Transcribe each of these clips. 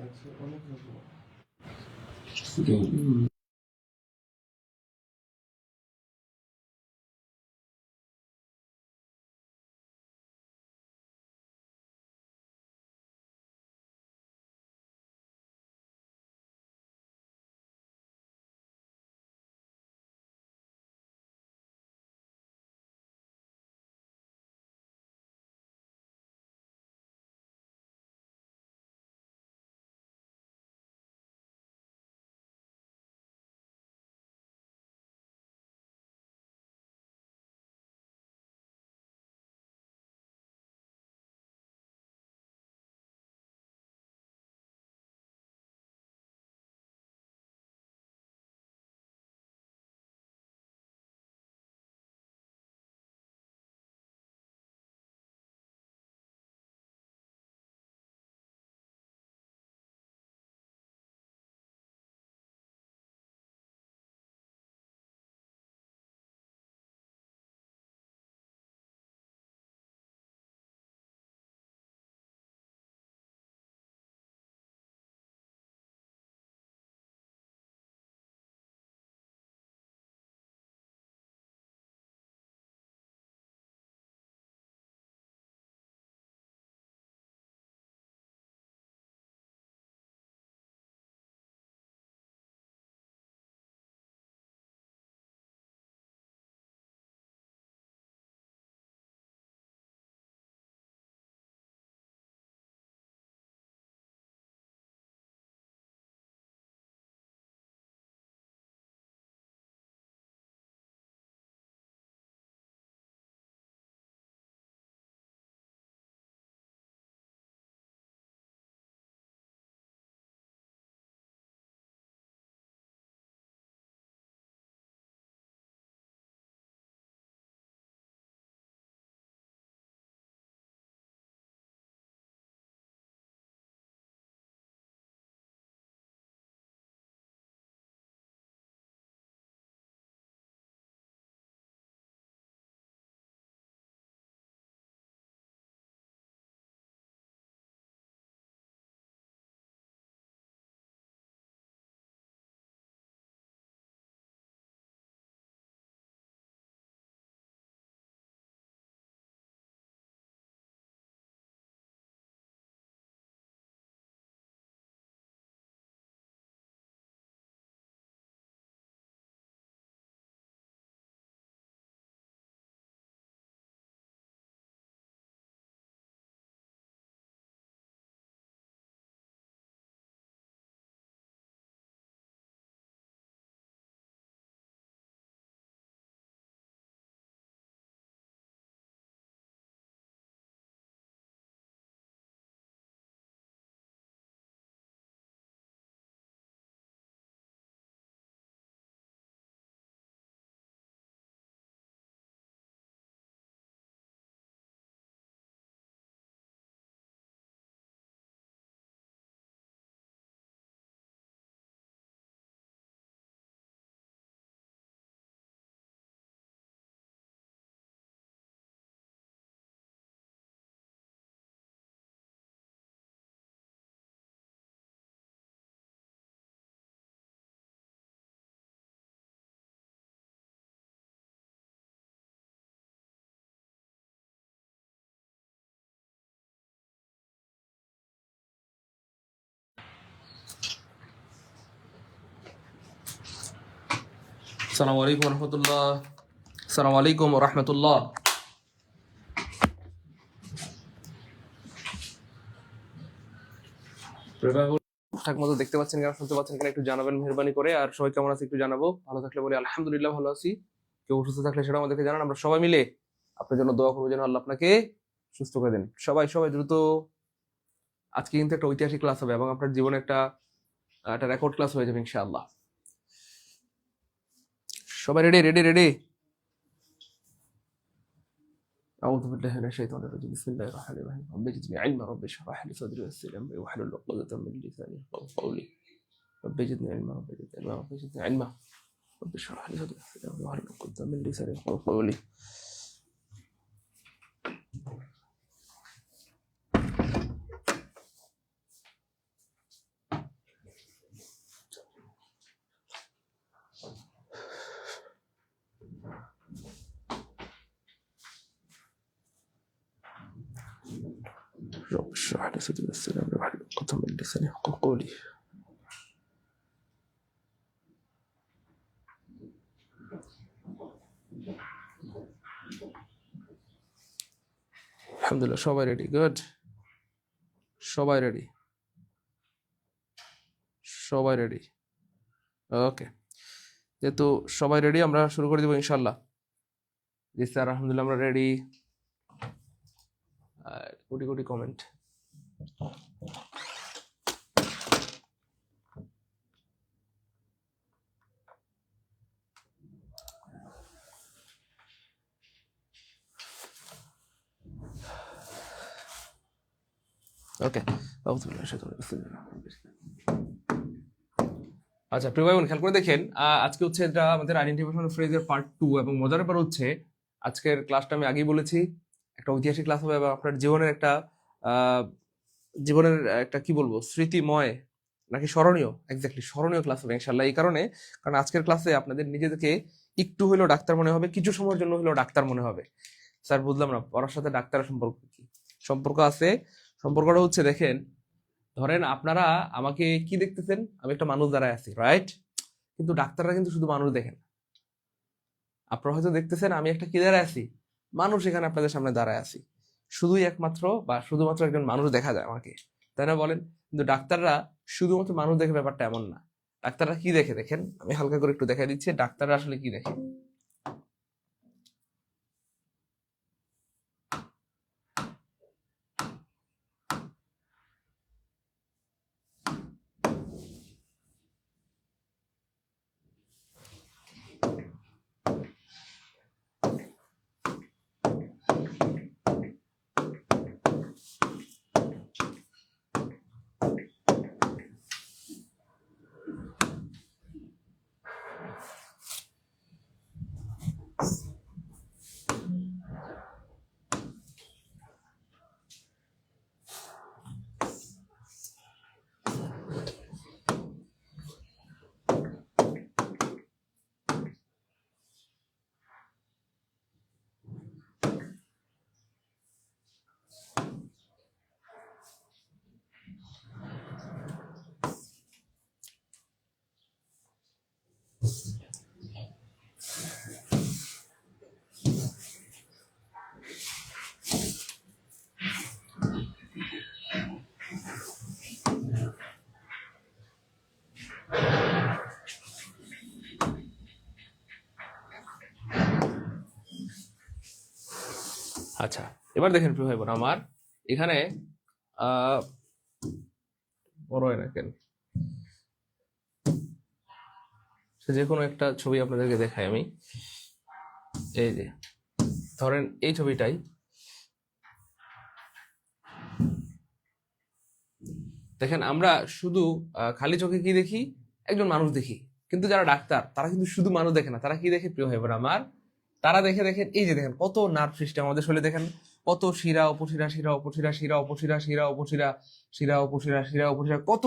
আচ্ছা, অনেক রকম। আসসালামু আলাইকুম রহমতুল্লাহ। আসসালামু আলাইকুম রহমতুল্লাহ। ঠিকঠাক মতো দেখতে পাচ্ছেন কিনা, শুনতে পাচ্ছেন কিনা একটু জানাবেন মেহরবানি করে। আর সবাই কেমন আছে একটু জানাবো। ভালো থাকলে বলি আলহামদুলিল্লাহ ভালো আছি, কেউ অসুস্থ থাকলে সেটা আমাদেরকে জানান, আমরা সবাই মিলে আপনার জন্য দোয়া করবো যেন আল্লাহ আপনাকে সুস্থ করে দেন। সবাই সবাই দ্রুত। আজকে কিন্তু একটা ঐতিহাসিক ক্লাস হবে এবং আপনার জীবনে একটা একটা রেকর্ড ক্লাস হয়ে যাবে ইনশাআল্লাহ। সবাই রেডি রেডি রেডি। أعوذ بالله من الشيطان الرجيم بسم الله الرحمن الرحيم رب زدني علما رب اشرح لي صدري ويسر لي أمري واحلل عقدة من لساني يفقهوا قولي رب زدني علما رب زدني علما رب زدني علما رب اشرح لي صدري ويسر لي أمري واحلل عقدة من لساني يفقهوا قولي. رب اشرح لي صدري ويسر لي امري واحلل عقدة من لساني يفقهوا قولي. আলহামদুলিল্লাহ সবাই রেডি, গুড, সবাই রেডি, সবাই রেডি, ওকে। যেহেতু সবাই রেডি আমরা শুরু করে দিব ইনশাল্লাহ। জি স্যার আলহামদুলিল্লাহ আমরা রেডি। কোটি কোটি কমেন্ট। ওকে, আচ্ছা প্রিয় ভাই বোন খেয়াল করে দেখেন, আজকে হচ্ছে এটা আমাদের আইডেন্টিফিকেশন ফ্রেজের পার্ট 2 এবং মজার ব্যাপার হচ্ছে আজকের ক্লাসটা আমি আগেই বলেছি একটা ঐতিহাসিক ক্লাস হবে এবং আপনার জীবনের একটা কি বলবো স্মৃতিময় নাকি স্মরণীয়, এক্স্যাক্টলি স্মরণীয় ক্লাস হবে ইনশাল্লাহ। এই কারণে কারণ আজকের ক্লাসে আপনাদের নিজেদেরকে একটু হলেও ডাক্তার মনে হবে, কিছু সময়ের জন্য হলেও ডাক্তার মনে হবে। স্যার বুঝলাম না পড়ার সাথে ডাক্তারের সম্পর্ক কি? সম্পর্ক আছে। সম্পর্কটা হচ্ছে দেখেন, ধরেন আপনারা আমাকে কি দেখতেছেন, আমি একটা মানুষ দাঁড়ায় আছি, রাইট? কিন্তু ডাক্তাররা কিন্তু শুধু মানুষ দেখেন। আপনারা হয়তো দেখতেছেন আমি একটা কি দাঁড়ায় আছি, মানুষ এখানে আপনাদের সামনে দাঁড়ায় আছি, শুধুই একমাত্র বা শুধুমাত্র একজন মানুষ দেখা যায় আমাকে, তাই না বলেন? কিন্তু ডাক্তাররা শুধুমাত্র মানুষ দেখে, ব্যাপারটা এমন না। ডাক্তাররা কি দেখে দেখেন, আমি হালকা করে একটু দেখা দিচ্ছি ডাক্তাররা আসলে কি দেখে। আচ্ছা এবার দেখেন প্রিয় ভাই বোন আমার এখানে বড় হয় না কেন, যে কোনো একটা ছবি আপনাদেরকে দেখাই আমি। এই যে ধরেন এই ছবিটাই, দেখেন আমরা শুধু খালি চোখে কি দেখি, একজন মানুষ দেখি। কিন্তু যারা ডাক্তার তারা কিন্তু শুধু মানুষ দেখে না, তারা কি দেখে প্রিয় ভাই বোন আমার, তারা দেখে দেখেন এই যে দেখেন কত নার্ভ সিস্টেম আমাদের শরীরে, দেখেন কত শিরা উপশিরা, শিরা উপশিরা, শিরা উপশিরা, শিরা উপশিরা, শিরা উপশিরা, শিরা উপশিরা, কত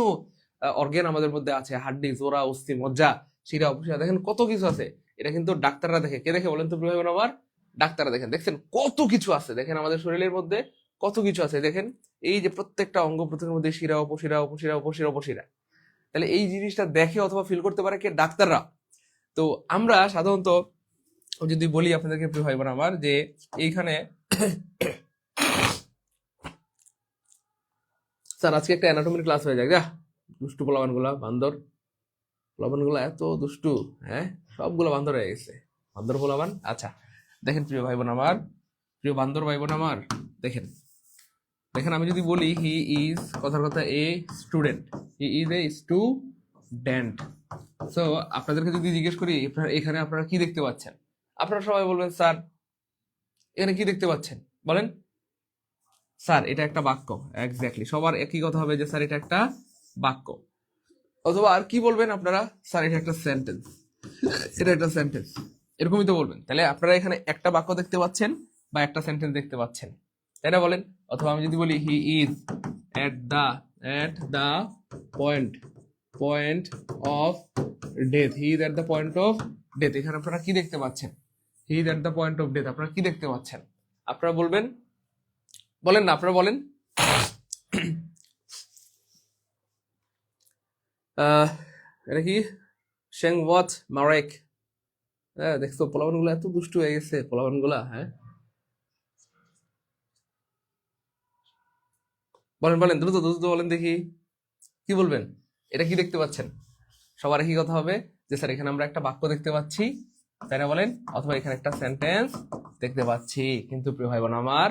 অর্গান আমাদের মধ্যে আছে, হাড্ডি, জোড়া, অস্থি, মজ্জা, শিরা উপশিরা, দেখেন কত কিছু আছে। এটা কিন্তু ডাক্তাররা দেখে। কে দেখে বলেন তো প্রিয় ভাই বোন আমার? ডাক্তাররা দেখেন। দেখছেন কত কিছু আছে, দেখেন আমাদের শরীরের মধ্যে কত কিছু আছে। দেখেন এই যে প্রত্যেকটা অঙ্গ প্রত্যঙ্গের মধ্যে শিরা উপশিরা, উপশিরা, উপশিরা, উপশিরা। তাহলে এই জিনিসটা দেখে অথবা ফিল করতে পারে কে? ডাক্তাররা। তো আমরা সাধারণত যদি বলি আপনাদেরকে প্রিয় ভাই বোন আমার, যে এইখানে স্যার আজকে একটা অ্যানাটমির ক্লাস হয়ে যায়, যা দুষ্টু পোলাবান গুলা, বান্দর পোলাবান গুলা এত দুষ্টু, হ্যাঁ সবগুলো বান্দর হয়ে গেছে, বান্দর পোলাবান। আচ্ছা দেখেন প্রিয় ভাই বোন আমার, প্রিয় বান্দর ভাই বোন আমার, দেখেন দেখেন আমি যদি বলি হি ইজ, কথার কথা a student, he is a student. So আপনাদেরকে যদি জিজ্ঞেস করি এখানে আপনারা কি দেখতে পাচ্ছেন, আপনারা সবাই বলবেন স্যার এখানে কি দেখতে পাচ্ছেন বলেন? স্যার এটা একটা বাক্য। এক্স্যাক্টলি সবার একই কথা হবে যে স্যার এটা একটা বাক্য। অথবা আর কি বলবেন আপনারা? স্যার এটা একটা সেন্টেন্স, এটা একটা সেন্টেন্স, এরকমই তো বলবেন। তাহলে আপনারা এখানে একটা বাক্য দেখতে পাচ্ছেন বা একটা সেন্টেন্স দেখতে পাচ্ছেন, তাই না বলেন? অথবা আমি যদি বলি he is at the point of death, he is at the point of death, এখানে আপনারা কি দেখতে পাচ্ছেন? He is at the point of death, আপনারা কি দেখতে পাচ্ছেন? আপনারা বলবেন, বলেন না, আপনারা বলেন। আহ এটা কি শেং ওয়াট মারেক। হ্যাঁ দেখছো পোলাপান গুলো এত দুষ্টু হয়ে গেছে পোলাপান গুলা। হ্যাঁ বলেন বলেন দ্রুত দ্রুত বলেন দেখি কি বলবেন। এটা কি দেখতে পাচ্ছেন? সবার একই কথা হবে যে স্যার এখানে আমরা একটা বাক্য দেখতে পাচ্ছি, তাই না বলেন, অথবা এখানে একটা সেন্টেন্স দেখতে পাচ্ছি। কিন্তু প্রিয় ভাই বোন আমার,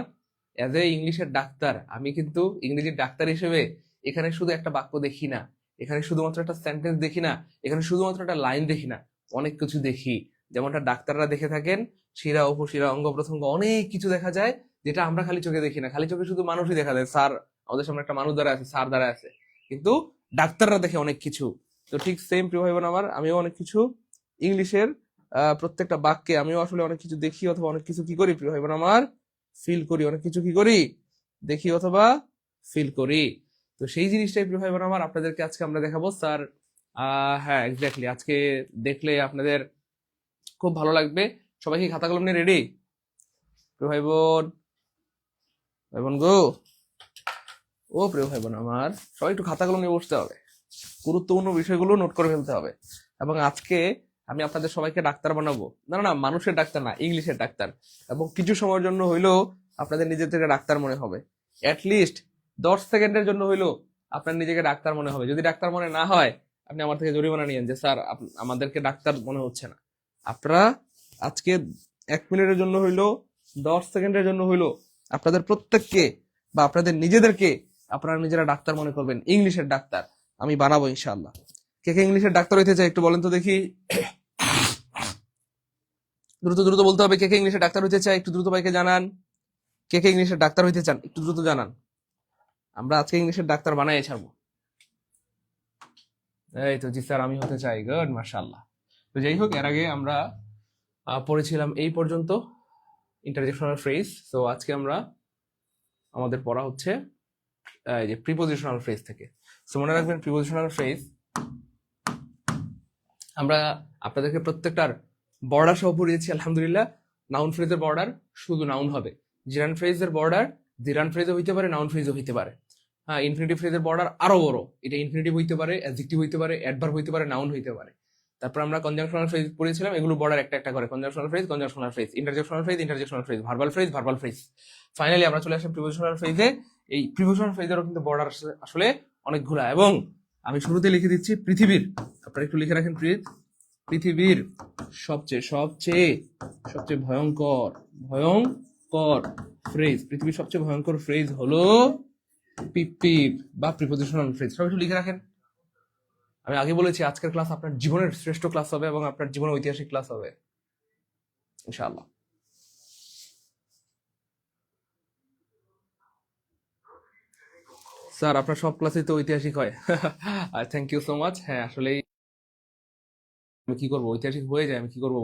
এজ এ ইংলিশের ডাক্তার আমি কিন্তু ইংরেজির ডাক্তার হিসেবে এখানে শুধু একটা বাক্য দেখি না, এখানে শুধুমাত্র একটা সেন্টেন্স দেখি না, এখানে শুধুমাত্র একটা লাইন দেখি না, অনেক কিছু দেখি। যেমনটা ডাক্তাররা দেখে থাকেন শিরা উপশিরা অঙ্গ প্রত্যঙ্গ অনেক কিছু দেখা যায়, যেটা আমরা খালি চোখে দেখি না। খালি চোখে শুধু মানুষই দেখা যায়, স্যার আমাদের সামনে একটা মানুষ দাঁড়ায় আছে, স্যার দাঁড়ায় আছে, কিন্তু ডাক্তাররা দেখে অনেক কিছু। তো ঠিক সেম প্রিয় ভাই বোন আমার, আমিও অনেক কিছু ইংলিশের প্রত্যেকটা বাক্যে আমিও আসলে অনেক কিছু দেখি অথবা অনেক কিছু কি করি প্রিয় ভাই বোন আমার, ফিল করি। অনেক কিছু কি করি, দেখি অথবা ফিল করি। তো সেই জিনিসটাই প্রিয় ভাই বোন আমার আপনাদেরকে আজকে আমরা দেখাবো স্যার। হ্যাঁ এক্স্যাক্টলি, আজকে দেখলে আপনাদের খুব ভালো লাগবে। সবাই কি খাতা কলম নিয়ে রেডি প্রিয় ভাই বোন? ভাই বোন গো, ও প্রিয় ভাই বোন আমার, সবাই একটু খাতা কলম নিয়ে বসতে হবে, গুরুত্বপূর্ণ বিষয়গুলো নোট করে ফেলতে হবে। এবং আজকে আমি আপনাদের সবাইকে ডাক্তার বানাবো, না না না, মানুষের ডাক্তার না, ইংলিশের ডাক্তার। এবং কিছু সময়ের জন্য হইলেও আপনাদের নিজেদেরকে ডাক্তার মনে হবে, অ্যাটলিস্ট 10 সেকেন্ডের জন্য হইলেও আপনার নিজেকে ডাক্তার মনে হবে। যদি ডাক্তার মনে না হয় আপনি আমার থেকে জরিমানা নিয়েন যে স্যার আমাদেরকে ডাক্তার মনে হচ্ছে না। আপনারা আজকে 1 মিনিটের জন্য হইলো, 10 সেকেন্ডের জন্য হইলো আপনাদের প্রত্যেককে বা আপনাদের নিজেদেরকে আপনারা নিজেরা ডাক্তার মনে করবেন, ইংলিশের ডাক্তার আমি বানাবো ইনশাআল্লাহ। কে কে ইংলিশের ডাক্তার হইতে চাই একটু বলেন তো দেখি, দ্রুত দ্রুত বলতে হবে। কে কে ইংলিশের ডাক্তার হইতে চাই একটু দ্রুত ভাইকে জানান। কে কে ইংলিশের ডাক্তার হইতে চান একটু দ্রুত জানান। আমরা আজকে ইংলিশের ডাক্তার বানাই ছাড়বো। এই তো জি স্যার আমি হতে চাই, গুড মাশাআল্লাহ। তো যাই হোক, এর আগে আমরা পড়েছিলাম এই পর্যন্ত ইন্টারজেকশনাল ফ্রেজ। তো আজকে আমরা আমাদের পড়া হচ্ছে এই যে প্রিপোজিশনাল ফ্রেজ থেকে। সো মনে রাখবেন প্রিপোজিশনাল ফ্রেজ আমরা আপনাদেরকে প্রত্যেকটার বর্ডার সহ পড়িয়েছি আলহামদুলিল্লাহ। নাউন ফ্রেজের বর্ডার শুধু নাউন হবে, জিরান ফ্রেজের বর্ডার জিরান ফ্রেজও হইতে পারে, নাউন ফ্রেজও হইতে পারে। হ্যাঁ ইনফিনিটিভ ফ্রেজের বর্ডার আরো বড়, এটা ইনফিনিটিভ হইতে পারে, অ্যাডজেক্টিভ হইতে পারে, অ্যাডভার্ব হইতে পারে, নাউন হইতে পারে। তারপর আমরা কনজাংশনাল ফ্রেজ পড়েছিলাম, এগুলো বর্ডার একটা একটা করে, conjunctional phrase, conjunctional phrase, interjectional phrase, interjectional phrase, verbal phrase, verbal phrase. Finally আমরা চলে আসলাম প্রিপোজিশনাল ফ্রেজে। এই প্রিপোজিশনাল ফ্রেজেরও কিন্তু বর্ডার আসলে অনেকগুলা। এবং আমি শুরুতে লিখে দিচ্ছি পৃথিবীর, আপনারা একটু লিখে রাখেন পৃথিবীর সবচেয়ে সবচেয়ে সবচেয়ে ভয়ঙ্কর ভয়ঙ্কর ফ্রেজ, পৃথিবীর সবচেয়ে ভয়ঙ্কর ফ্রেজ হলো পিপিপ বা প্রিপোজিশনাল ফ্রেজ। সবাই একটু লিখে রাখেন। আমি আগে বলেছি আজকের ক্লাস আপনার জীবনের শ্রেষ্ঠ ক্লাস হবে এবং আপনার জীবনের ঐতিহাসিক ক্লাস হবে ইনশাআল্লাহ। স্যার আপনার সব ক্লাসই তো ঐতিহাসিক হয়। Thank you so much. হ্যাঁ আসলেই আমি কি করবো, ঐতিহাসিক হয়ে যায় আমি কি করবো।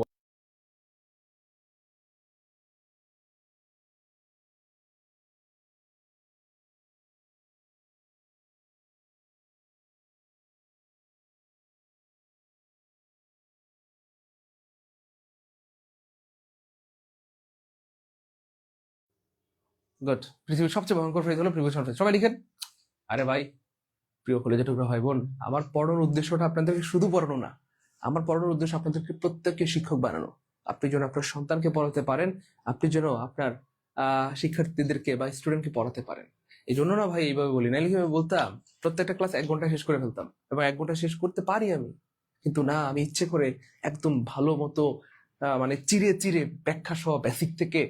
গুড, পৃথিবীর সবচেয়ে ভয়ঙ্কর ফ্রেজ হলো প্রিপোজিশনাল ফ্রেজ। সবাই লিখেন। আরে ভাই প্রিয় কলেজে টুকরা ভাই বোন, আমার পড়ানোর উদ্দেশ্যটা আপনাদেরকে শুধু পড়ানো না, আমার পড়ানোর উদ্দেশ্য আপনাদেরকে প্রত্যেককে শিক্ষক বানানো। আপনি যেন আপনার সন্তানকে পড়াতে পারেন, আপনি যেন আপনার শিক্ষার্থীদেরকে বা স্টুডেন্টকে পড়াতে পারেন। এই জন্য না ভাই এইভাবে বলি, নাইলে কিভাবে বলতাম প্রত্যেকটা ক্লাস 1 ঘন্টা শেষ করে ফেলতাম, এবং 1 ঘন্টা শেষ করতে পারি আমি। কিন্তু না, আমি ইচ্ছে করে একদম ভালো মতো মানে চিরে চিরে ব্যাখ্যা সহ বেসিক থেকে,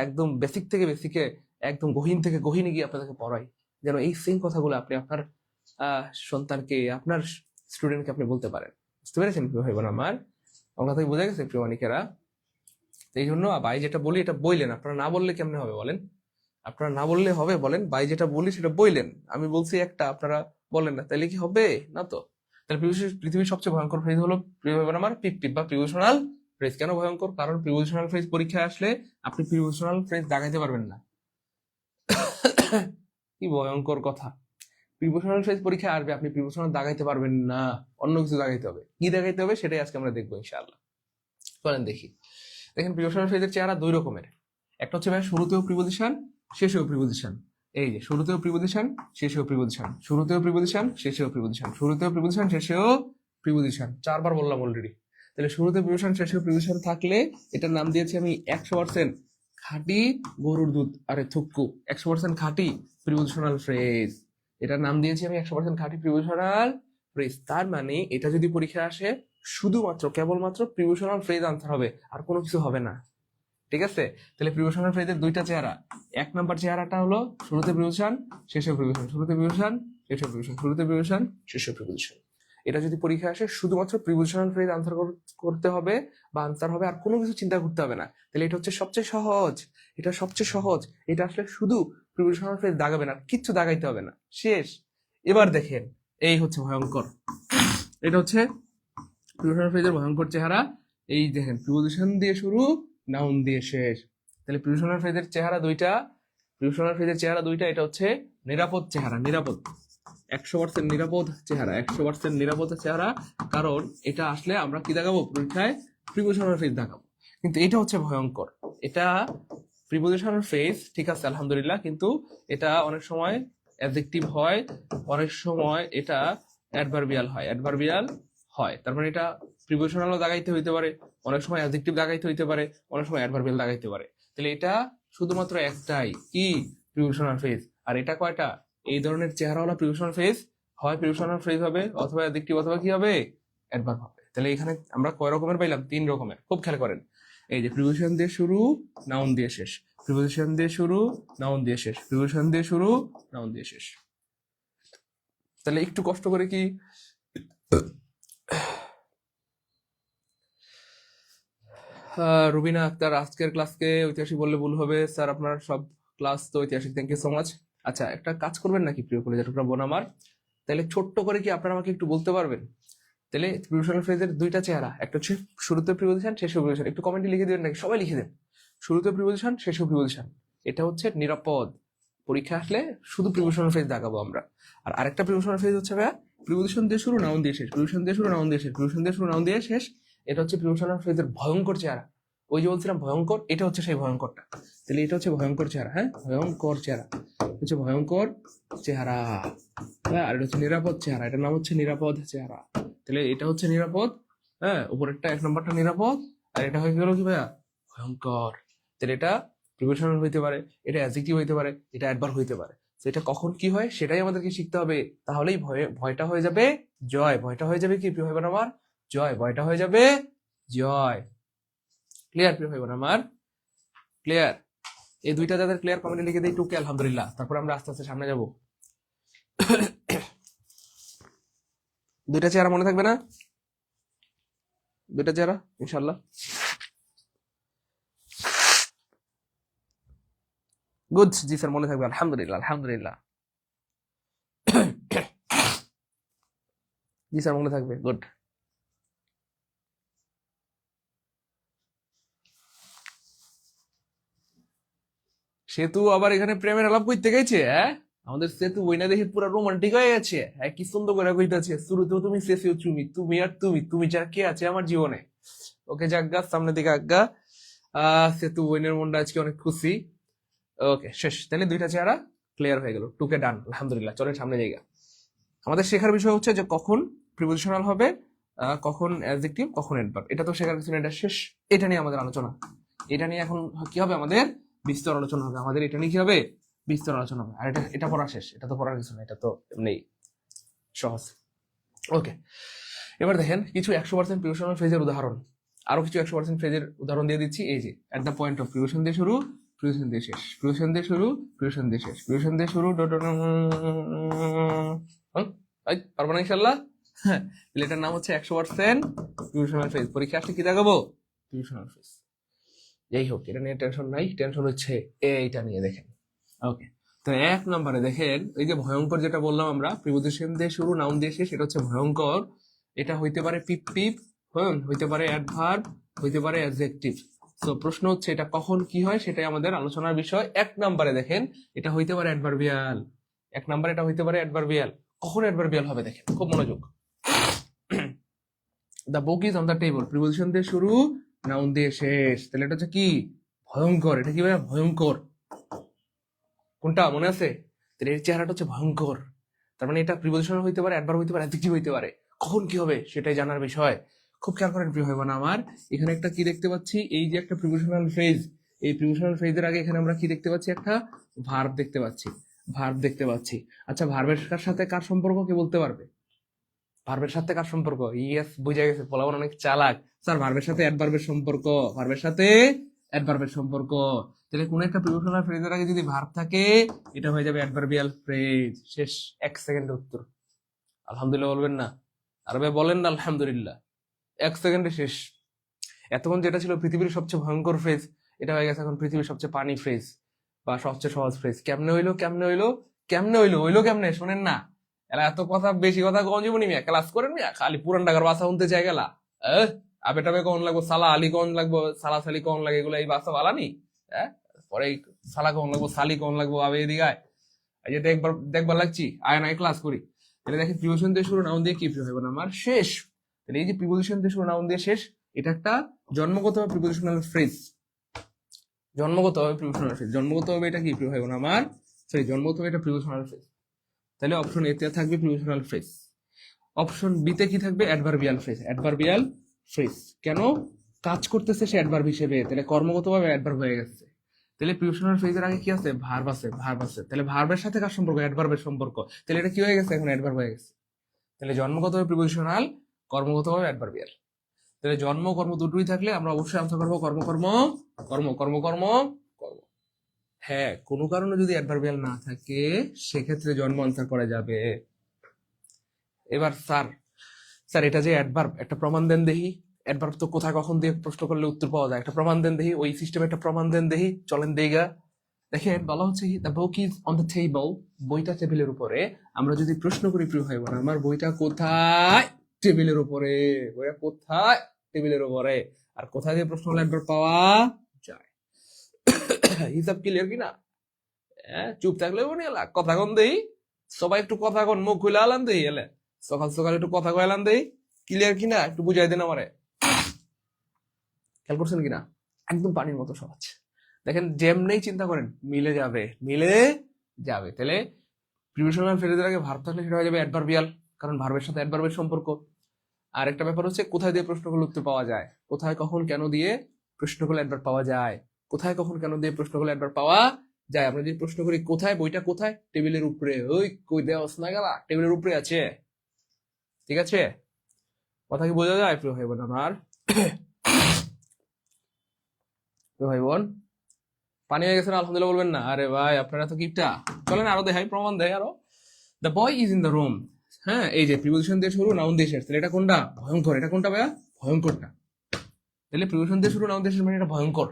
একদম বেসিক থেকে বেসিকে, একদম গহীন থেকে গহীনে গিয়ে আপনাদেরকে পড়াই, যেন এই সেম কথাগুলো আপনি আপনার সন্তানকে, আপনার স্টুডেন্টকে আপনি বলতে পারেন। বুঝতে পেরেছেন প্রিয় ভাই বোন আমার? আমার কথা বোঝা গেছে প্রিয় মানিকেরা? এই জন্য ভাই যেটা বলি এটা বইলেন, আপনারা না বললে কেমনে হবে বলেন? আপনারা না বললে হবে বলেন? ভাই যেটা বলি সেটা বইলেন, আমি বলছি একটা আপনারা বলেন না, তাহলে কি হবে? না তো। তাহলে পৃথিবীর সবচেয়ে ভয়ঙ্কর ফ্রেজ হলো প্রিয় ভাই বোন আমার পিপ পিপ বা প্রিপোজিশনাল ফ্রেজ। কেন ভয়ঙ্কর? কারণ প্রিপোজিশনাল ফ্রেজ পরীক্ষায় আসলে আপনি প্রিপোজিশনাল ফ্রেজ দাগাইতে পারবেন না। কি ভয়ঙ্কর কথা! প্রিপোজিশনাল ফ্রেজ পরীক্ষায় আসবে, আপনি প্রিপোজিশনাল দাগাইতে পারবেন না, অন্য কিছু দাগাইতে হবে। কি দাগাইতে হবে সেটাই আজকে আমরা দেখবো ইনশাআল্লাহ। চলেন দেখি। দেখেন প্রিপোজিশনাল ফ্রেজের চেহারা 2 রকমের। একটা হচ্ছে ভাই শুরুতেও প্রিপোজিশন, শেষেও প্রিপোজিশন। এই যে শুরুতেও প্রিপজিশন, শেষেও প্রিপজিশন, শুরুতেও প্রিপজিশন, শেষেও প্রিপজিশন, শুরুতেও প্রিপজিশন, শেষেও প্রিপজিশন, 4বার বললাম অলরেডি। তাহলে শুরুতে প্রিপজিশন, শেষেও প্রিপজিশন থাকলে এটার নাম দিয়েছি আমি 100% খাঁটি গরুর দুধ, আরে থুক্কু, 100% খাঁটি প্রিপজিশনাল ফ্রেজ। এটার নাম দিয়েছি আমি 100% খাঁটি প্রিপজিশনাল ফ্রেজ। তার মানে এটা যদি পরীক্ষায় আসে শুধুমাত্র কেবলমাত্র প্রিপজিশনাল ফ্রেজ আনসার হবে, আর কোনো কিছু হবে না। ঠিক আছে? তাহলে প্রিপজিশনাল ফ্রেজের দুইটা চেহারা। 1 নাম্বার চেহারাটা হলো শুরুতে প্রিপজিশন, শেষে প্রিপজিশন, শুরুতে প্রিপজিশন, শেষে প্রিপজিশন, শুরুতে প্রিপজিশন, শেষে প্রিপজিশন। এটা যদি পরীক্ষা আসে শুধুমাত্র প্রিপজিশনাল ফ্রেজ আনসার করতে হবে বা আনসার হবে, আর কোনো কিছু চিন্তা করতে হবে না। তাহলে এটা হচ্ছে সবচেয়ে সহজ, এটা সবচেয়ে সহজ। এটা আসলে শুধু প্রিপজিশনাল ফ্রেজ দাগাবে না, কিচ্ছু দাগাইতে হবে না, শেষ। এবার দেখেন, এই হচ্ছে ভয়ঙ্কর, এটা হচ্ছে প্রিপজিশনাল ফ্রেজের ভয়ঙ্কর চেহারা। এই দেখেন, প্রিপজিশন দিয়ে শুরু, নাউন দিয়ে শেষ। তাহলে প্রিপজিশনাল ফ্রেজের চেহারা দুইটা, প্রিপজিশনাল ফ্রেজের চেহারা দুইটা। এটা হচ্ছে নিরাপদ চেহারা, নিরাপদ, 100% নিরাপদ চেহারা, 100% নিরাপদ চেহারা। কারণ এটা আসলে আমরা কি দেখাবো পরীক্ষায়? প্রিপজিশনাল ফ্রেজ দেখাবো। কিন্তু এটা হচ্ছে ভয়ঙ্কর, এটা প্রিপজিশনাল ফ্রেজ, ঠিক আছে আলহামদুলিল্লাহ, কিন্তু এটা অনেক সময় অ্যাডজেক্টিভ হয়, অনেক সময় এটা অ্যাডভার্বিয়াল হয়, অ্যাডভার্বিয়াল হয়। তার মানে এটা প্রিপজিশনালও দাগাইতে হইতে পারে, অনেক সময় অ্যাডজেক্টিভ দাগাইতে হইতে পারে, অনেক সময় অ্যাডভার্বিয়াল দাগাইতে পারে। তাহলে এটা শুধুমাত্র একটাই কি প্রিপজিশনাল ফ্রেজ। আর এটা কয়টা? এই ধরনের চেহারাওয়ালা প্রিপজিশনাল ফ্রেজ হয় প্রিপজিশনাল ফ্রেজ হবে, অথবা অ্যাডজেক্টিভ, অথবা কি হবে? অ্যাডভার্ব হবে। তাহলে এখানে আমরা কয় রকমের পাইলাম? 3 রকমের। খুব খেয়াল করেন, এই যে প্রিপজিশন দিয়ে শুরু, নাউন দিয়ে শেষ, প্রিপজিশন দিয়ে শুরু, নাউন দিয়ে শেষ, প্রিপজিশন দিয়ে শুরু, নাউন দিয়ে শেষ। তাহলে একটু কষ্ট করে কি রুবিনা আক্তার, আজকের ক্লাসকে ঐতিহাসিক বললে ভুল হবে স্যার, আপনার সব ক্লাস তো ঐতিহাসিক, থ্যাংক ইউ সো মাচ। আচ্ছা, একটা কাজ করবেন নাকি প্রিয় কলেজার বোন আমার? তাহলে ছোট্ট করে কি আপনারা আমাকে একটু বলতে পারবেন? তাহলে প্রিপজিশনাল ফ্রেজের দুইটা চেহারা, একটা হচ্ছে শুরুতে প্রিপজিশন, শেষে প্রিপজিশন। একটু কমেন্টে লিখে দেবেন নাকি? সবাই লিখে দেন, শুরুতে প্রিপজিশন, শেষে প্রিপজিশন। এটা হচ্ছে নিরাপদ। পরীক্ষা আসলে শুধু প্রিপজিশনাল ফ্রেজ দেখাবো আমরা। আর আরেকটা প্রিপজিশনাল ফ্রেজ হচ্ছে ভাইয়া প্রিপজিশন দিয়ে শুরু, নাউন দিয়ে শেষ, প্রিপজিশন দিয়ে শুরু, নাউন দিয়ে শেষ, প্রিপজিশন দিয়ে শুরু, নাউন দিয়ে শেষ। এটা হচ্ছে প্রিপজিশনাল ফ্রেজের ভয়ঙ্কর চেহারা। ওই যে বলছিলাম ভয়ঙ্কর, এটা হচ্ছে সেই ভয়ঙ্করটা। তাহলে এটা হচ্ছে ভয়ঙ্কর চেহারা, হ্যাঁ, ভয়ঙ্কর চেহারা হচ্ছে ভয়ঙ্কর চেহারা। হ্যাঁ, আর এটা হচ্ছে নিরাপদ চেহারা, এটার নাম হচ্ছে নিরাপদ চেহারা। তাহলে এটা হচ্ছে নিরাপদ, হ্যাঁ, উপরেরটা 1 নম্বরটা নিরাপদ, আর এটা হয়ে গেল কি ভাইয়া? ভয়ঙ্কর। তাহলে এটা প্রিপজিশনাল হইতে পারে, এটা অ্যাডজেক্টিভ হইতে পারে, এটা অ্যাডভার্ব হইতে পারে। সেটা কখন কি হয় সেটাই আমাদেরকে শিখতে হবে। তাহলেই ভয়টা হয়ে যাবে জয়, ভয়টা হয়ে যাবে কি প্রিয় ভাই বোন আমার? জয়, ভয়টা হয়ে যাবে জয়। ক্লিয়ার প্রিয় ভাই বোন আমার? ক্লিয়ার? এই দুইটা যাদের ক্লিয়ার কমেন্টে লিখে দিই টুকে আলহামদুলিল্লাহ, তারপর আমরা আস্তে আস্তে সামনে যাব। দুইটা চেহারা মনে থাকবে না? দুইটা চেহারা ইনশাল্লাহ। গুড, জি স্যার মনে থাকবে, আলহামদুলিল্লাহ, আলহামদুলিল্লাহ। জি স্যার মনে থাকবে, গুড। সেতু আবার এখানে প্রেমের আলাপ করতে গেছে, হ্যাঁ? আমাদের সেতু বইনা দেখে পুরো রোমান্টিক হয়ে গেছে, হ্যাঁ, কি সুন্দর করে কইতাছে, শুরুতেও তুমি, শেষেও তুমি, তুমি আর তুমি, তুমি ছাড়া কে আছে আমার জীবনে। ওকে, যাজ্ঞা সামনের দিকে আজ্ঞা। সেতু বইনের মনটা আজকে অনেক খুশি। ওকে, শেষ। তাহলে দুইটা চেহারা ক্লিয়ার হয়ে গেল, টুকে ডান, আলহামদুলিল্লাহ। চলেন সামনে জায়গা। আমাদের শেখার বিষয় হচ্ছে যে কখন প্রিপজিশনাল হবে, কখন অ্যাডজেক্টিভ, কখন অ্যাডভার্ব। এটা তো শেখার কিছু না, এটা শেষ। এটা নিয়ে আমাদের আলোচনা, এটা নিয়ে এখন কি হবে? আমাদের বিস্তর আলোচনা হবে, আমাদের এটা নিয়ে কি হবে? বিস্তর আলোচনা হবে। আর এটা এটা পড়া শেষ, এটা তো পড়ার কিছু না, এটা তো এমনি সহজ। ওকে, এবার দেখেন কিছু 100% প্রিপজিশনাল ফ্রেজের উদাহরণ, আরো কিছু 100% ফ্রেজের উদাহরণ দিয়ে দিচ্ছি। এই যে এট দ্য পয়েন্ট অফ প্রিপজিশন দিয়ে শুরু, প্রিপজিশন দিয়ে শেষ, প্রিপজিশন দিয়ে শুরু, প্রিপজিশন দিয়ে শেষ, প্রিপজিশন দিয়ে শুরু, পারবো না ইনশাল্লাহ। হ্যাঁ, এটার নাম হচ্ছে 100% প্রিপজিশনাল ফ্রেজ। পরীক্ষা আসলে কি দেখাবো? Prepositional phrase. যাই হোক, এটা নিয়ে টেনশন নাই, টেনশন হচ্ছে এইটা নিয়ে। দেখেন, ওকে, তো 1 নম্বরে দেখেন এই যে ভয়ঙ্কর যেটা বললাম আমরা, প্রিপজিশন দিয়ে শুরু, নাউন দিয়ে শেষ, এটা হচ্ছে ভয়ঙ্কর। এটা হইতে পারে পিপ পিপ, হইতে পারে অ্যাডভার্ব, হইতে পারে অ্যাডজেক্টিভ। তো প্রশ্ন হচ্ছে এটা কখন কি হয় সেটাই আমাদের আলোচনার বিষয়। 1 নম্বরে দেখেন এটা হইতে পারে অ্যাডভার্বিয়াল, 1 নম্বরে এটা হইতে পারে অ্যাডভার্বিয়াল। কখন অ্যাডভার্বিয়াল হবে দেখেন, খুব মনোযোগ। The book is on the table, preposition দিয়ে শুরু, নাউন দিয়ে শেষ। তাহলে এটা হচ্ছে কি? ভয়ঙ্কর। এটা কি ভাই? ভয়ঙ্কর। কোনটা মনে আছে? তাহলে এর চেহারাটা হচ্ছে ভয়ঙ্কর। তার মানে এটা প্রিপোজিশনাল হইতে পারে, অ্যাডভার্ব হইতে পারে, অ্যাডজেক্টিভ হইতে পারে। কখন কি হবে সেটাই জানার বিষয়। খুব খেয়াল করেন প্রিয় ভাই বোন আমার, এখানে একটা কি দেখতে পাচ্ছি, এই যে একটা প্রিপোজিশনাল ফ্রেজ, এই প্রিপোজিশনাল ফ্রেজের আগে এখানে আমরা কি দেখতে পাচ্ছি, একটা ভার্ব দেখতে পাচ্ছি, ভার্ব দেখতে পাচ্ছি। আচ্ছা ভার্বের সাথে কার সম্পর্ক কে বলতে পারবে? ভার্বের সাথে কার সম্পর্ক? ইয়েস, বুঝা গেছে, পোলাপান অনেক চালাক। স্যার ভার্বের সাথে অ্যাডভার্বের সম্পর্ক, ভার্বের সাথে অ্যাডভার্বের সম্পর্ক। তাহলে কোন একটা প্রিপোজিশনাল ফ্রেজের আগে যদি ভার্ব থাকে, এটা হয়ে যাবে অ্যাডভার্বিয়াল ফ্রেজ। শেষ, 1 সেকেন্ডে উত্তর। আলহামদুলিল্লাহ বলবেন না? আরবে বলেন না আলহামদুলিল্লাহ। 1 সেকেন্ডে শেষ। এতক্ষণ যেটা ছিল পৃথিবীর সবচেয়ে ভয়ঙ্কর ফ্রেজ, এটা হয়ে গেছে এখন পৃথিবীর সবচেয়ে পানি ফ্রেজ বা সবচেয়ে সহজ ফ্রেজ। কেমনে হইলো, কেমনে হইলো, কেমনে হইলো, হইলো কেমনে? শোনেন না, এলা এত কথা, বেশি কথা কম জীবনী মিয়া, ক্লাস করেন মিয়া, খালি পুরান ঢাকার বাসা শুনতে চাই গেলা। আবে টাবে কখন লাগবো, সালা আলী কখন লাগবো, সালা সালি কখন লাগে, এগুলো এই বাসা বালানি। পরে এই সালা কখন লাগবো, সালি কখন লাগবো, আবে এদিকে আয়, এই যে দেখবার লাগছি, আয় না ক্লাস করি। তাহলে দেখেন প্রিপোজিশন দিয়ে শুরু, নাউন দিয়ে কি প্রিয় হবে না আমার শেষ। তাহলে এই যে প্রিপোজিশন দিয়ে শুরু, নাউন দিয়ে শেষ, এটা একটা জন্মগতভাবে প্রিপোজিশনাল ফ্রেজ। জন্মগতভাবে প্রিপোজিশনাল ফ্রেজ, জন্মগতভাবে এটা কি প্রিয় হবে না আমার, সরি জন্মগতভাবে এটা প্রিপোজিশনাল ফ্রেজ। তাহলে অপশন এ তে থাকবে প্রিপোজিশনাল ফ্রেজ, অপশন বি তে কি থাকবে? Adverbial phrase. অ্যাডভার্বিয়াল ফ্রেজ কেন? কাজ করতেছে সে অ্যাডভার্ব হিসেবে, তাহলে কর্মগতভাবে অ্যাডভার্ব হয়ে গেছে। তাহলে প্রিপোজিশনাল ফ্রেজের আগে কি আছে? ভার্ব আছে, ভার্ব আছে। তাহলে ভার্বের সাথে কার সম্পর্ক? অ্যাডভার্বের সম্পর্ক। তাহলে এটা কি হয়ে গেছে? এখন অ্যাডভার্ব হয়ে গেছে। তাহলে জন্মগতভাবে প্রিপোজিশনাল, কর্মগতভাবে অ্যাডভার্বিয়াল। তাহলে জন্ম কর্ম দুটোই থাকলে আমরা অবশ্যই আনসার করবো কর্ম কর্ম কর্ম কর্ম কর্ম কর্ম। হ্যাঁ, কোনো কারণে যদি অ্যাডভার্বিয়াল না থাকে সেক্ষেত্রে জন্ম আনসার করা যাবে। এবার স্যার, স্যার এটা যে অ্যাডভার্ব, একটা প্রমাণ দেন দেহি। অ্যাডভার্ব তো কোথায় কখন দিয়ে প্রশ্ন করলে উত্তর পাওয়া যায়, একটা প্রমাণ দেন দেহি, ওই সিস্টেমে একটা প্রমাণ দেন দেহি, চলেন দেইগা। দেখেন বলা হচ্ছে the book is on the table, বইটা টেবিলের উপরে। আমরা যদি প্রশ্ন করি প্রিয় ভাই বোন আমার, বইটা কোথায়? টেবিলের উপরে। বইটা কোথায়? টেবিলের উপরে। আর কোথায় দিয়ে প্রশ্ন করলে অ্যাডভার্ব পাওয়া যায়? হিসাব ক্লিয়ার কিনা? চুপ থাকলে বনি এলা কথা কন দেই, সবাই একটু কথা কন, মুখ খুলে আলান দেই, এলে সকাল সকাল একটু কথা কইলাম দেই, ক্লিয়ার কিনা একটু বুঝাই দেন আমারে। খেয়াল করছেন কিনা? একদম পানির মতো সহজ। দেখেন যেমনেই চিন্তা করেন মিলে যাবে, মিলে যাবে। তাহলে প্রিপোজিশনাল ফ্রেজের আগে ভার্ব থাকলে সেটা হয়ে যাবে অ্যাডভার্বিয়াল, কারণ ভার্বের সাথে অ্যাডভার্বের সম্পর্ক। আর একটা ব্যাপার হচ্ছে কোথায় দিয়ে প্রশ্ন করলে উত্তর পাওয়া যায়, কোথায় কখন কেন দিয়ে প্রশ্ন করলে অ্যাডভার্ব পাওয়া যায়, কোথায় কখন কেন দিয়ে প্রশ্ন করলে অ্যাডভার্ব পাওয়া যায়। আমরা যদি প্রশ্ন করি কোথায়, বইটা কোথায়? টেবিলের উপরে। ওই কই দেওয়া না গেলা, টেবিলের উপরে আছে। ঠিক আছে, কথা কি বোঝা যায় প্রিয় ভাই বোন আমার? প্রিয় ভাই বোন, পানি হয়ে গেছে না আলহামদুলিল্লাহ বলবেন না? আরে ভাই আপনারা তো কিপটা। চলেন আরো দেখাই, প্রমাণ দেয় আরো। The boy is in the room. হ্যাঁ, এই যে প্রিপোজিশন দিয়ে শুরু, নাউন দিয়ে শেষ, তাহলে এটা কোনটা? ভয়ঙ্কর। এটা কোনটা ভাইয়া? ভয়ঙ্করটা। তাহলে প্রিপোজিশন দিয়ে শুরু, নাউন দিয়ে শেষ, মানে এটা ভয়ঙ্কর।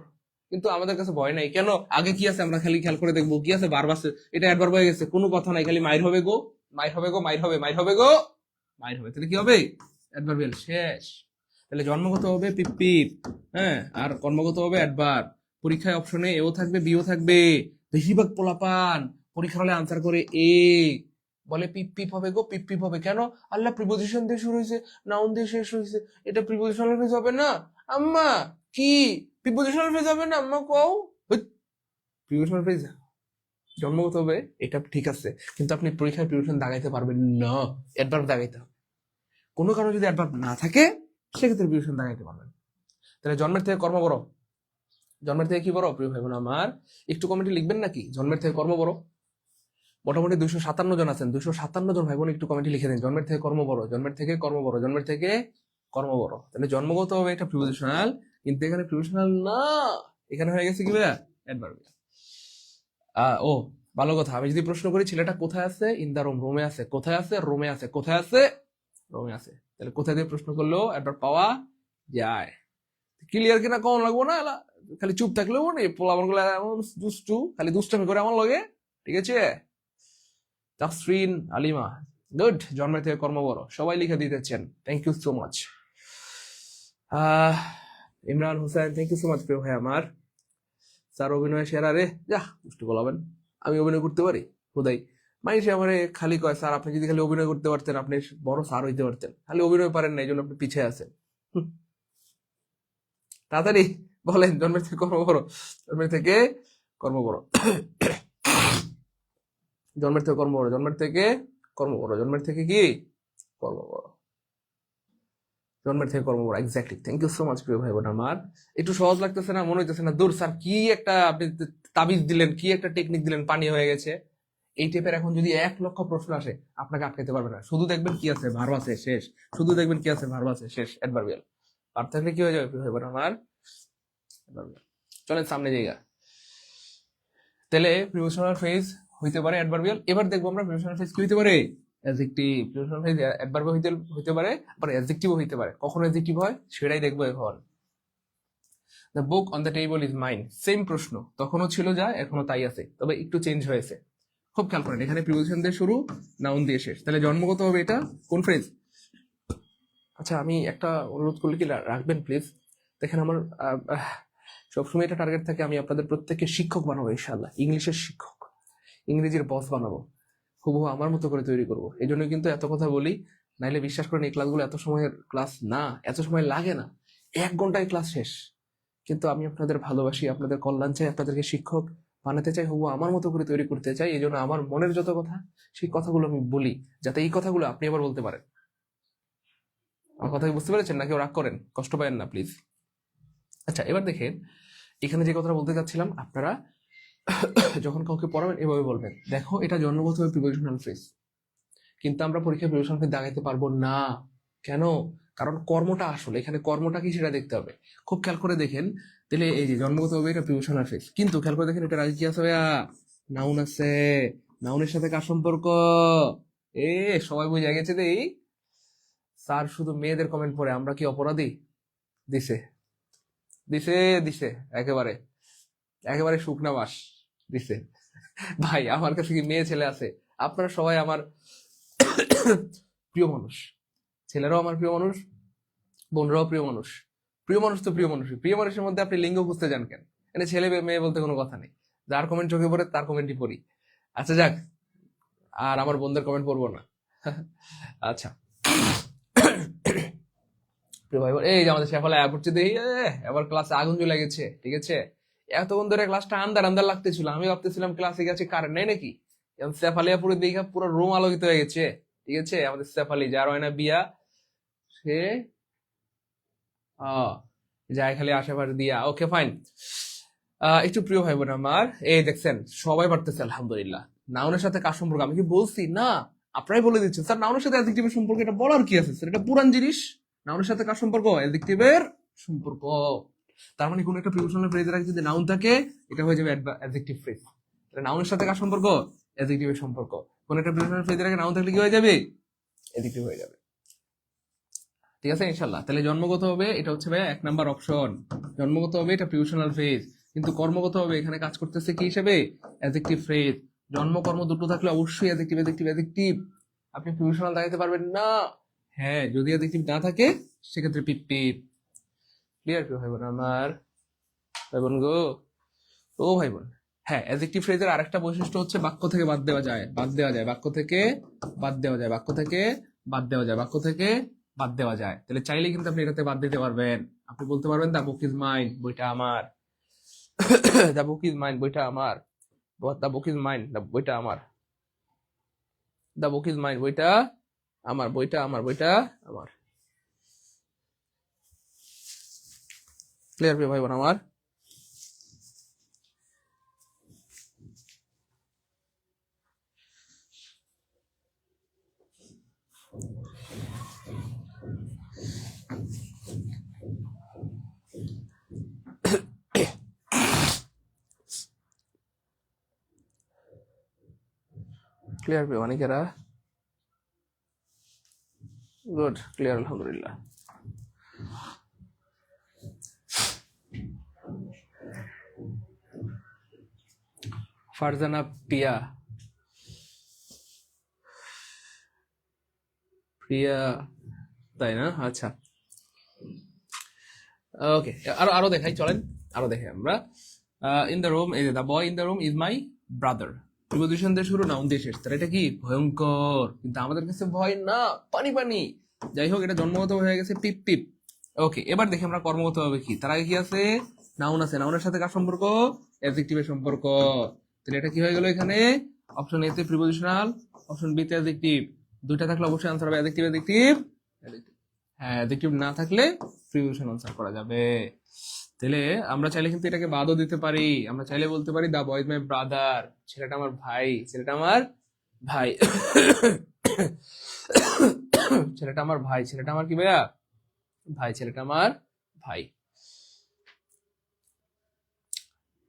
কিন্তু আমাদের কাছে ভয় নাই কেন? আগে কি আছে আমরা খালি খেয়াল করে দেখবো, কি আছে? ভার্ব আছে, এটা অ্যাডভার্ব হয়ে গেছে, কোনো কথা নাই, খালি মাইর হবে গো, মাইর হবে গো, মাইর হবে, মাইর হবে গো, মাইর হবে। তাহলে কি হবে? অ্যাডভার্বিয়াল শেষ। তাহলে জন্মগত হবে পিপ পিপ, হ্যাঁ, আর কর্মগত হবে অ্যাডভার্ব। পরীক্ষায় অপশনে এও থাকবে, বিও থাকবে। বেশিরভাগ পোলাপান পরীক্ষার হলে আনসার করে এ, বলে পিপ পিপ হবে গো, পিপ পিপ হবে। কেন? আল্লাহ প্রিপোজিশন দিয়ে শুরু হয়েছে, নাউন দিয়ে শেষ হয়েছে, এটা প্রিপোজিশনাল ফ্রেজ হবে না? আম্মা কি প্রিপোজিশনাল ফ্রেজ হবে না? আম্মা কও প্রিপোজিশনাল ফ্রেজ জন্মগত হবে, এটা ঠিক আছে, কিন্তু আপনি পরীক্ষায় প্রিপোজিশন দাগাইতে পারবেন না, অ্যাডভার্ব দাগাইতে হবে। কোনো কারণে যদি অ্যাডভার্ব না থাকে সেক্ষেত্রে প্রিপোজিশন দাগাইতে পারবেন। তাহলে জন্মের থেকে কর্ম বড়, জন্মের থেকে কি বড় প্রিয় ভাই বোন আমার? একটু কমেন্টে লিখবেন নাকি জন্মের থেকে কর্ম বড়? মোটামুটি 257 জন আছেন, 257 জন ভাই বোন একটু কমেন্টে লিখে দেন জন্মের থেকে কর্ম বড়, জন্মের থেকে কর্ম বড়, জন্মের থেকে কর্ম বড়। তাহলে জন্মগত হবে এটা প্রিপোজিশনাল, কিন্তু এখানে প্রিপোজিশনাল না, এখানে হয়ে গেছে কি ভাইয়া? অ্যাডভার্বিয়াল। ও ভালো কথা, আমি যদি প্রশ্ন করি ছেলেটা কোথায় আছে? ইন দা রুম, রুমে আছে। কোথায় আছে? রুমে আছে। কোথায় আছে? রুমে আছে। তাহলে কোথায় দিয়ে প্রশ্ন করলেও অ্যাডভার্ব পাওয়া যায়। ক্লিয়ার কিনা কম লাগবো না, এলা খালি চুপ থাকলেও নেই, পোলাপান গুলো দুষ্টু, খালি দুষ্টামি করে আমার লগে। ঠিক আছে, তাফরিন আলিমা, গুড। জন্মের থেকে কর্ম বড়, সবাই লিখে দিতেছেন, thank you so much. Imran Hossain, thank you so much প্রিয় ভাই আমার। স্যার অভিনয় সেরা রে, যা দুষ্টু বলাবেন, আমি অভিনয় করতে পারি? খুদাই মানুষ আমার খালি কয় স্যার আপনি যদি খালি অভিনয় করতে পারতেন আপনি বড় স্যার হইতে পারতেন, খালি অভিনয় পারেন না, এই জন্য আপনি পিছিয়ে আছেন। তাড়াতাড়ি বলেন জন্মের থেকে কর্ম বড়, জন্মের থেকে কর্ম বড়। জন্মের থেকে কর্ম বড়, জন্মের থেকে কর্ম বড়, জন্মের থেকে কি কর্ম বড়, জন্মের থেকে কর্ম বড়। Exactly, thank you so much প্রিয় ভাই বোন আমার। একটু সহজ লাগতেছে না? মনে হইতেছে না দূর স্যার কি একটা আপনি তাবিজ দিলেন, কি একটা টেকনিক দিলেন, পানি হয়ে গেছে। এই টাইপের এখন যদি 1,00,000 প্রশ্ন আসে আপনাকে আটকাতে পারবে না। শুধু দেখবেন কি আছে, ভার্ব আছে, শেষ। শুধু দেখবেন কি আছে, ভার্ব আছে, শেষ, অ্যাডভার্বিয়াল। আর থাকলে কি হয়ে যাবে প্রিয় ভাই বোন আমার? adverbial। চলেন সামনে জায়গা। তাহলে প্রিপোজিশনাল ফ্রেজ হইতে পারে অ্যাডভার্বিয়াল। এবার দেখবো আমরা প্রিপোজিশনাল ফ্রেজ কি হইতে পারে, অ্যাডজেক্টিভ। প্রিপোজিশনাল ফ্রেজ অ্যাডভার্ব হইতে পারে, আবার অ্যাডজেক্টিভও হইতে পারে। কখন অ্যাডজেক্টিভ হয় সেটাই দেখবো এখন। The book on the table is mine, same প্রশ্ন, তখনও ছিল যা এখনো তাই আছে, তবে একটু চেঞ্জ হয়েছে। খুব খেয়াল করেন, এখানে প্রিপোজিশন দিয়ে শুরু, নাউন দিয়ে শেষ। তাহলে জন্মগত হবে এটা কোন ফ্রেজ? আচ্ছা আমি একটা অনুরোধ করলে কি রাখবেন প্লিজ? দেখেন আমার সবসময় এটা টার্গেট থাকে, আমি আপনাদের প্রত্যেককে শিক্ষক বানাবো ইনশাআল্লাহ, ইংলিশের শিক্ষক, ইংরেজির বস বানাবো, হুবহু আমার মতো করে তৈরি করবো। এই জন্য কিন্তু এত কথা বলি, নাইলে বিশ্বাস করেন এই ক্লাসগুলো এত সময়ের ক্লাস না, এত সময় লাগে না, 1 ঘন্টায় ক্লাস শেষ। কিন্তু আমি আপনাদের ভালোবাসি, আপনাদের কল্যাণ চাই, আপনাদেরকে শিক্ষক বানাতে চাই, হুবহু আমার মতো করে তৈরি করতে চাই। এই জন্য আমার মনের যত কথা, সেই কথাগুলো আমি বলি, যাতে এই কথাগুলো আপনি আবার বলতে পারেন। আমার কথা কি বুঝতে পেরেছেন? না কেউ রাগ করেন, কষ্ট পাবেন না প্লিজ। আচ্ছা এবার দেখেন, এখানে যে কথাটা বলতে চাচ্ছিলাম, আপনারা যখন কাউকে পড়াবেন এভাবে বলবেন, দেখো এটা জন্মগতভাবে প্রিপোজিশনাল ফ্রেজ, কিন্তু আমরা পরীক্ষায় প্রিপোজিশনাল ফ্রেজ দাগাইতে পারবো না। কেন? কারণ কর্মটা আসলে এখানে কর্মটা কি সেটা দেখতে হবে। খুব খেয়াল করে দেখেন, তাহলে এই যে জন্মগতভাবে এটা প্রিপোজিশনাল ফ্রেজ, কিন্তু খেয়াল করে দেখেন এটার আগে কি আছে ভাইয়া? নাউন আছে। নাউনের সাথে কার সম্পর্ক? এ সবাই বুঝে গেছে দেই। স্যার শুধু মেয়েদের কমেন্ট পড়ে, আমরা কি অপরাধী? দিছে দিছে দিছে, একেবারে একেবারে শুকনা মাস দিছে। ভাই আমার কাছে কি মেয়ে ছেলে আছে? আপনারা সবাই আমার প্রিয় মানুষ, ছেলেরাও আমার প্রিয় মানুষ, বোনরাও প্রিয় মানুষ। প্রিয় মানুষ তো প্রিয় মানুষই, প্রিয় মানুষের মধ্যে আপনি লিঙ্গ খুঁজতে যান কেন? এখানে ছেলে মেয়ে বলতে কোনো কথা নেই, যার কমেন্ট চোখে পড়ে তার কমেন্টই পড়ি। আচ্ছা যাক, আর আমার বোনদের কমেন্ট পড়বো না। আচ্ছা প্রিয় ভাই বোন, এই যে আমাদের শেফালা পড়ছে দেই, এবার ক্লাসে আগুন জ্বলে গেছে, ঠিক আছে? এতক্ষণ ধরে ক্লাসটা আন্দার আন্দার লাগতেছিল, আমি ভাবতেছিলাম ক্লাসে গেছে কারেন্ট নেই নাকি। এখন শেফালিয়া পুরো দেখা পুরো রুম আলোকিত হয়ে গেছে, ঠিক আছে? আমাদের শেফালি, যার হয় না বিয়া, সে যায় খালি আশেপাশে দিয়া। Okay fine. একটু প্রিয় ভাই বোন আমার, এই দেখছেন সবাই পারতেছে আলহামদুলিল্লাহ। নাউনের সাথে কার সম্পর্ক? আমি কি বলছি না? আপনারাই বলে দিচ্ছেন স্যার নাউনের সাথে অ্যাডজেক্টিভের সম্পর্ক, এটা বলার কি আছে স্যার? এটা পুরান জিনিস। নাউনের সাথে কার সম্পর্ক? অ্যাডজেক্টিভের সম্পর্ক। তার মানে কোন একটা প্রিপোজিশনাল ফ্রেজের আগে যদি নাউন থাকে, এটা হয়ে যাবে অ্যাডজেক্টিভ ফ্রেজ। তাহলে নাউনের সাথে কার সম্পর্ক? অ্যাডজেক্টিভের সম্পর্ক। কোন একটা প্রিপোজিশনাল ফ্রেজের আগে নাউন থাকলে কি হয়ে যাবে? অ্যাডজেক্টিভ হয়ে যাবে। ঠিক আছে ইনশাল্লাহ। তাহলে জন্মগত হবে এটা হচ্ছে ভাই 1 নাম্বার অপশন, জন্মগত হবে এটা প্রিপোজিশনাল ফ্রেজ। কিন্তু কর্মগত হবে এখানে কাজ করতেছে কি হিসেবে? Adjective phrase. জন্ম কর্ম দুটো থাকলে অবশ্যই অ্যাডজেক্টিভ অ্যাডজেক্টিভ অ্যাডজেক্টিভ। আপনি প্রিপোজিশনাল দেখাতে পারবেন না। হ্যাঁ যদি অ্যাডজেক্টিভ না থাকে সেক্ষেত্রে পিপ পিপ। ক্লিয়ার কি ভাই বোন আমার? ভাই বোন গো, ও ভাই বোন, হ্যাঁ অ্যাডজেক্টিভ ফ্রেজের আরেকটা বৈশিষ্ট্য হচ্ছে বাক্য থেকে বাদ দেওয়া যায়, বাদ দেওয়া যায়, বাক্য থেকে বাদ দেওয়া যায়, বাক্য থেকে বাদ দেওয়া যায়, বাক্য থেকে বাদ দেওয়া যায়। তাহলে চাইলে কিন্তু আপনি এটাতে বাদ দিতে পারবেন। আপনি বলতে পারবেন দ্য বুক ইজ মাইন, বইটা আমার। দ্য বুক ইজ মাইন, বইটা আমার। দ্য বুক ইজ মাইন, বইটা আমার। দ্য বুক ইজ মাইন, বইটা আমার, বইটা আমার, বইটা আমার। ক্লিয়ার ভাই বোন আমার? ক্লিয়ার অনেকেরা? গুড, ক্লিয়ার আলহামদুলিল্লাহ। ফারজানা পিয়া, প্রিয়া, তাই না? আচ্ছা ওকে, আরো আরো দেখাই, চলেন আরো দেখাই আমরা। ইন দ্য রুম, এই যে the boy in the room is my brother. Preposition দিয়ে শুরু, নাউন দিয়ে শেষ। তাহলে এটা কি ভয়ঙ্কর? কিন্তু আমাদের কাছে ভয় না, পানি পানি। যাই হোক, এটা জন্মগত হয়ে গেছে পিপ পিপ। ওকে, এবার দেখি আমরা কর্মগত হবে কি। তার আগে কি আছে? নাউন আছে। নাউনের সাথে কার সম্পর্ক? অ্যাডজেক্টিভের সম্পর্ক। তাহলে এটা কি হয়ে গেল এখানে? অপশন এ তে প্রিপজিশনাল, অপশন বি তে অ্যাডজেক্টিভ। দুইটা থাকলে অবশ্যই আনসার হবে অ্যাডজেক্টিভ অ্যাডজেক্টিভ। হ্যাঁ, অ্যাডজেক্টিভ না থাকলে প্রিপজিশন আনসার করা যাবে। তাহলে আমরা চাইলে কিন্তু এটাকে বাদও দিতে পারি। আমরা চাইলে বলতে পারি দা বয় ইজ মাই ব্রাদার, ছেলেটা আমার ভাই, ছেলেটা আমার ভাই। ছেলেটা আমার ভাই, ছেলেটা আমার কি ভাইয়া? ভাই, ছেলেটা আমার ভাই।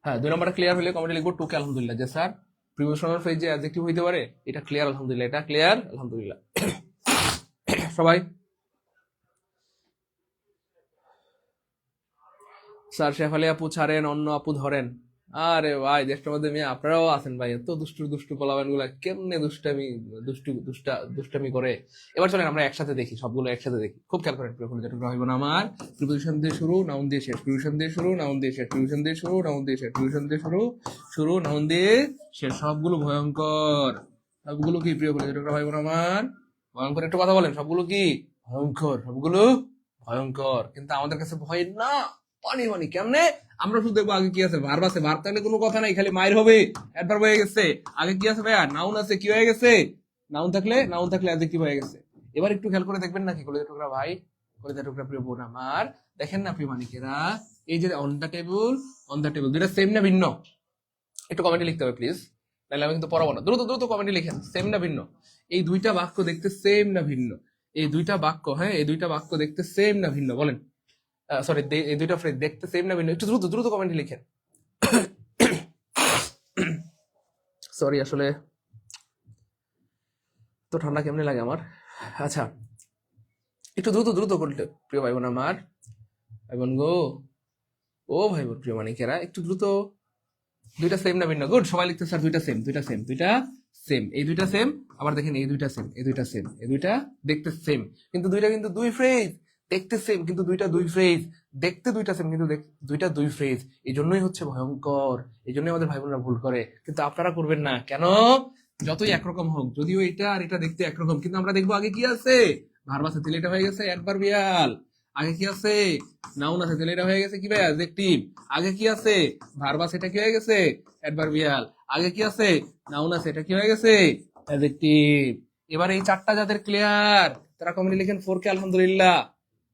হ্যাঁ, 2 নম্বরটা ক্লিয়ার হলে কমেন্টে লিখবো টুকে আলহামদুলিল্লাহ, যে স্যার প্রিপজিশনাল ফ্রেজ যে অ্যাডজেক্টিভ হইতে পারে, এটা ক্লিয়ার আলহামদুলিল্লাহ, এটা ক্লিয়ার আলহামদুলিল্লাহ। সবাই স্যার শেফালি আপু ছাড়েন, অন্য আপু ধরেন। আরে ভাই, দেশটার মধ্যে মেয়ে আপনারাও আছেন ভাই, এত দুষ্টু দুষ্টু পোলাপান গুলা কেমনে দুষ্টামি করে। এবার চলেন আমরা একসাথে দেখি, সবগুলো একসাথে দেখি, খুব খেয়াল করেন। যেটুকু হইব না আমার প্রিপজিশন দিয়ে শুরু, নাউন দিয়ে শেষ, প্রিপজিশন দিয়ে শুরু, নাউন দিয়ে শেষ, প্রিপজিশন দিয়ে শুরু, নাউন দিয়ে শেষ, প্রিপজিশন দিয়ে শুরু, শুরু নাউন দিয়ে শেষ, সবগুলো ভয়ঙ্কর। সবগুলো কি প্রিয় বলে যেটুকু হইব না আমার ভয়ঙ্কর? একটু কথা বলেন, সবগুলো কি ভয়ঙ্কর? সবগুলো ভয়ঙ্কর, কিন্তু আমাদের কাছে ভয় না। পানি পানি কেমনে? আমরা শুধু দেখবো আগে কি আছে, ভার্ব আছে, ভার্ব থাকলে কোনো কথা নাই, খালি মায়ের হবে, অ্যাডভার্ব হয়ে গেছে। আগে কি আছে ভাইয়া? নাউন আছে, কি হয়ে গেছে? নাউন থাকলে অ্যাডজেক্টিভ হয়ে গেছে। এবার একটু খেয়াল করে দেখবেন নাকি কলেজের টুকরা ভাই, কলেজের টুকরা প্রিয় বোন আমার, দেখেন না প্রিয় মানিকেরা, এই যে on the table, on the table, দুইটা সেম না ভিন্ন? একটু কমেন্টে লিখতে হবে প্লিজ, তাহলে আমি কিন্তু পড়াবো না। দ্রুত দ্রুত কমেন্টে লিখেন, সেম না ভিন্ন? এই দুইটা বাক্য দেখতে সেম না ভিন্ন? এই দুইটা বাক্য, হ্যাঁ, এই দুইটা বাক্য দেখতে সেম না ভিন্ন? বলেন। সরি, এই দুইটা ফ্রেজ দেখতে সেম না ভিন্ন? একটু দ্রুত দ্রুত কমেন্টে লিখেন। সরি, আসলে তো ঠান্ডা কেমনে লাগে আমার। আচ্ছা, একটু দ্রুত দ্রুত করলে প্রিয় ভাই বোন আমার, ভাই বোন গো, ও ভাই বোন প্রিয় মানিকেরা, একটু দ্রুত। দুইটা সেম না ভিন্ন? গুড, সবাই লিখতে স্যার দুইটা সেম, দুইটা সেম, দুইটা সেম। এই দুইটা সেম, আবার দেখেন এই দুইটা সেম, এই দুইটা সেম, এই দুইটা দেখতে সেম, কিন্তু দুইটা কিন্তু দুই ফ্রেজ। দেখতে সেম কিন্তু দুইটা দুই ফ্রেজ, দেখতে দুইটা সেম কিন্তু দুইটা দুই ফ্রেজ। এই জন্যই হচ্ছে ভয়ঙ্কর, এই জন্যই আমাদের ভাই বোনরা ভুল করে, কিন্তু আপনারা করবেন না কেন? যতই একরকম হোক, যদিও এটা আর এটা দেখতে একরকম, কিন্তু আমরা দেখবো আগে কি আছে, ভার্ব আছে, তাহলে এটা হয়ে গেছে অ্যাডভার্বিয়াল। আগে কি আছে, নাউন আছে, তাহলে এটা হয়ে গেছে কি ভাই? অ্যাডজেক্টিভ। আগে কি আছে, ভার্ব আছে, এটা কি হয়ে গেছে? অ্যাডভার্বিয়াল। আগে কি আছে, নাউন আছে, এটা কি হয়ে গেছে? অ্যাডজেক্টিভ। এবার এই চারটা যাদের ক্লিয়ার, তারা কমেন্টে লিখেন 4K আলহামদুলিল্লাহ।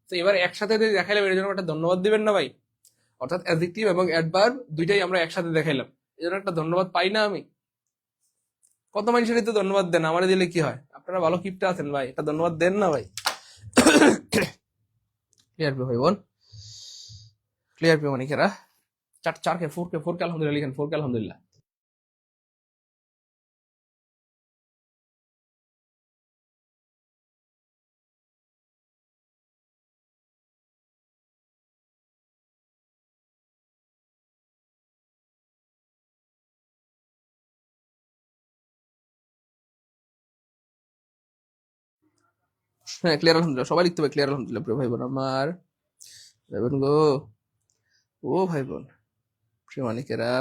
তো এবার একসাথে যদি দেখাইলাম, এর জন্য একটা ধন্যবাদ দিবেন না ভাই? অর্থাৎ অ্যাডজেক্টিভ এবং অ্যাডভার্ব দুইটাই আমরা একসাথে দেখাইলাম, এর জন্য একটা ধন্যবাদ পাই না আমি? কত মানুষেরই তো ধন্যবাদ দেন, আমারে দিলে কি হয়? আপনারা ভালো কিপটা আছেন ভাই, এটা ধন্যবাদ দেন না ভাই। ক্লিয়ার ভাই বোন, ক্লিয়ার পেয়ে মানিকেরা? 4K 4K আলহামদুলিল্লাহ লিখেন, 4K আলহামদুলিল্লাহ। হ্যাঁ, ক্লিয়ার আলহামদুলিল্লাহ, সবাই লিখতে হবে ক্লিয়ার আলহামদুলিল্লাহ প্রিয় ভাই বোন আমার, ভাই বোন গো, ও ভাই বোন প্রিয় মানিকেরা,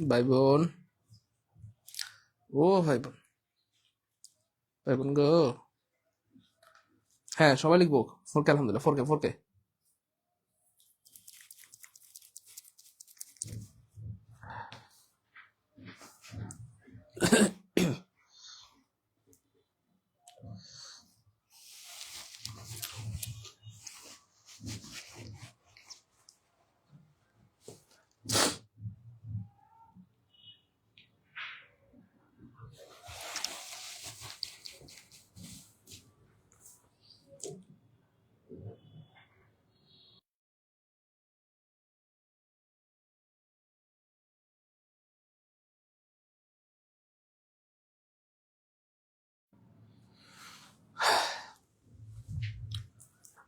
ভাই বোন, ও ভাই বোন, ভাই বোন গো, হ্যাঁ সবাই লিখবো 4K আলহামদুলিল্লাহ, 4K।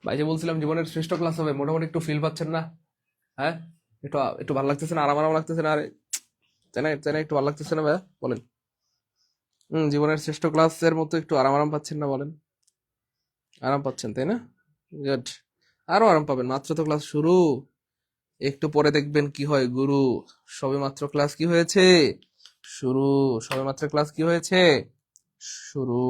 ভাই যে বলছিলাম জীবনের শ্রেষ্ঠ ক্লাস হবে, মোটামুটি একটু ফিল পাচ্ছেন না? হ্যাঁ, একটু একটু ভালো লাগতেছে না? আরাম আরাম লাগতেছে না? আরে তাই না, তাই না? একটু ভালো লাগতেছে না ভাইয়া? বলেন। জীবনের শ্রেষ্ঠ ক্লাসের মতো একটু আরাম আরাম পাচ্ছেন না? বলেন। আরাম পাচ্ছেন তাই না? গুড, আরো আরাম পাবেন, মাত্র তো ক্লাস শুরু। একটু পরে দেখবেন কি হয় গুরু। সবে মাত্র ক্লাস কি হয়েছে? শুরু। সবে মাত্র ক্লাস কি হয়েছে? শুরু।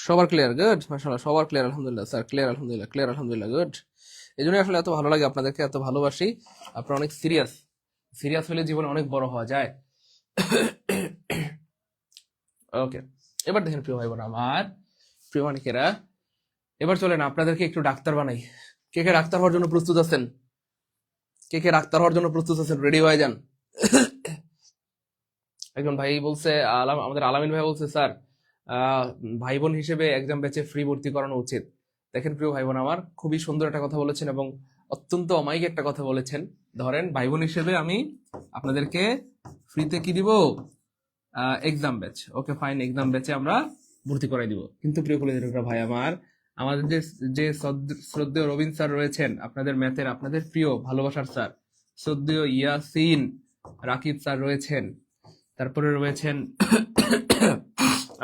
সবার ক্লিয়ার, গুড, মাশাআল্লাহ, সবার ক্লিয়ার, আলহামদুলিল্লাহ স্যার, ক্লিয়ার, আলহামদুলিল্লাহ, ক্লিয়ার, আলহামদুলিল্লাহ, গুড। এই জন্যই আসলে এত ভালো লাগে আপনাদেরকে, এত ভালোবাসি। আপনারা অনেক সিরিয়াস, সিরিয়াস হলে জীবনে অনেক বড় হওয়া যায়। ওকে, এবার দেখেন প্রিয় ভাই বোন আমার, প্রিয় মানিকেরা, এবার চলেন আপনাদেরকে একটু ডাক্তার বানাই। কে কে ডাক্তার হওয়ার জন্য প্রস্তুত আছেন? কে কে ডাক্তার হওয়ার জন্য প্রস্তুত আছেন? রেডি হয়ে যান। একজন ভাই বলছে, আমাদের আলামিন ভাই বলছে, স্যার ভাই বোন হিসেবে এক্সাম ব্যাচে ফ্রি ভর্তি করানো উচিত। দেখেন প্রিয় ভাই বোন আমার, খুবই সুন্দর একটা কথা বলেছেন এবং অত্যন্ত অমায়িক একটা কথা বলেছেন। ধরেন ভাই বোন হিসেবে আমি আপনাদেরকে ফ্রিতে কি দিব? Exam batch. Okay fine, exam ব্যাচে আমরা ভর্তি করাই দিব। কিন্তু প্রিয় কলেজের ভাই আমার, আমাদের যে যে শ্রদ্ধেয় রবিন স্যার রয়েছেন, আপনাদের ম্যাথের, আপনাদের প্রিয় ভালোবাসার স্যার, শ্রদ্ধেয় ইয়াসিন রাকিব স্যার রয়েছেন, তারপরে রয়েছেন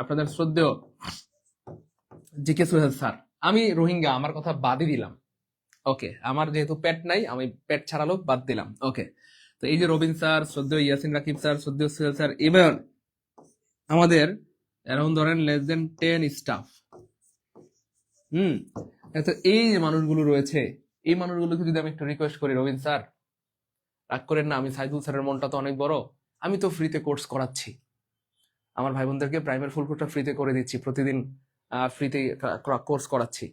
আপনাদের শ্রদ্ধেয় জিকে সোহেল স্যার। আমি রোহিঙ্গা, আমার কথা বাদই দিলাম। ওকে, আমার যেহেতু পেট নাই, আমি পেট ছাড়ালো বাদ দিলাম। ওকে, তো এই যে রবিন স্যার, শ্রদ্ধেয় ইয়াসিন রাকিব স্যার, শ্রদ্ধেয় সোহেল স্যার, এবার আমাদের অ্যারাউন্ড ধরেন লেস দেন 10 স্টাফ। তো এই যে মানুষগুলো রয়েছে, এই মানুষগুলোকে যদি আমি একটু রিকোয়েস্ট করি, রবিন স্যার রাগ করেন না, আমি সাইদুল স্যারের মনটা তো অনেক বড়, আমি তো ফ্রিতে কোর্স করাচ্ছি, আমার ভাই বোনদেরকে প্রাইমারি ফুল কোর্সটা ফ্রিতে করে দিচ্ছি, প্রতিদিন ফ্রিতে কোর্স করাচ্ছি।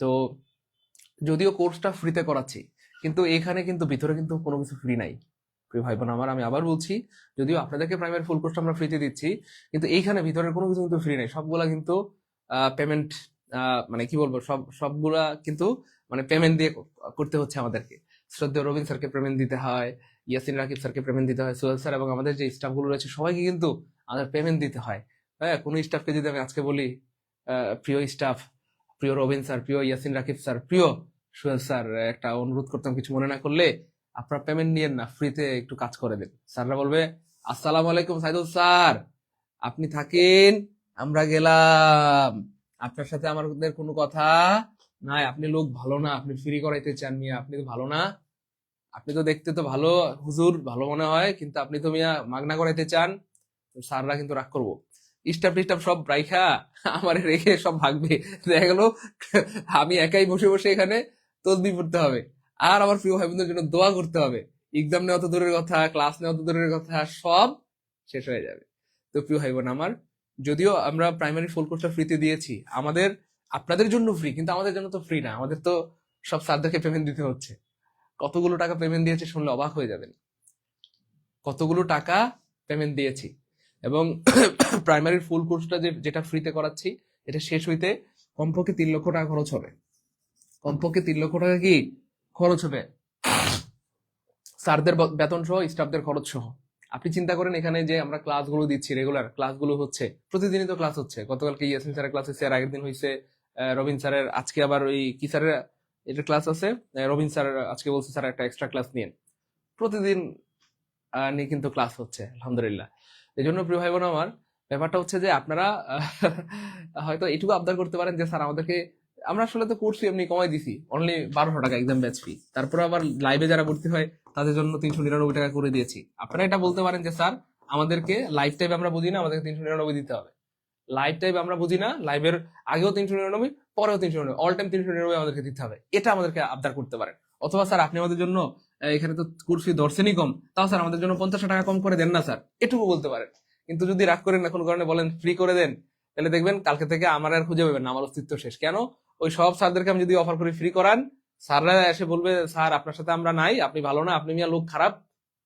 তো যদিও কোর্সটা ফ্রিতে করাচ্ছি, কিন্তু এখানে কিন্তু ভিতরে কিন্তু কোনো কিছু ফ্রি নাই। প্রিয় ভাই বোন আমার, আমি আবার বলছি, যদিও আপনাদেরকে প্রাইমারি ফুল কোর্সটা আমরা ফ্রিতে দিচ্ছি, কিন্তু এইখানে ভিতরে কোনো কিছু কিন্তু ফ্রি নাই। সবগুলা কিন্তু পেমেন্ট, মানে কি বলবো, সবগুলা কিন্তু মানে পেমেন্ট দিয়ে করতে হচ্ছে আমাদেরকে। শ্রদ্ধেয় রবীন স্যারকে পেমেন্ট দিতে হয়, ইয়াসিন রাকিব স্যারকে পেমেন্ট দিতে হয়, সোহেল স্যার এবং আমাদের যে স্টাফগুলো রয়েছে সবাইকে কিন্তু আমাদের পেমেন্ট দিতে হয়। হ্যাঁ, কোনো স্টাফকে যদি আমি আজকে বলি, প্রিয় স্টাফ, প্রিয় রবিন স্যার, প্রিয় ইয়াসিন রাকিব স্যার, প্রিয় সোহেল স্যার, একটা অনুরোধ করতাম, কিছু মনে না করলে আপনার পেমেন্ট নিয়েন না, ফ্রিতে একটু কাজ করে দেন। স্যাররা বলবে, আসসালামু আলাইকুম সাইদুল স্যার, আপনি থাকেন, আমরা গেলাম, আপনার সাথে আমাদের কোনো কথা নাই, আপনি লোক ভালো না, আপনি ফ্রি করাইতে চান মিয়া, আপনি তো ভালো না, আপনি তো দেখতে তো ভালো হুজুর, ভালো মনে হয়, কিন্তু আপনি তো মিয়া মাগনা করাইতে চান। স্যাররা কিন্তু রাগ করবো, স্টাফ টিস্টাফ সব রাইখা আমার রেখে সব ভাগবে। দেখা গেল আমি একাই বসে বসে এখানে তসবিহ পড়তে হবে, আর আমার প্রিয় ভাই বোনদের জন্য দোয়া করতে হবে। এক্সাম নেওয়া তো দূরের কথা, ক্লাস নেওয়া তো দূরের কথা, সব শেষ হয়ে যাবে। তো প্রিয় ভাই বোন আমার, যদিও আমরা প্রাইমারি ফুল কোর্সটা ফ্রিতে দিয়েছি, আমাদের আপনাদের জন্য ফ্রি, কিন্তু আমাদের জন্য তো ফ্রি না, আমাদের তো সব স্যারদেরকে পেমেন্ট দিতে হচ্ছে। কতগুলো টাকা পেমেন্ট দিয়েছে শুনলে অবাক হয়ে যাবেন, কতগুলো টাকা পেমেন্ট দিয়েছি। এবং প্রাইমারির ফুল কোর্সটা যেটা ফ্রিতে করাচ্ছি, এটা শেষ হইতে কমপক্ষে 3 লক্ষ টাকা খরচ হবে, কমপক্ষে 3 লক্ষ টাকা কি খরচ হবে, স্যারদের বেতন সহ, স্টাফদের খরচ সহ। আপনি চিন্তা করেন, এখানে যে আমরা ক্লাসগুলো দিচ্ছি, রেগুলার ক্লাসগুলো হচ্ছে, প্রতিদিনই তো ক্লাস হচ্ছে। গতকালকে ইয়াসিন স্যারের ক্লাস হচ্ছে, আর আগের দিন হয়েছে রবিন স্যারের, আজকে আবার ওই কি স্যারের এটা ক্লাস আছে, রবিন স্যার আজকে বলছে স্যার একটা এক্সট্রা ক্লাস নিন। প্রতিদিন নিয়ে কিন্তু ক্লাস হচ্ছে, আলহামদুলিল্লাহ। এই জন্য প্রিয় ভাই বোন আমার, ব্যাপারটা হচ্ছে যে আপনারা হয়তো এটুকু আবদার করতে পারেন যে স্যার আমাদেরকে, আমরা আসলে তো কোর্স এমনি কমাই দিছি, অনলি 1200 টাকা এক্সাম ব্যাচ ফি, তারপরে আবার লাইভে যারা ভর্তি হয় তাদের জন্য 399 টাকা করে দিয়েছি। আপনারা এটা বলতে পারেন যে স্যার আমাদেরকে লাইভ টাইম আমরা বুঝি না, আমাদেরকে 399 দিতে হবে। লাইভ টাইম আমরা বুঝি না, লাইভের আগেও 399, পরেও 399, অল টাইম 399 আমাদেরকে দিতে হবে, এটা আমাদেরকে আবদার করতে পারেন। অথবা স্যার আপনি আমাদের জন্য, এখানে তো কোর্স ফি ধরছেনই কম, তাও স্যার আমাদের জন্য 50 টাকা কম করে দেন না স্যার, এটুকু বলতে পারেন। কিন্তু যদি রাগ করেন না কোনো কারণে, বলেন ফ্রি করে দেন, তাহলে দেখবেন কালকে থেকে আমার আর খুঁজে পাবেন না, আমার অস্তিত্ব শেষ। কেন? ওই সব স্যারদেরকে আমি যদি অফার করি ফ্রি করান, স্যাররা এসে বলবে স্যার আপনার সাথে আমরা নাই, আপনি ভালো না, আপনি মিয়া লোক খারাপ।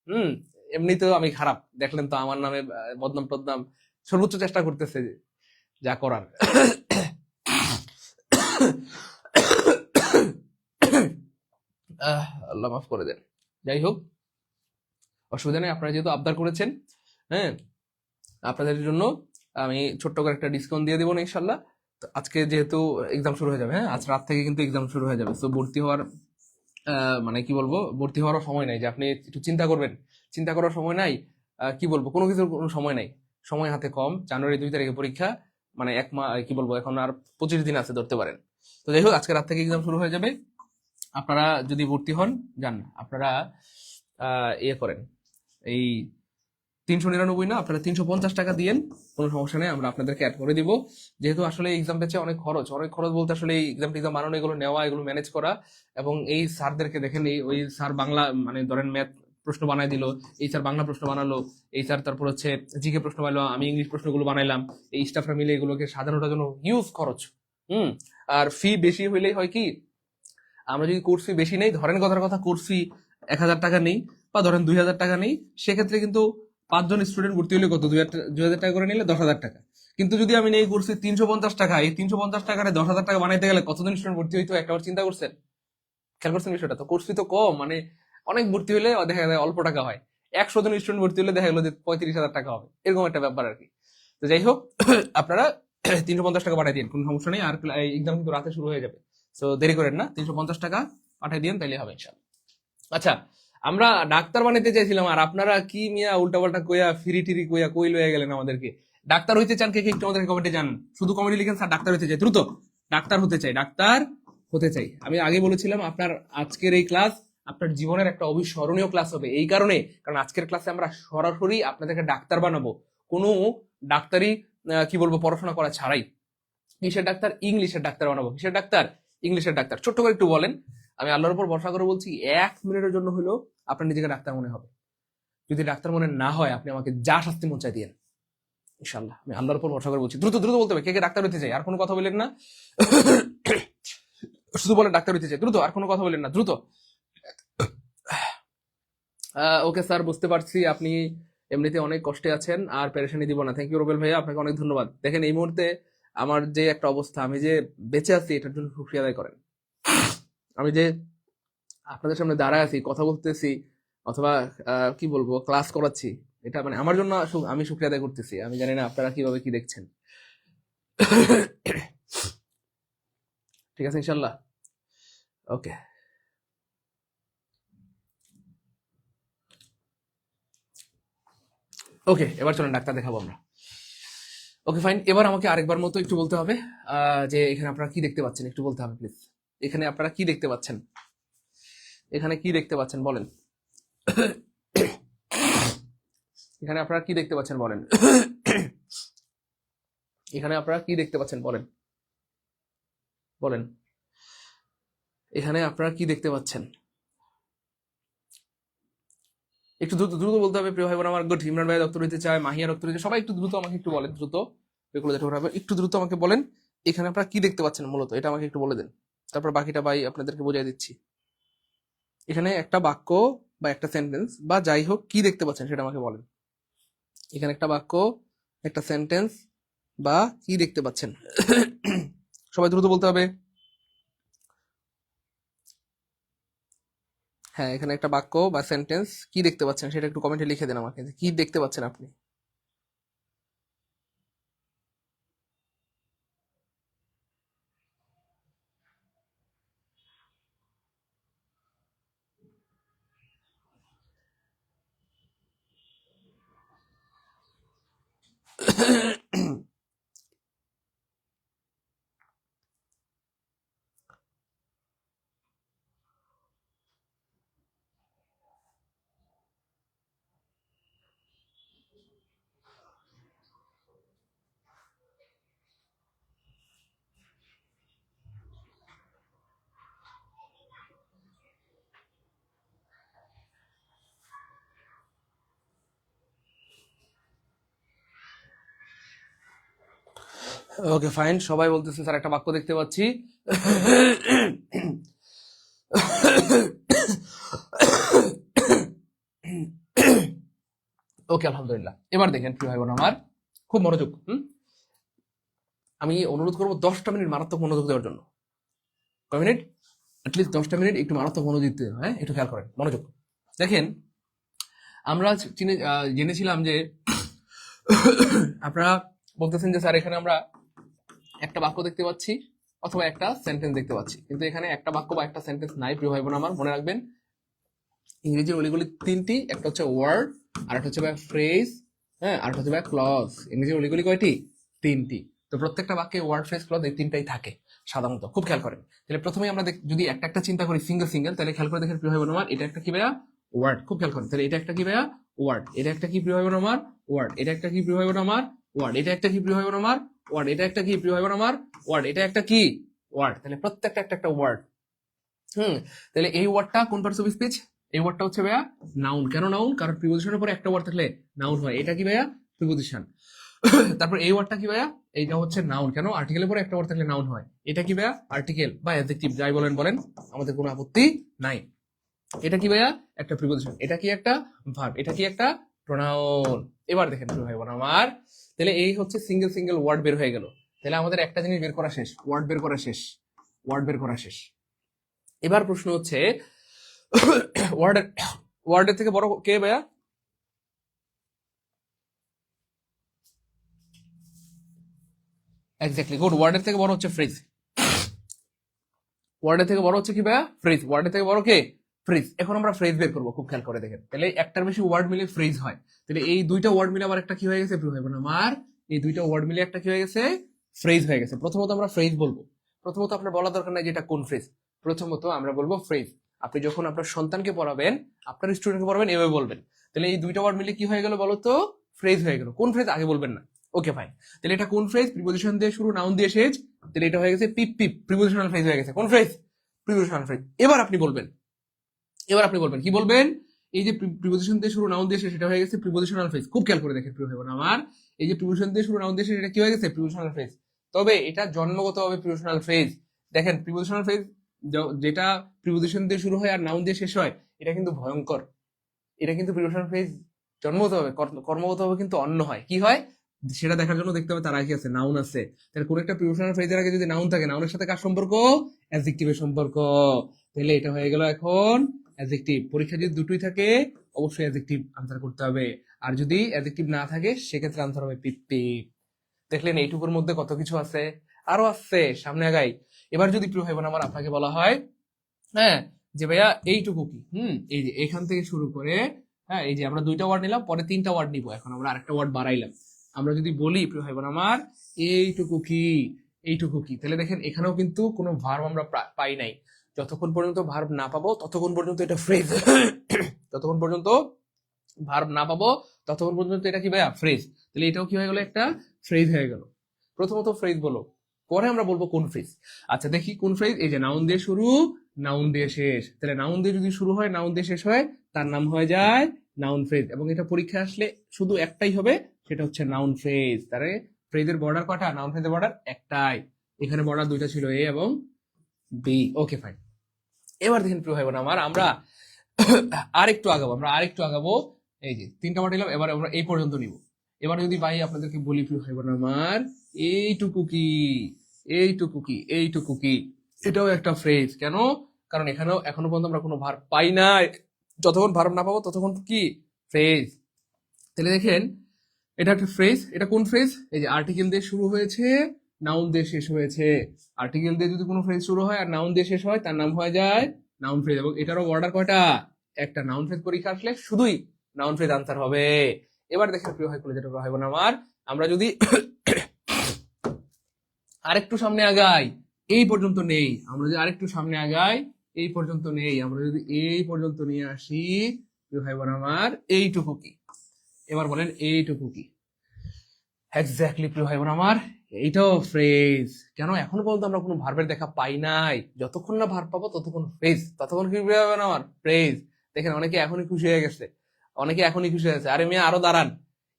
হুম, এমনিতেও আমি খারাপ, দেখলেন তো আমার নামে বদনাম টদনাম, সর্বোচ্চ চেষ্টা করতেছে যা করার। আল্লাহ মাফ করে দেন। যাই হোক, অসুবিধা নেই, আপনারা যেহেতু আবদার করেছেন, হ্যাঁ, আপনাদের জন্য আমি ছোট্ট করে একটা ডিসকাউন্ট দিয়ে দেবো না ইনশাল্লাহ। তো আজকে যেহেতু এক্সাম শুরু হয়ে যাবে, হ্যাঁ, আজ রাত থেকে কিন্তু এক্সাম শুরু হয়ে যাবে, তো ভর্তি হওয়ার মানে কি বলবো, ভর্তি হওয়ারও সময় নাই যে আপনি একটু চিন্তা করবেন, চিন্তা করার সময় নাই, কি বলবো, কোনো কিছুর কোনো সময় নাই, সময় হাতে কম। জানুয়ারি 2 তারিখে পরীক্ষা, মানে 1 মাস, কি বলবো, এখন আর 25 দিন আছে ধরতে পারেন। তো যাই হোক, আজকে রাত থেকে এক্সাম শুরু হয়ে যাবে। আপনারা যদি ভর্তি হন, যান, আপনারা ইয়ে করেন, এই 399 না, আপনারা 350 টাকা দিয়েন, কোনো সমস্যা নেই, আমরা আপনাদেরকে অ্যাড করে দিব। যেহেতু আসলে এক্সাম ব্যাচে অনেক খরচ বলতে আসলে এই এক্সাম টেক্সাম বানানো, এগুলো নেওয়া, এগুলো ম্যানেজ করা, এবং এই স্যারদেরকে দেখেন, ওই স্যার বাংলা মানে ধরেন ম্যাথ প্রশ্ন বানাই দিল, এই স্যার বাংলা প্রশ্ন বানালো, এই স্যার তারপর হচ্ছে জিকে প্রশ্ন বানালো, আমি ইংলিশ প্রশ্নগুলো বানাইলাম, এই স্টাফরা মিলে এগুলোকে সাজানোটার জন্য হিউজ খরচ। আর ফি বেশি হইলেই হয় কি, আমরা যদি কোর্স ফি বেশি নেই, ধরেন কথার কথা কোর্স ফি 1000 টাকা নেই বা ধরেন 2000 টাকা নেই, সেক্ষেত্রে কিন্তু 5 জন স্টুডেন্ট ভর্তি হলে কত, 2000 টাকা করে নিলে 10,000 টাকা। কিন্তু যদি আমি নেই কোর্স ফি 350 টাকা, এই 350 টাকায় 10,000 টাকা বানাইতে গেলে কতজন স্টুডেন্ট ভর্তি হইতো একবার চিন্তা করছেন? খেয়াল করছেন বিষয়টা? তো কোর্স ফি তো কম, মানে অনেক ভর্তি হলে দেখা যায় অল্প টাকা হয়, 100 জন স্টুডেন্ট ভর্তি হলে দেখা গেলো যে 35,000 টাকা হবে, এরকম একটা ব্যাপার আর কি। তো যাই হোক, আপনারা 350 টাকা পাঠিয়ে দিন, কোনো সমস্যা নেই। আর এক্সাম কিন্তু রাতে শুরু হয়ে যাবে, তো দেরি করেন না, 350 টাকা পাঠিয়ে দিন, তাইলে হবে ইনশাল্লাহ। আচ্ছা, আমরা ডাক্তার বানাইতে চাইছিলাম, আর আপনারা কি মিয়া উল্টাপাল্টা কইয়া ফিরি টিরি কইয়া কই লইয়া গেলেন আমাদেরকে। ডাক্তার হইতে চান কে কে একটু আমাদের কমেন্টে জানান, শুধু কমেন্টে লিখেন স্যার ডাক্তার হতে চাই, দ্রুত ডাক্তার হতে চাই, ডাক্তার হতে চাই। আমি আগে বলেছিলাম আপনার আজকের এই ক্লাস আপনার জীবনের একটা অবিস্মরণীয় ক্লাস হবে, এই কারণে কারণ আজকের ক্লাসে আমরা সরাসরি আপনাদেরকে ডাক্তার বানাবো, কোনো ডাক্তারি কি বলবো পড়াশোনা করা ছাড়াই। কিসের ডাক্তার? ইংলিশের ডাক্তার বানাবো। কিসের ডাক্তার? ইংলিশের ডাক্তার। ছোট্ট করে একটু বলেন, আমি আল্লাহর উপর ভরসা করে বলছি, 1 মিনিটের জন্য হলেও আপনার নিজেকে ডাক্তার মনে হবে। যদি ডাক্তার মনে না হয়, আপনি আমাকে যা শাস্তি মন চাই দিয়েন, ইনশাল্লাহ। আমি আল্লাহর উপর ভরসা করে বলছি, দ্রুত দ্রুত বলতে হবে কে কে ডাক্তার হতে চাই, আর কোনো কথা বলেন না, শুধু বলেন ডাক্তার হতে চাই, দ্রুত, আর কোনো কথা বলেন না, দ্রুত। ওকে স্যার, বুঝতে পারছি আপনি এমনিতে অনেক কষ্টে আছেন, আর পেরেশানি দিব না। থ্যাংক ইউ রুবেল ভাইয়া, আপনাকে অনেক ধন্যবাদ। দেখেন এই মুহূর্তে আমার যে একটা অবস্থা, আমি যে বেঁচে আছি এটার জন্য শুকরিয়া আদায় করেন। আমি যে আপনাদের সামনে দাঁড়ায় আছি, কথা বলতেছি, অথবা কি বলবো ক্লাস করাচ্ছি, এটা মানে আমার জন্য আমি শুকরিয়া আদায় করতেছি। আমি জানি না আপনারা কিভাবে কি দেখছেন। ঠিক আছে ইনশাল্লাহ, ওকে। ওকে, এবার চলেন ডাক্তার দেখাবো আমরা। ওকে ফাইন, এবার আমাকে আরেকবার মতো একটু বলতে হবে যে এখানে আপনারা কি দেখতে পাচ্ছেন, একটু বলতে হবে প্লিজ। এখানে আপনারা কি দেখতে পাচ্ছেন, এখানে কি দেখতে পাচ্ছেন বলেন, এখানে আপনারা কি দেখতে পাচ্ছেন বলেন, এখানে আপনারা কি দেখতে পাচ্ছেন বলেন, বলেন এখানে আপনারা কি দেখতে পাচ্ছেন, একটু দ্রুত দ্রুত বলতে হবে প্রিয় ভাই বোন আমার। গুড, ইমরান ভাই ডক্টর হইতে চায়, মাহিয়া ডক্টর হইতে, সবাই একটু দ্রুত আমাকে একটু বলেন, দ্রুত একটু দ্রুত আমাকে বলেন এখানে আপনারা কি দেখতে পাচ্ছেন মূলত, এটা আমাকে একটু বলে দেন, তারপর বাকিটা ভাই আপনাদেরকে বোঝাই দিচ্ছি। এখানে একটা বাক্য বা একটা সেন্টেন্স বা যাই হোক কি দেখতে পাচ্ছেন সেটা আমাকে বলেন। এখানে একটা বাক্য, একটা সেন্টেন্স বা কি দেখতে পাচ্ছেন, সবাই দ্রুত বলতে হবে। হ্যাঁ, এখানে একটা বাক্য বা সেন্টেন্স কি দেখতে পাচ্ছেন সেটা একটু কমেন্টে লিখে দেন আমাকে, কি দেখতে পাচ্ছেন আপনি। ওকে ফাইন, সবাই বলতেছে স্যার একটা বাক্য দেখতে পাচ্ছি। ওকে আলহামদুলিল্লাহ, এবার দেখেন প্রিয় ভাই বোন আমার, খুব মনোযোগ। আমি অনুরোধ করবো 10টা মিনিট মারাত্মক মনোযোগ দেওয়ার জন্য। কয় মিনিট? অ্যাটলিস্ট 10টা মিনিট একটু মারাত্মক মনোযোগ দিতে, হ্যাঁ একটু খেয়াল করেন, মনোযোগ। দেখেন আমরা জেনেছিলাম যে আপনারা বলতেছেন যে স্যার এখানে আমরা একটা বাক্য দেখতে পাচ্ছি অথবা একটা সেন্টেন্স দেখতে পাচ্ছি, কিন্তু এখানে একটা বাক্য বা একটা সেন্টেন্স নাই প্রিয় ভাই বোন আমার। মনে রাখবেন ইংরেজির অলিগুলি 3টি, একটা হচ্ছে ওয়ার্ড, আর একটা হচ্ছে ফ্রেজ, হ্যাঁ, আর একটা হচ্ছে ক্লজ। ইংরেজির অলিগুলি কয়টি? 3টি। তো প্রত্যেকটা বাক্যে ওয়ার্ড, ফ্রেজ, ক্লজ এই 3টাই থাকে সাধারণত, খুব খেয়াল করেন। তাহলে প্রথমে আমরা যদি একটা একটা চিন্তা করি সিঙ্গেল সিঙ্গেল, তাহলে খেয়াল করে দেখেন প্রিয় ভাই বোন আমার, এটা একটা কি ভাইয়া? ওয়ার্ড। খুব খেয়াল করেন, তাহলে এটা একটা কি ভাইয়া? ওয়ার্ড, এটা একটা কি প্রিয় ভাই বোন আমার? ওয়ার্ড, এটা একটা কি প্রিয় ভাই বোন আমার? ওয়ার্ড, এটা একটা কি প্রিয় ভাই বোন আমার? ওয়ার্ড, এটা একটা কি প্রিয় ভাই বোন আমার? ওয়ার্ড, এটা একটা কি? ওয়ার্ড। তাহলে প্রত্যেকটা একটা ওয়ার্ড। তাহলে এই ওয়ার্ডটা কোন পার্টস অফ স্পিচ? এই ওয়ার্ডটা হচ্ছে ভাইয়া নাউন। কেন নাউন? কারণ প্রিপোজিশনের পরে একটা ওয়ার্ড থাকলে নাউন হয়। এটা কি ভাইয়া? প্রিপোজিশন। তারপর এই ওয়ার্ডটা কি ভাইয়া? এইটা হচ্ছে নাউন। কেন? আর্টিকেলের পরে একটা ওয়ার্ড থাকলে নাউন হয়। এটা কি ভাইয়া? আর্টিকেল বা অ্যাডজেক্টিভ, যাই বলেন বলেন, আমাদের কোনো আপত্তি নাই। এটা কি ভাইয়া? একটা প্রিপোজিশন। এটা কি একটা ভার্ব। এটা কি একটা প্রোনাউন। এবার দেখেন প্রিয় ভাই বোন আমার, তাহলে এই হচ্ছে সিঙ্গেল ওয়ার্ড বের হয়ে গেল। তাহলে আমাদের একটা জিনিস বের করা শেষ, ওয়ার্ড বের করা শেষ, ওয়ার্ড বের করা শেষ। এবার প্রশ্ন হচ্ছে ওয়ার্ডের ওয়ার্ডের থেকে বড় কে ভাইয়া? Exactly, good. ওয়ার্ডের থেকে বড় হচ্ছে ফ্রেজ। ওয়ার্ডের থেকে বড় হচ্ছে কি ভাইয়া? ফ্রেজ। ওয়ার্ডের থেকে বড় কে? ফ্রেজ। এখন আমরা ফ্রেজ বের করবো, খুব খেয়াল করে দেখেন। তাহলে একটার বেশি ওয়ার্ড মিলে ফ্রেজ হয়। তাহলে এই দুইটা ওয়ার্ড মিলে আবার একটা কি হয়ে গেছে প্রিয় ভাই বোন আমার? এই দুইটা ওয়ার্ড মিলে একটা কি হয়ে গেছে? ফ্রেজ হয়ে গেছে। প্রথমত আমরা ফ্রেজ বলবো। প্রথমত আপনার বলা দরকার নাই যে এটা কোন ফ্রেজ। প্রথমত আমরা বলবো ফ্রেজ। আপনি যখন আপনার সন্তানকে পড়াবেন, আপনার স্টুডেন্টকে পড়াবেন, এভাবে বলবেন। তাহলে এই দুইটা ওয়ার্ড মিলে কি হয়ে গেল বলো তো? ফ্রেজ হয়ে গেল। কোন ফ্রেজ আগে বলবেন না। Okay fine. তাহলে এটা কোন ফ্রেজ? প্রিপোজিশন দিয়ে শুরু, নাউন দিয়ে শেষ। তাহলে এটা হয়ে গেছে পিপ পিপ, প্রিপোজিশনাল ফ্রেজ হয়ে গেছে। কোন ফ্রেজ? Prepositional phrase. এবার আপনি বলবেন কি বলবেন? এই যে প্রিপোজিশন দিয়ে শুরু, নাউন দিয়ে শেষ, সেটা হয়ে গেছে প্রিপোজিশনাল ফ্রেজ। খুব খেয়াল করে দেখেন প্রিয় ভাই বোন আমার, এই যে প্রিপোজিশন দিয়ে শুরু, নাউন দিয়ে শেষ, এটা কি হয়ে গেছে? Prepositional phrase. তবে এটা জন্মগতভাবে প্রিপোজিশনাল ফ্রেজ। দেখেন প্রিপোজিশনাল ফ্রেজ যেটা প্রিপোজিশন দিয়ে শুরু হয় আর নাউন দিয়ে শেষ হয়, এটা কিন্তু ভয়ঙ্কর। এটা কিন্তু প্রিপোজিশনাল ফ্রেজ জন্মগতভাবে, কর্মগতভাবে কিন্তু অন্য হয়। কি হয় সেটা দেখার জন্য দেখতে হবে তার আগে আছে নাউন আছে। তাহলে কোন একটা প্রিপোজিশনাল ফ্রেজের আগে যদি নাউন থাকে, নাউনের সাথে কার সম্পর্ক? অ্যাডজেক্টিভের সম্পর্ক। তাহলে এটা হয়ে গেল এখন অ্যাডজেক্টিভ। পরীক্ষা যদি দুটোই থাকে অবশ্যই অ্যাডজেক্টিভ আনসার করতে হবে, আর যদি অ্যাডজেক্টিভ না থাকে সেক্ষেত্রে আনসার হবে পিপি। দেখলেন এইটুকুর মধ্যে কত কিছু আছে, আরো আছে, সামনে আগাই। এবার যদি প্রিয় ভাই বোন আমার আপনাকে বলা হয়, হ্যাঁ, যে ভাইয়া এইটুকু কি, এই যে এখান থেকে শুরু করে, হ্যাঁ, এই যে আমরা দুইটা ওয়ার্ড নিলাম, পরে তিনটা ওয়ার্ড নিব, এখন আমরা আরেকটা ওয়ার্ড বাড়াইলাম। আমরা যদি বলি প্রিয় ভাই বোন আমার এইটুকু কি, এইটুকু কি, তাহলে দেখেন এখানেও কিন্তু কোনো ভার্ব আমরা পাই নাই। যতক্ষণ পর্যন্ত ভার্ব না পাবো ততক্ষণ পর্যন্ত এটা ফ্রেজ। যতক্ষণ পর্যন্ত ভার্ব না পাবো ততক্ষণ পর্যন্ত এটা কি ভাইয়া? ফ্রেজ। তাহলে এটাও কি হয়ে গেল? একটা ফ্রেজ হয়ে গেল। প্রথমত ফ্রেজ বলো, পরে আমরা বলবো কোন ফ্রেজ। আচ্ছা দেখি কোন ফ্রেজ। এই যে নাউন দিয়ে শুরু, নাউন দিয়ে শেষ। তাহলে নাউন দিয়ে যদি শুরু হয়, নাউন দিয়ে শেষ হয়, তার নাম হয়ে যায় নাউন ফ্রেজ। এবং এটা পরীক্ষা আসলে শুধু একটাই হবে, সেটা হচ্ছে নাউন ফ্রেজ। তাহলে ফ্রেজের বর্ডার কটা? নাউন ফ্রেজের বর্ডার একটাই। এখানে বর্ডার দুইটা ছিল, এ এবং বি। Okay fine. এবার দেখেন প্রিয় ভাই বোন আমার, আমরা আরেকটু আগাবো, এই যে তিনটা ওয়ার্ড নিলাম, এবার আমরা এই পর্যন্ত নিব। এবার যদি ভাই আপনাদেরকে বলি প্রিয় ভাই বোন আমার, এইটুকু কি, এইটুকু কি, এইটুকু কি, এটাও একটা ফ্রেজ। কেন? কারণ এখানেও এখনো পর্যন্ত আমরা কোনো ভার্ব পাই নাই। যতক্ষণ ভার্ব না পাবো ততক্ষণ কি? ফ্রেজ। তাহলে দেখেন এটা একটা ফ্রেজ। এটা কোন ফ্রেজ? এই যে আর্টিকেল দিয়ে শুরু হয়েছে, নাউন দিয়ে শেষ হয়েছে। আর্টিকেল দিয়ে যদি কোনো ফ্রেজ শুরু হয় আর নাউন দিয়ে শেষ হয়, তার নাম হয়ে যায় নাউন ফ্রেজ। এবং এটারও অর্ডার কয়টা? একটা। নাউন ফ্রেজ পরীক্ষা আসলে শুধুই নাউন ফ্রেজ আনসার হবে। এবার দেখেন প্রিয় ভাই কলেজের ভাই বোন আমার, আমরা যদি আরেকটু সামনে আগাই, এই পর্যন্ত নেই। আমরা যদি আরেকটু সামনে আগাই, এই পর্যন্ত নেই। আমরা যদি এই পর্যন্ত নিয়ে আসি প্রিয় ভাই বোন আমার, এইটুকু কি? এবার বলেন এইটুকু কি? এক্স্যাক্টলি প্রিয় ভাই বোন আমার, এইটাও ফ্রেজ। কেন? এখনো পর্যন্ত আমরা কোনো ভার্বের দেখা পাই নাই। যতক্ষণ না ভার্ব পাবো ততক্ষণ ফ্রেজ, ততক্ষণ কি হবে না আমার? ফ্রেজ। দেখেন অনেকে এখনই খুশি হয়ে গেছে, অনেকে এখনই খুশি হয়ে গেছে। আরে মেয়ে আরো দাঁড়ান,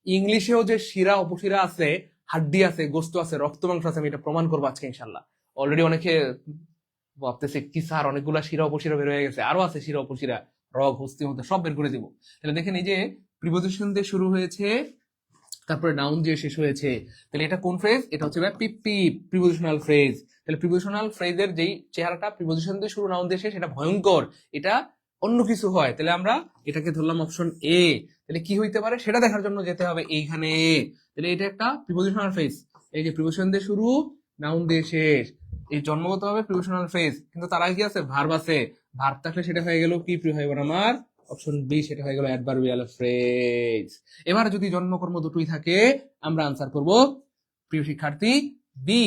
ইংলিশেও যে শিরা উপশিরা আছে, হাড্ডি আছে, গোস্ত আছে, রক্ত মাংস আছে, আমি এটা প্রমাণ করবো আজকে ইনশাল্লাহ। অলরেডি অনেকে ভাবতেছে কি স্যার অনেকগুলা শিরা উপশিরা বের হয়ে গেছে, আরো আছে শিরা উপশিরা, রগ হস্তি মধ্যে সব বের করে দিব। তাহলে দেখেন এই যে প্রিপোজিশন দিয়ে শুরু হয়েছে, তারপরে নাউন দিয়ে শেষ হয়েছে, তাহলে এটা কোন ফ্রেজ? এটা হচ্ছে পিপি, প্রিপোজিশনাল ফ্রেজ। তাহলে প্রিপোজিশনাল ফ্রেজের যেই চেহারাটা প্রিপোজিশন দিয়ে শুরু, নাউন দিয়ে শেষ, এটা ভয়ঙ্কর, এটা অন্য কিছু হয়। তাহলে আমরা এটাকে ধরলাম অপশন এ। তাহলে কি হইতে পারে সেটা দেখার জন্য যেতে হবে এইখানে। তাহলে এটা একটা প্রিপোজিশনাল ফ্রেজ। এই যে প্রিপোজিশন দিয়ে শুরু, নাউন দিয়ে শেষ, এই জন্মগতভাবে প্রিপোজিশনাল ফ্রেজ। কিন্তু তার আগে কি আছে? ভার্ব আছে। ভার্ব থাকলে সেটা হয়ে গেল কি প্রিয় ভাই বোন আমার? অপশন বি, সেটা হয়ে গেল অ্যাডভার্বিয়াল ফ্রেজ। এবার যদি জন্মকর্ম দুটোই থাকে, আমরা আনসার করব প্রিয় শিক্ষার্থী বি।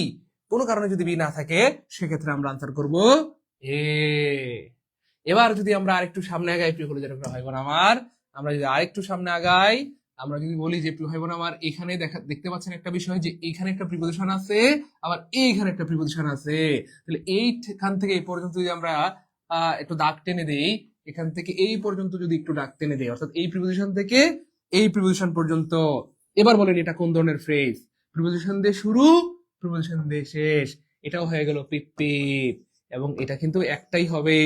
কোনো কারণে যদি বি না থাকে সেক্ষেত্রে আমরা আনসার করব এ। এবার যদি আমরা আরেকটু সামনে আগাই প্রিয় কলেজের ভাই বোন আমার, আমরা যদি আরেকটু সামনে আগাই, আমরা যদি বলি যে ভাই বোন আমার এখানে দেখতে পাচ্ছেন একটা বিষয় যে এইখানে একটা প্রিপোজিশন আছে, আবার এইখানে একটা প্রিপোজিশন আছে। তাহলে এইখান থেকে এই পর্যন্ত যদি আমরা একটু দাগ টেনে দেই, এখান থেকে এই পর্যন্ত যদি একটু দাগ টেনে দেই, অর্থাৎ এই প্রিপোজিশন থেকে এই প্রিপোজিশন পর্যন্ত, এবার বলেন এটা কোন ধরনের ফ্রেজ? প্রিপোজিশন দিয়ে শুরু, প্রিপোজিশন দিয়ে শেষ, এটাও হয়ে গেল পিপ পিপ। এবং এটা কিন্তু একটাই হবে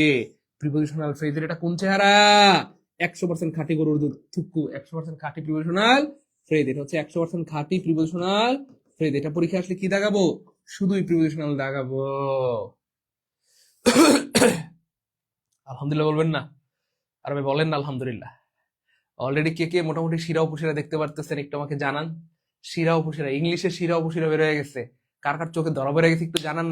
প্রিপোজিশনাল ফ্রেজের। এটা কোন চেহারা? 100% খাঁটি গরুর দুধ থুকু, 100% খাঁটি প্রিপোজিশনাল ফ্রেজ। এটা হচ্ছে 100% খাঁটি প্রিপোজিশনাল ফ্রেজ। এটা পরীক্ষা আসলে কি দাগাবো? শুধুই প্রিপোজিশনাল দাগাবো। আলহামদুলিল্লাহ বলবেন না? আর ভাই বলেন না আলহামদুলিল্লাহ। অলরেডি কে কে মোটামুটি শিরা উপশিরা দেখতে পারতেছেন একটু আমাকে জানান। শিরা উপশিরা, ইংলিশে শিরা উপশিরা বের হয়ে গেছে। কার কার চোখে ধরা বেড়ে গেছে একটু জানান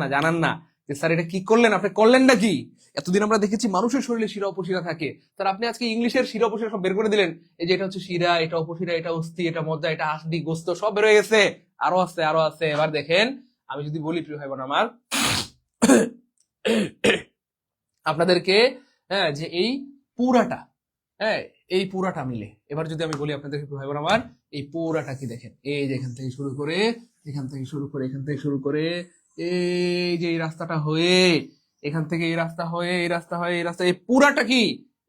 না যে স্যার এটা কি করলেন, আপনি করলেন না কি? এতদিন আমরা দেখেছি মানুষের শরীরে শিরা উপশিরা থাকে, স্যার আপনি আজকে ইংলিশের শিরা উপশিরা সব বের করে দিলেন। এই যে এটা হচ্ছে শিরা, এটা উপশিরা, এটা অস্থি, এটা মজ্জা, এটা হাড্ডি, গোস্ত, সব বের হয়ে গেছে। আরো আছে, আরো আছে। এবার দেখেন, আমি যদি বলি প্রিয় ভাই বোন আমার আপনাদেরকে, হ্যাঁ, যে এই পুরাটা, হ্যাঁ, এই পুরাটা মিলে, এবার যদি আমি বলি আপনাদেরকে ভাই বোন আমার, এই পুরাটা কি দেখেন, এই যে এখান থেকে শুরু করে, এখান থেকে শুরু করে, এখান থেকে শুরু করে, এই যে এই রাস্তাটা হয়ে, এখান থেকে এই রাস্তা হয়ে, এই রাস্তা হয়ে, এই রাস্তা, এই পুরাটা কি?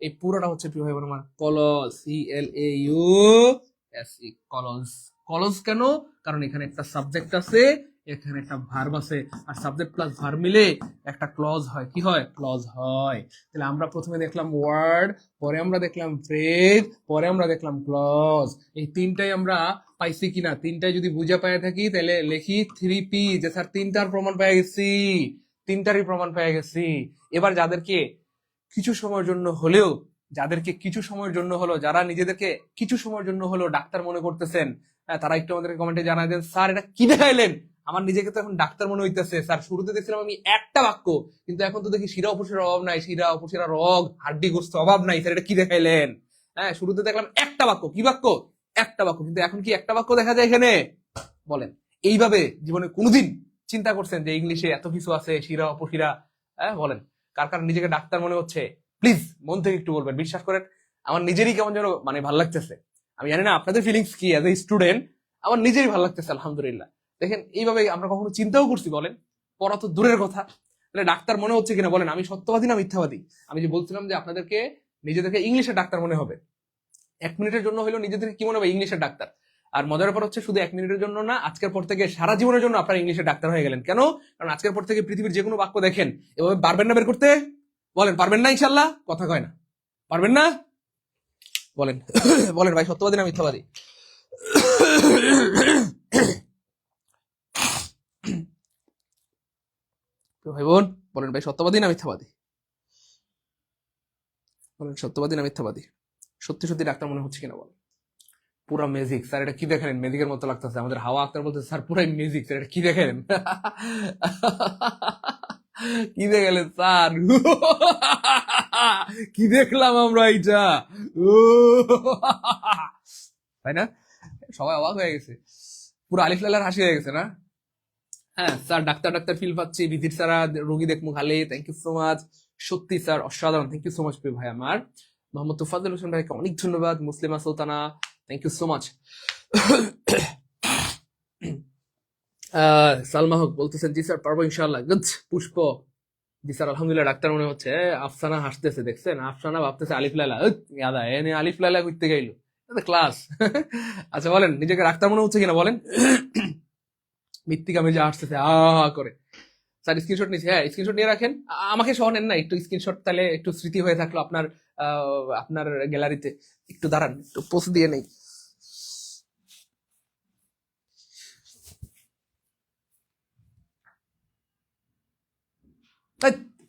এই পুরাটা হচ্ছে প্রিয় ভাই বোন আমার কলস, CLAUS, কলস। কলস কেন? কারণ এখানে একটা সাবজেক্ট আছে, এখানে একটা ভার্ব আছে, আর সাবজেক্ট প্লাস ভার্ব মিলে একটা ক্লজ হয়। কি হয়? ক্লজ হয়। তাহলে আমরা প্রথমে দেখলাম ওয়ার্ড, পরে আমরা দেখলাম ফ্রেজ, পরে আমরা দেখলাম ক্লজ। এই তিনটাই আমরা পাইছি কিনা, তিনটাই যদি বুঝে পাই থাকি তাহলে লিখি 3P, যে স্যার তিনটার প্রমাণ পেয়ে গেছি, তিনটারই প্রমাণ পেয়ে গেছি। এবার যাদেরকে কিছু সময়ের জন্য হলেও, যাদেরকে কিছু সময়ের জন্য হলো, যারা নিজেদেরকে কিছু সময়ের জন্য হলো ডাক্তার মনে করতেছেন, তারা একটু আমাদেরকে কমেন্টে জানাই দেন, স্যার এটা কি দেখাইলেন? আমার নিজেকে তো এখন ডাক্তার মনে হইতেছে স্যার। শুরুতে দেখছিলাম আমি একটা বাক্য, কিন্তু এখন তো দেখি শিরা উপশিরার অভাব নাই, শিরা উপশিরা রগ হাড্ডি গোস্ত অভাব নাই, স্যার এটা কি দেখাইলেন? হ্যাঁ, শুরুতে দেখলাম একটা বাক্য, কি বাক্য? একটা বাক্য, কিন্তু এখন কি একটা বাক্য দেখা যায় এখানে? বলেন, এইভাবে জীবনে কোনোদিন চিন্তা করছেন যে ইংলিশে এত কিছু আছে, শিরা উপশিরা? হ্যাঁ বলেন, কার কার নিজেকে ডাক্তার মনে হচ্ছে? প্লিজ মন থেকে একটু বলবেন। বিশ্বাস করেন আমার নিজেরই কেমন যেন মানে ভালো লাগতেছে। আমি জানি না আপনাদের ফিলিংস কি অ্যাজ এ স্টুডেন্ট, আমার নিজেরই ভালো লাগতেছে আলহামদুলিল্লাহ। দেখেন, এইভাবে আমরা কখনো চিন্তাও করছি বলেন? পড়া তো দূরের কথা, তাহলে ডাক্তার মনে হচ্ছে কিনা বলেন? আমি সত্যবাদী না মিথ্যাবাদী? আমি যে বলছিলাম যে আপনাদেরকে নিজেদেরকে ইংলিশের ডাক্তার মনে হবে, 1 মিনিটের জন্য হলেও নিজেদেরকে কি মনে হবে? ইংলিশের ডাক্তার। আর মজার ব্যাপার হচ্ছে শুধু 1 মিনিটের জন্য না, আজকের পর থেকে সারা জীবনের জন্য আপনারা ইংলিশের ডাক্তার হয়ে গেলেন। কেন? কারণ আজকের পর থেকে পৃথিবীর যে কোনো বাক্য দেখেন, এভাবে পারবেন না বের করতে? বলেন পারবেন না? ইনশাল্লাহ কথা কয় না, পারবেন না? বলেন বলেন ভাই, সত্যবাদী না মিথ্যাবাদী? ভাই বোন বলেন, ভাই সত্যবাদী না মিথ্যাবাদী? বলেন সত্যবাদী না মিথ্যাবাদী? সত্যি সত্যি ডাক্তার মনে হচ্ছে কিনা বলেন? পুরা ম্যাজিক স্যার, এটা কি দেখালেন? ম্যাজিকের মতো লাগতেছে। আমাদের হাওয়া আক্তার বলতে, স্যার পুরাই ম্যাজিক স্যার, এটা কি দেখালেন? কি দেখালেন স্যার? কি দেখলাম আমরা এইটা? তাই না? সবাই অবাক হয়ে গেছে, পুরো আলিফ লালার হাসি হয়ে গেছে না? হ্যাঁ স্যার, ডাক্তার ডাক্তার ফিল পাচ্ছি, ভিজিট ছাড়া রোগী দেখবো খালি। থ্যাংক ইউ সো মাচ, সত্যি স্যার অসাধারণ। থ্যাংক ইউ সো মাচ প্রিয় ভাই আমার। মোহাম্মদ তোফাজ্জল হোসেন ভাইকে অনেক ধন্যবাদ। Muslima Sultana, thank you so much. Salma Haque বলতেছেন, জি স্যার পারবো ইনশাআল্লাহ। গুড। পুষ্প, জি স্যার আলহামদুলিল্লাহ ডাক্তার মনে হচ্ছে। আফসানা হাসতেছে, দেখছেন? আফসানা ভাবতেছে আলিফ লাইলা, ইয়াদা এনে আলিফ লাইলা করতে গেল ক্লাস। আচ্ছা বলেন, নিজেকে ডাক্তার মনে হচ্ছে কিনা বলেন? মৃত্তিকা মেজে আসতেছে করে। স্যার স্ক্রিনশট নিচ্ছি। হ্যাঁ স্ক্রিনশট নিয়ে রাখেন, আমাকে সহ নেন না একটু স্ক্রিনশট, তাহলে একটু স্মৃতি হয়ে থাকলো আপনার আপনার গ্যালারিতে। একটু দাঁড়ান, একটু পোস্ট দিয়ে নেই।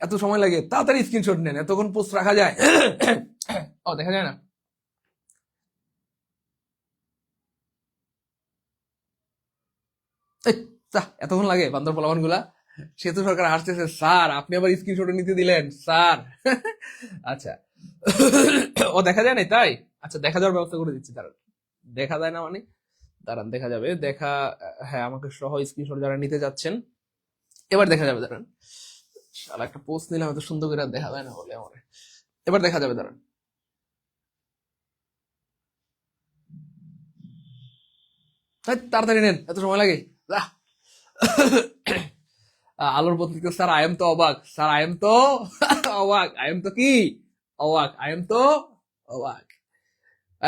এত সময় লাগে? তাড়াতাড়ি স্ক্রিনশট নেন, এতক্ষণ পোস্ট রাখা যায়? ও দেখা যায় না। এতক্ষণ লাগে বান্দর পোলাপান গুলা? সেতু সরকার আসতেছে, স্যার আপনি আবার স্ক্রিনশট নিতে দিলেন স্যার। আচ্ছা, ও দেখা যায় না তাই? আচ্ছা দেখা যাওয়ার ব্যবস্থা করে দিচ্ছি, দাঁড়ান। দেখা যায় না মানে? দাঁড়ান, দেখা যাবে। দেখা, হ্যাঁ আমাকে সহ স্ক্রিনশট যারা নিতে যাচ্ছেন এবার দেখা যাবে। দাঁড়ান, শালা একটা পোস্ট নিলাম, এত সুন্দর করে দেখা যায় না বলে আমার। এবার দেখা যাবে, দাঁড়ান। তাড়াতাড়ি নেন, এত সময় লাগে। আহ! আলোর প্রতি স্যার আই এম তো অবাক, স্যার আই এম তো অবাক, আই এম তো কি অবাক, আই এম তো অবাক।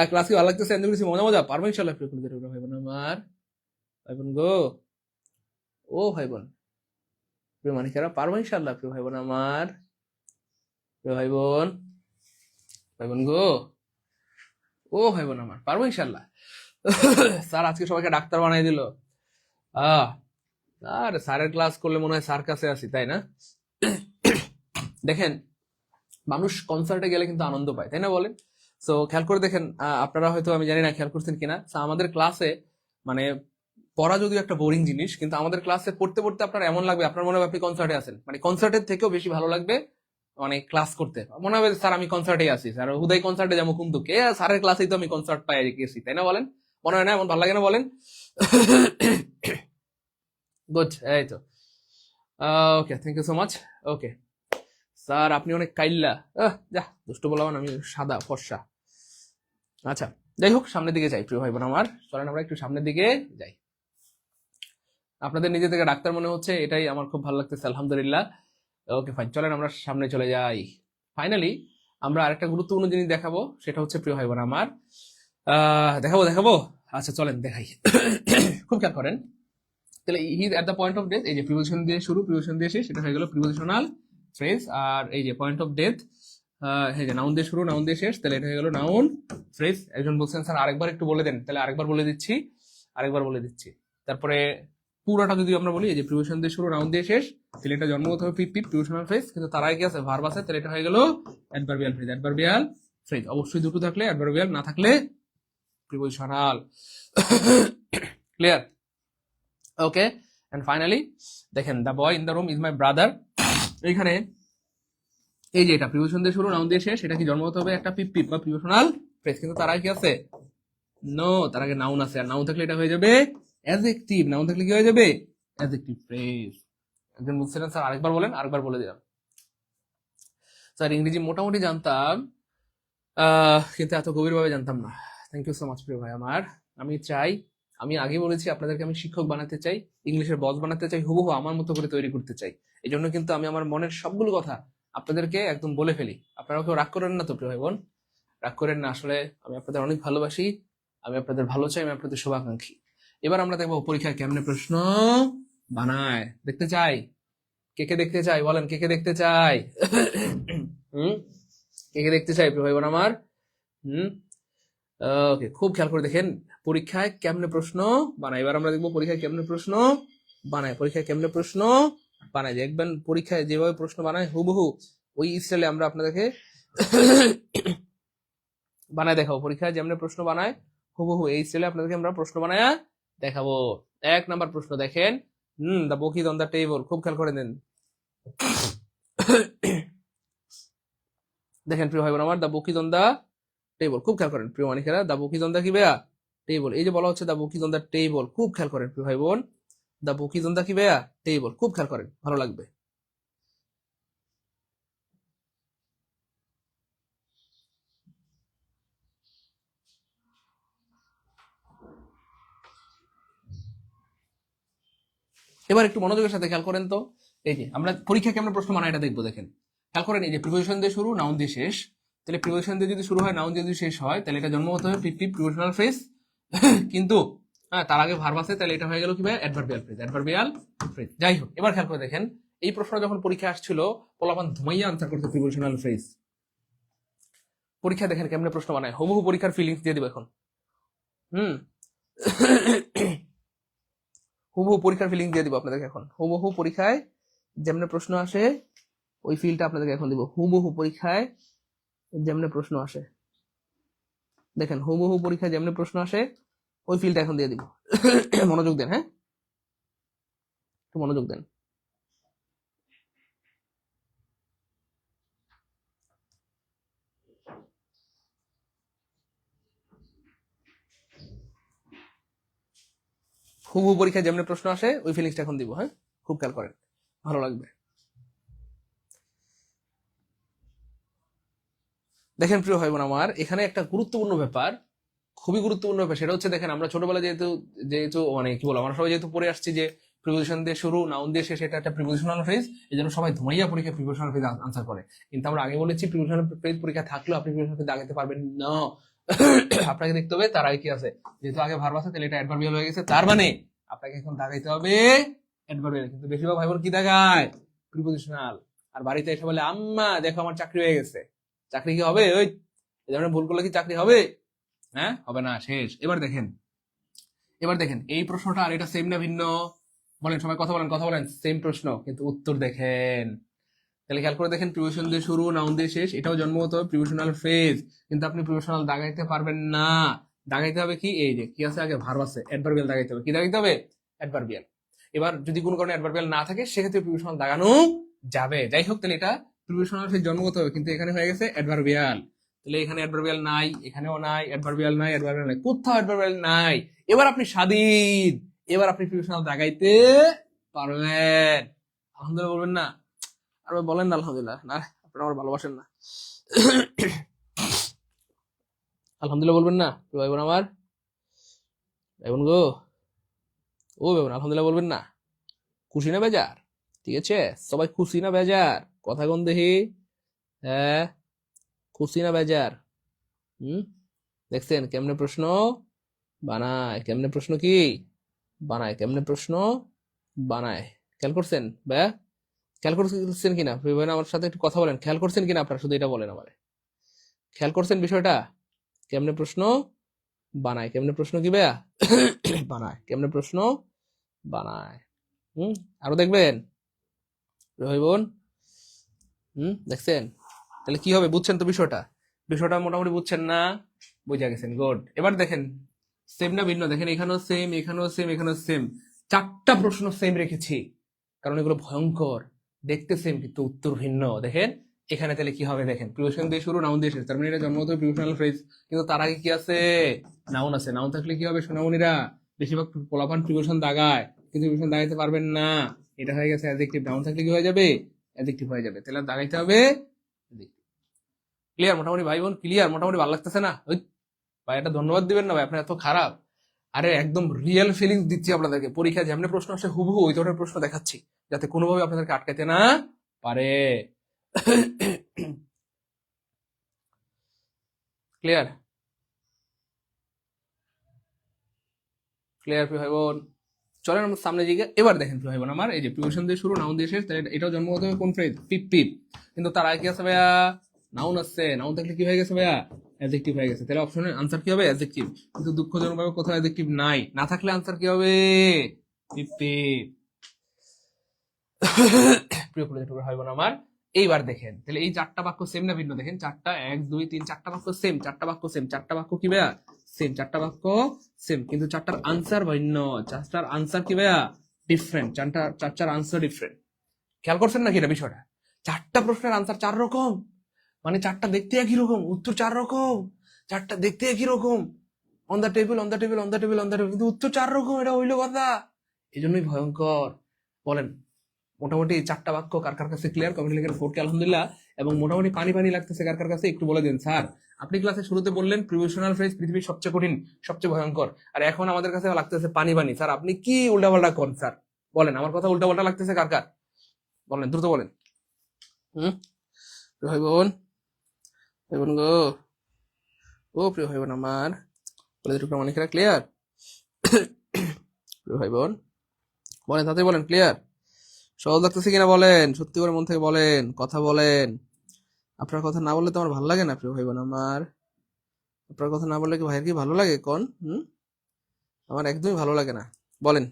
ক্লাস কি ভালো লাগতেছে, এনজয় করছি, মজা মজা, পারবো ইনশাল্লাহ। প্রিয় বন্ধুরা, ভাই বোন আমার, ভাই বোন গো, ও ভাই বোন, প্রিয় মানিকেরা, পারবো ইনশাল্লাহ। প্রিয় ভাই বোন আমার, প্রিয় ভাই বোন, ভাই বোন গো, ও ভাই বোন আমার, পারবো ইনশাল্লাহ। স্যার আজকে সবাইকে ডাক্তার বানাই দিল। আহ আর স্যারের ক্লাস করলে মনে হয় স্যার কাছে আছি, তাই না? দেখেন, মানুষ কনসার্টে গেলে কিন্তু আনন্দ পায়, তাই না বলেন? সো খেয়াল করে দেখেন, আপনারা হয়তো, আমি জানি না খেয়াল করছেন কিনা, আমাদের ক্লাসে মানে পড়া যদিও একটা বোরিং জিনিস, কিন্তু আমাদের ক্লাসে পড়তে পড়তে আপনার এমন লাগবে, আপনার মনে হবে আপনি কনসার্টে আছেন। মানে কনসার্টের থেকেও বেশি ভালো লাগবে মানে ক্লাস করতে, মনে হবে স্যার আমি কনসার্টে আছি, স্যার হুদাই কনসার্টে যাবো, কিন্তু কে স্যারের ক্লাসেই তো আমি কনসার্ট পাই গেছি, তাই না বলেন? মনে হয় না এমন? ভালো লাগে না বলেন? গুড, এই তো। Okay, thank you so much. Okay sir, আপনি অনেক কাইল্লা। যা দুষ্ট বলবেন, আমি সাদা ফর্সা। আচ্ছা, যাই হোক, সামনের দিকে যাই প্রিয় ভাই বোন আমার, চলেন আমরা একটু সামনের দিকে যাই। আপনাদের নিজে থেকে ডাক্তার মনে হচ্ছে, এটাই আমার খুব ভালো লাগতেছে, আলহামদুলিল্লাহ। ওকে ফাইন, চলেন আমরা সামনে চলে যাই। ফাইনালি আমরা আরেকটা গুরুত্বপূর্ণ জিনিস দেখাবো, সেটা হচ্ছে প্রিয় ভাই বোন আমার, দেখাবো। আচ্ছা চলেন দেখাই। খুব খেয়াল করেন, তাহলে he at the point of death, এই যে প্রিপোজিশন দিয়ে শুরু, প্রিপোজিশন দিয়ে শেষ, সেটা হয়ে গেল প্রিপোজিশনাল ফ্রেজ। আর এই যে পয়েন্ট অফ ডেথ, এই যে নাউন দিয়ে শুরু, নাউন দিয়ে শেষ, তাহলে এটা হয়ে গেল নাউন ফ্রেজ। একজন বলছেন স্যার আরেকবার একটু বলে দেন, তাহলে আরেকবার বলে দিচ্ছি, তারপরে পুরোটা যদি আমরা বলি, এই যে প্রিপোজিশন দিয়ে শুরু, নাউন দিয়ে শেষ, তাহলে এটা জন্মগত হবে পিপ পিপ, প্রিপোজিশনাল ফ্রেজ। কিন্তু তার আগে কি আছে? ভার্ব আছে, তাহলে এটা হয়ে গেল অ্যাডভার্বিয়াল ফ্রেজ। অ্যাডভার্বিয়াল ফ্রেজ অবশ্যই দুটো থাকলে অ্যাডভার্বিয়াল, না থাকলে prepositional. Clear? Okay, and finally দেখেন, the boy in the room is my brother. এইখানে এই যে এটা প্রিপোজিশন দিয়ে শুরু, নাউন দিয়ে শেষ, এটা কি জন্মগত হবে একটা পিপ পিপ বা প্রিপোজিশনাল ফ্রেজ। কিন্তু তার আগে কি আছে? নো, তার আগে নাউন আছে, আর নাউন থাকলে এটা হয়ে যাবে অ্যাডজেক্টিভ। নাউন থাকলে কি হয়ে যাবে? Adjective phrase. একজন বুঝছিলেন স্যার আরেকবার বলেন, আরেকবার বলে দিলাম। স্যার ইংরেজি মোটামুটি জানতাম, কিন্তু এত গভীরভাবে জানতাম না। থ্যাংক ইউ সো মাচ প্রিয় ভাই আমার। আমি চাই, আমি আগে বলেছি আপনাদেরকে, আমি শিক্ষক বানাতে চাই, ইংলিশের বস বানাতে চাই, হুবহু আমার মতো করে তৈরি করতে চাই। এই জন্য কিন্তু আমি আমার মনের সবগুলো কথা আপনাদেরকে একদম বলে ফেলি। আপনারা কেউ রাগ করেন না তো প্রিয় ভাই বোন? রাগ করেন না, আসলে আমি আপনাদের অনেক ভালোবাসি, আমি আপনাদের ভালো চাই, আমি আপনাদের শুভাকাঙ্ক্ষী। এবার আমরা দেখবো পরীক্ষায় কেমনে প্রশ্ন বানায়, দেখতে চাই। কে কে দেখতে চাই বলেন, কে কে দেখতে চাই? হুম, কে কে দেখতে চাই প্রিয় ভাই বোন আমার? হুম, ওকে, খুব খেয়াল করে দেখেন পরীক্ষায় কেমনে প্রশ্ন বানায়। এবার আমরা দেখবো পরীক্ষায় কেমনে প্রশ্ন বানায়, পরীক্ষায় কেমনে প্রশ্ন বানায়। দেখবেন পরীক্ষায় যেভাবে প্রশ্ন বানায় হুবহু ওই স্টাইলে আমরা আপনাদেরকে বানায় দেখাবো। পরীক্ষায় যেমন প্রশ্ন বানায় হুবহু এই স্টাইলে আপনাদেরকে আমরা প্রশ্ন বানায় দেখাবো। 1 নাম্বার প্রশ্ন দেখেন, the book is on the table. খুব খেয়াল করে দেন। দেখেন প্রিয় ভাই বোন আমার, the book is on the table. খুব খেয়াল করেন প্রিয় মানিকেরা, the book is on the কি বেয়া টেবল। এই যে বলা হচ্ছে the book is on the table, খুব খেয়াল করেন প্রিয় ভাই বোন, the book is on the কি বেয়া টেবল। খুব খেয়াল করেন, ভালো লাগবে। এবার একটু মনোযোগের সাথে খেয়াল করেন তো, এই যে আমরা পরীক্ষা কেমন প্রশ্ন বানায় এটা দেখবো। দেখেন খেয়াল করেন, এই যে প্রিপোজিশন দিয়ে শুরু, নাউন দিয়ে শেষ, তাহলে প্রিপোজিশন দিয়ে যদি শুরু হয়, নাউন দিয়ে যদি শেষ হয়, তাহলে এটা জন্মগত হবে পিপ পিপ, প্রিপোজিশনাল ফ্রেজ। কিন্তু তার আগে ভার্ব আছে, তাহলে এটা হয়ে গেল কি ভাই? Adverbial phrase. Adverbial phrase. যাই হোক, এবার খেয়াল করে দেখেন, এই প্রশ্ন যখন পরীক্ষা আসছিল, পোলাপান ধুমাইয়া আনসার করতে প্রিপোজিশনাল ফ্রেজ। পরীক্ষা দেখেন কেমনে প্রশ্ন বানায়, হুবহু পরীক্ষার ফিলিংস দিয়ে দিব এখন। হুম, হুবহু পরীক্ষার ফিলিং দিয়ে দিব আপনাদেরকে এখন। হুবহু পরীক্ষায় যেমন প্রশ্ন আসে ওই ফিলটা আপনাদেরকে এখন দিব। হুবহু পরীক্ষায় যেমন প্রশ্ন আসে, দেখেন হুবহু পরীক্ষায় যেমন প্রশ্ন আসে ওই ফিলটা এখন দিয়ে দিব। মনোযোগ দেন, হ্যাঁ একটু মনোযোগ দেন। হুবহু পরীক্ষায় যেমন প্রশ্ন আসে ওই ফিলিংসটা এখন দিব, হ্যাঁ খুব খেয়াল করেন, ভালো লাগবে। দেখেন প্রিয় ভাই বোন আমার, এখানে একটা গুরুত্বপূর্ণ ব্যাপার খুবই গুরুত্বপূর্ণ ব্যাপার, সেটা হচ্ছে দেখেন আমরা ছোটবেলায় যেহেতু যেহেতু মানে কি বলবো, আমরা সবাই যেহেতু পড়ে আসছি যে প্রিপোজিশন দিয়ে শুরু, নাউন দিয়ে শেষ, এটা একটা প্রিপোজিশনাল ফ্রেজ, এই জন্য সবাই ধুমাইয়া পরীক্ষা প্রিপোজিশনাল ফ্রেজ আনসার করে। কিন্তু আমরা আগে বলেছি প্রিপোজিশনাল ফ্রেজ পরীক্ষা থাকলেও আপনি প্রিপোজিশনাল ফ্রেজ দাগাতে পারবেন না। আপনাকে দেখতে হবে তার আগে কি আছে, যেহেতু আগে ভার্ব আছে তাহলে এটা অ্যাডভার্বিয়াল হয়ে গেছে, তার মানে আপনাকে এখন দাগাইতে হবে অ্যাডভার্বিয়াল। কিন্তু বেশিরভাগ ভাই বোন কি দাগায়, প্রিপোজিশনাল। আর বাড়িতে এসে বলে আম্মা দেখো আমার চাকরি হয়ে গেছে, চাকরি কি হবে? ওই এই ধরনের ভুল করলে কি চাকরি হবে? হ্যাঁ, হবে না, শেষ। এবার দেখেন এই প্রশ্নটা আর এটা সেম না ভিন্ন? বলেন সবাই, কথা বলেন, কথা বলেন। সেম প্রশ্ন, কিন্তু উত্তর দেখেন। তাহলে খেয়াল করে দেখেন, প্রিপোজিশন দিয়ে শুরু, নাউন দিয়ে শেষ, এটাও জন্মগত প্রিপোজিশনাল ফ্রেজ, কিন্তু আপনি প্রিপোজিশনাল দাগাইতে পারবেন না। দাগাইতে হবে কি, এই যে কি আছে আগে ভার্ব আছে, অ্যাডভার্বিয়াল দাগাইতে হবে। কি দাগাইতে হবে? অ্যাডভার্বিয়াল। এবার যদি কোনো কারণে অ্যাডভার্বিয়াল না থাকে সেক্ষেত্রে প্রিপোজিশনাল দাগানো যাবে। যাই হোক, তাহলে এটা প্রিপোজিশনাল ফ্রেজ জন্মগত হবে, কিন্তু এখানে হয়ে গেছে অ্যাডভার্বিয়াল। তাহলে এখানে অ্যাডভার্বিয়াল নাই, এখানেও নাই, অ্যাডভার্বিয়াল নাই, অ্যাডভার্বিয়াল নাই, কোথাও অ্যাডভার্বিয়াল নাই। এবার আপনি স্বাধীন, এবার আপনি প্রিপোজিশনাল দাগাইতে পারবেন। আলহামদুলিল্লাহ বলবেন না? আর বলেন না আলহামদুলিল্লাহ? না, আপনারা আমার ভালোবাসেন না। আলহামদুলিল্লাহ বলবেন না ভাই বোন আমার? ভাই বোন গো, ও ভাই বোন, আলহামদুলিল্লাহ বলবেন না? খুশি না বেজার? ঠিক আছে, সবাই খুশি না বেজার? কথা কোন দেখি। হ্যাঁ, খুশি না বেজার? দেখছেন কেমনে প্রশ্ন বানায়, কেমনে প্রশ্ন কি বানায়, কেমনে প্রশ্ন বানায়। খেয়াল করছেন ভাইয়া? খেয়াল করছেন কিনা? ভাই আমার সাথে একটু কথা বলেন, খেয়াল করছেন কিনা আপনারা? শুধু এটা বলেন আমারে, খেয়াল করছেন বিষয়টা? কেমনে প্রশ্ন বানায়, কেমনে প্রশ্ন কি ভাইয়া বানায়, কেমনে প্রশ্ন বানায়। আরো দেখবেন ভাই বোন? দেখছেন? তাহলে কি হবে, বুঝছেন তো বিষয়টা? বিষয়টা মোটামুটি বুঝছেন না? বুঝা গেছেন, গুড। এবার দেখেন সেম না ভিন্ন? দেখেন এখানেও সেম, এখানেও সেম, এখানেও সেম, চারটা প্রশ্ন সেম রেখেছি, কারণ এগুলো ভয়ঙ্কর, দেখতে সেম কিন্তু উত্তর ভিন্ন। দেখেন এখানে তাহলে কি হবে, দেখেন প্রিপোজিশন দিয়ে শুরু, নাউন দিয়ে শেষ, তার মানে এটা জন্মগত প্রিপোজিশনাল ফ্রেজ, কিন্তু তার আগে কি আছে, নাউন আছে। নাউন থাকলে কি হবে সোনামণিরা? বেশিরভাগ পোলাপান প্রিপোজিশন দাগায়, কিন্তু প্রিপোজিশন দাগাইতে পারবেন না, এটা হয়ে গেছে অ্যাডজেক্টিভ। নাউন থাকলে কি হয়ে যাবে, অ্যাডজেক্টিভ হয়ে যাবে। তাহলে দাগাইতে হবে। ক্লিয়ার মোটামুটি ভাই বোন? ক্লিয়ার মোটামুটি? ভালো লাগতেছে না? ওই ভাই একটা ধন্যবাদ দিবেন না ভাই, আপনার এত খারাপ। আরে একদম রিয়েল ফিলিংস দিচ্ছি আপনাদেরকে, পরীক্ষা যেমন প্রশ্ন আসে হুবহু ওই ধরনের প্রশ্ন দেখাচ্ছি, যাতে কোনোভাবে আপনাদেরকে আটকাতে না পারে। ক্লিয়ার? ক্লিয়ার প্রিয় ভাই বোন? চলেন আমরা সামনে দিকে। এবার দেখেন প্রিয় ভাই বোন আমার, এই যে প্রিপোজিশন দিয়ে শুরু, নাউন দিয়ে শেষ, তাহলে এটাও জন্মগত হবে কোন ফ্রেজ? পিপ পিপ। কিন্তু তার আগে কি আছে ভাইয়া? নাউন আছে। নাউন থাকলে কি হয়ে গেছে ভাইয়া? অ্যাডজেক্টিভ হয়ে গেছে। তাহলে অপশনের আনসার কি হবে? অ্যাডজেক্টিভ। কিন্তু দুঃখজনকভাবে কোথাও অ্যাডজেক্টিভ নাই, না থাকলে আনসার কি হবে? পিপ পিপ। প্রিয় পরিচিত ভাই বোন আমার, এইবার দেখেন তাহলে এই চারটা বাক্য সেম না ভিন্ন? দেখেন চারটা, 1 2 3 চারটা বাক্য সেম, চারটা বাক্য সেম, চারটা বাক্য কি ভাইয়া? সেম, চারটা বাক্য সেম, কিন্তু চারটার আনসার ভিন্ন, চারটার আনসার কি ভাইয়া? ডিফারেন্ট। চারটার আনসার ডিফারেন্ট। খেয়াল করছেন নাকি এটা বিষয়টা? চারটা প্রশ্নের আনসার 4 রকম, মানে চারটা দেখতে একই রকম, উত্তর 4 রকম, চারটা দেখতে একই রকম, on the table, on the table, on the table, on the table, কিন্তু উত্তর 4 রকম। এটা হইলো কথা, এই জন্যই ভয়ঙ্কর। বলেন মোটামুটি চারটা বাক্য কার কার কাছে ক্লিয়ার? কমেন্ট লিখেন 4K আলহামদুলিল্লাহ। এবং মোটামুটি পানি পানি লাগতেছে কার কার কাছে একটু বলে দিন। স্যার আপনি ক্লাসে শুরুতে বললেন প্রিপোজিশনাল ফ্রেজ পৃথিবীর সবচেয়ে কঠিন, সবচেয়ে ভয়ঙ্কর, আর এখন আমাদের কাছে লাগতেছে পানি পানি। স্যার আপনি কি উল্টাপাল্টা করেন স্যার? বলেন, আমার কথা উল্টাপাল্টা লাগতেছে কার কার? বলেন, দ্রুত বলেন। ভাই বোন, ভাই বোন গো, ও প্রিয় ভাই বোন আমার, বলে দুটো অনেকেরা ক্লিয়ার? প্রিয় ভাই বোন বলেন, তাতে বলেন ক্লিয়ার? সহজ লাগতেছে কিনা বলেন, সত্যি করে মন থেকে বলেন, কথা বলেন। আপনার কথা না বললে তো আমার ভালো লাগে না প্রিয় ভাই বোন আমার। আপনার কথা না বললে কি ভাইয়ের কি ভালো লাগে কোন? আমার একদমই ভালো লাগে না। বলেন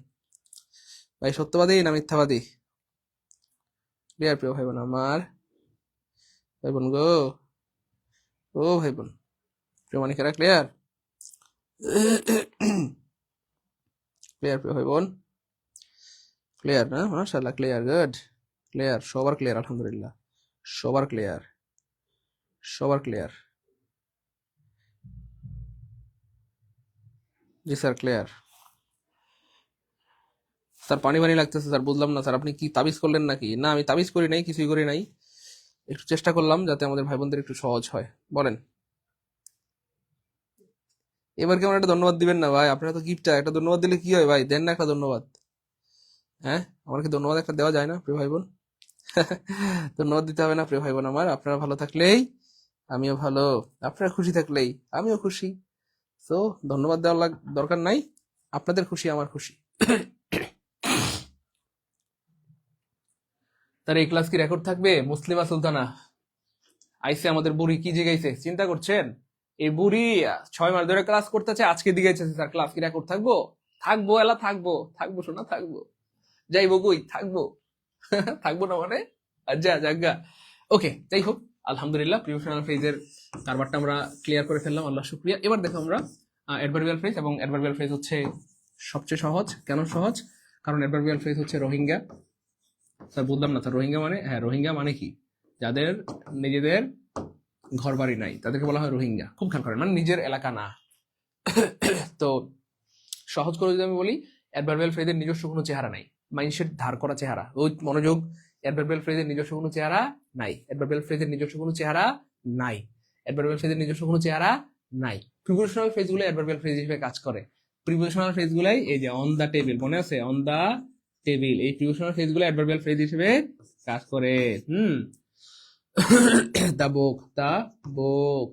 ভাই, সত্যবাদী না মিথ্যাবাদী? ক্লিয়ার প্রিয় ভাই বোন আমার? ভাই বোন গো, ও ভাই বোন, প্রিয় মানিকেরা ক্লিয়ার? ক্লিয়ার প্রিয় ভাই বোন? ক্লিয়ার না? মাশাআল্লাহ ক্লিয়ার, গুড। ক্লিয়ার, সবার ক্লিয়ার আলহামদুলিল্লাহ, সবার ক্লিয়ার, সবার ক্লিয়ার। জি স্যার ক্লিয়ার। স্যার পানি পানি লাগতেছে স্যার, বুঝলাম না স্যার, আপনি কি তাবিজ করলেন নাকি? না আমি তাবিজ করি নাই, কিছুই করি নাই, একটু চেষ্টা করলাম যাতে আমাদের ভাই বোনদের একটু সহজ হয়। বলেন এবার কেমন একটা ধন্যবাদ দিবেন না ভাই, আপনারা তো গিফটটা, একটা ধন্যবাদ দিলে কি হয় ভাই, দেন না একটা ধন্যবাদ। হ্যাঁ, আমার কি ধন্যবাদ একটা দেওয়া যায় না প্রিয় ভাই বোন? ধন্যবাদ দিতে হবে না প্রিয় ভাই বোন আমার, আপনারা ভালো থাকলেই আমিও ভালো, আপনারা খুশি থাকলেই আমিও খুশি। তো ধন্যবাদ দেওয়ার দরকার নাই, আপনাদের খুশি আমার খুশি। তার এই ক্লাস কি রেকর্ড থাকবে? মুসলিমা সুলতানা আইসে, আমাদের বুড়ি কি জিগাইছে চিন্তা করছেন? এই বুড়ি 6 মাস ধরে ক্লাস করতেছে, আজকে দিগাইছে স্যার ক্লাস কি রেকর্ড থাকবো? থাকবো এলা, থাকবো থাকবো শোনা, থাকবো যাইবো কই, থাকবো। থাকবো না মানে আচ্ছা জাগা। ওকে, যাই হোক, আলহামদুলিল্লাহ প্রিপোজিশনাল ফ্রেজের কারবারটা আমরা ক্লিয়ার করে ফেললাম, আল্লাহ শুকরিয়া। এবার দেখো আমরা অ্যাডভার্বিয়াল ফ্রেজ, এবং অ্যাডভার্বিয়াল ফ্রেজ হচ্ছে সবচেয়ে সহজ। কেন সহজ? কারণ অ্যাডভার্বিয়াল ফ্রেজ হচ্ছে রোহিঙ্গা। স্যার বুঝলাম না, স্যার রোহিঙ্গা মানে? হ্যাঁ, রোহিঙ্গা মানে কি? যাদের নিজেদের ঘর বাড়ি নাই তাদেরকে বলা হয় রোহিঙ্গা। খুব খেয়াল করেন, মানে নিজের এলাকা না। তো সহজ করে যদি আমি বলি, অ্যাডভার্বিয়াল ফ্রেজের নিজস্ব কোনো চেহারা নাই, মানুষের ধার করা চেহারা। ওই মনোযোগ, অ্যাডভার্বিয়াল ফ্রেজের নিজস্ব কোনো চেহারা নাই, অ্যাডভার্বিয়াল ফ্রেজের নিজস্ব কোনো চেহারা নাই, অ্যাডভার্বিয়াল ফ্রেজের নিজস্ব কোনো চেহারা নাই। প্রিপোজিশনাল ফ্রেজগুলো অ্যাডভার্বিয়াল ফ্রেজ হিসেবে কাজ করে। প্রিপোজিশনাল ফ্রেজগুলাই এই যে অন দা টেবিল, মনে আছে? অন দা টেবিল, এই প্রিপোজিশনাল ফ্রেজগুলো অ্যাডভার্বিয়াল ফ্রেজ হিসেবে কাজ করে। দা বুক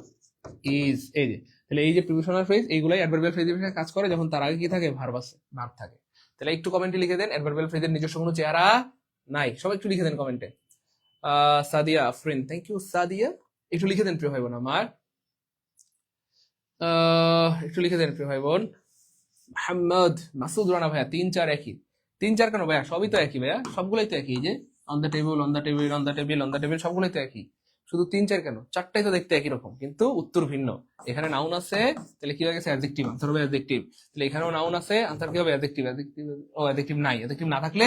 ইজ, এই যে, তাহলে এই যে প্রিপোজিশনাল ফ্রেজ, এইগুলাই অ্যাডভার্বিয়াল ফ্রেজ হিসেবে কাজ করে যখন তার আগে কি থাকে? ভার্ব আছে, ভার্ব থাকে। তাহলে একটু কমেন্টে লিখে দেন অ্যাডভার্বিয়াল ফ্রেজের নিজস্ব কোনো চেহারা নাই। সবাই একটু লিখে দেন কমেন্টে। সাদিয়া আফরিন, থ্যাংক ইউ সাদিয়া, একটু লিখে দেন প্রিয় ভাই বোন আমার। একটু লিখে দেন প্রিয় ভাই বোন। মোহাম্মদ মাসুদ রানা ভাইয়া, 3-4 একই। 3-4 কেন ভাইয়া? সবই তো একই ভাইয়া, সবগুলোই তো একই। এই যে on the table, on the table, on the table, on the table, সবগুলোই তো একই। শুধু 3-4 কেন? 4টাই তো দেখতে একই রকম, কিন্তু উত্তর ভিন্ন। এখানে নাউন আছে, তাহলে কি হয়ে গেছে? অ্যাডজেক্টিভ, আনসার হবে অ্যাডজেক্টিভ। তাহলে এখানেও নাউন আছে, আনসার কি হবে? অ্যাডজেক্টিভ। অ্যাডজেক্টিভ, ও অ্যাডজেক্টিভ নাই, অ্যাডজেক্টিভ না থাকলে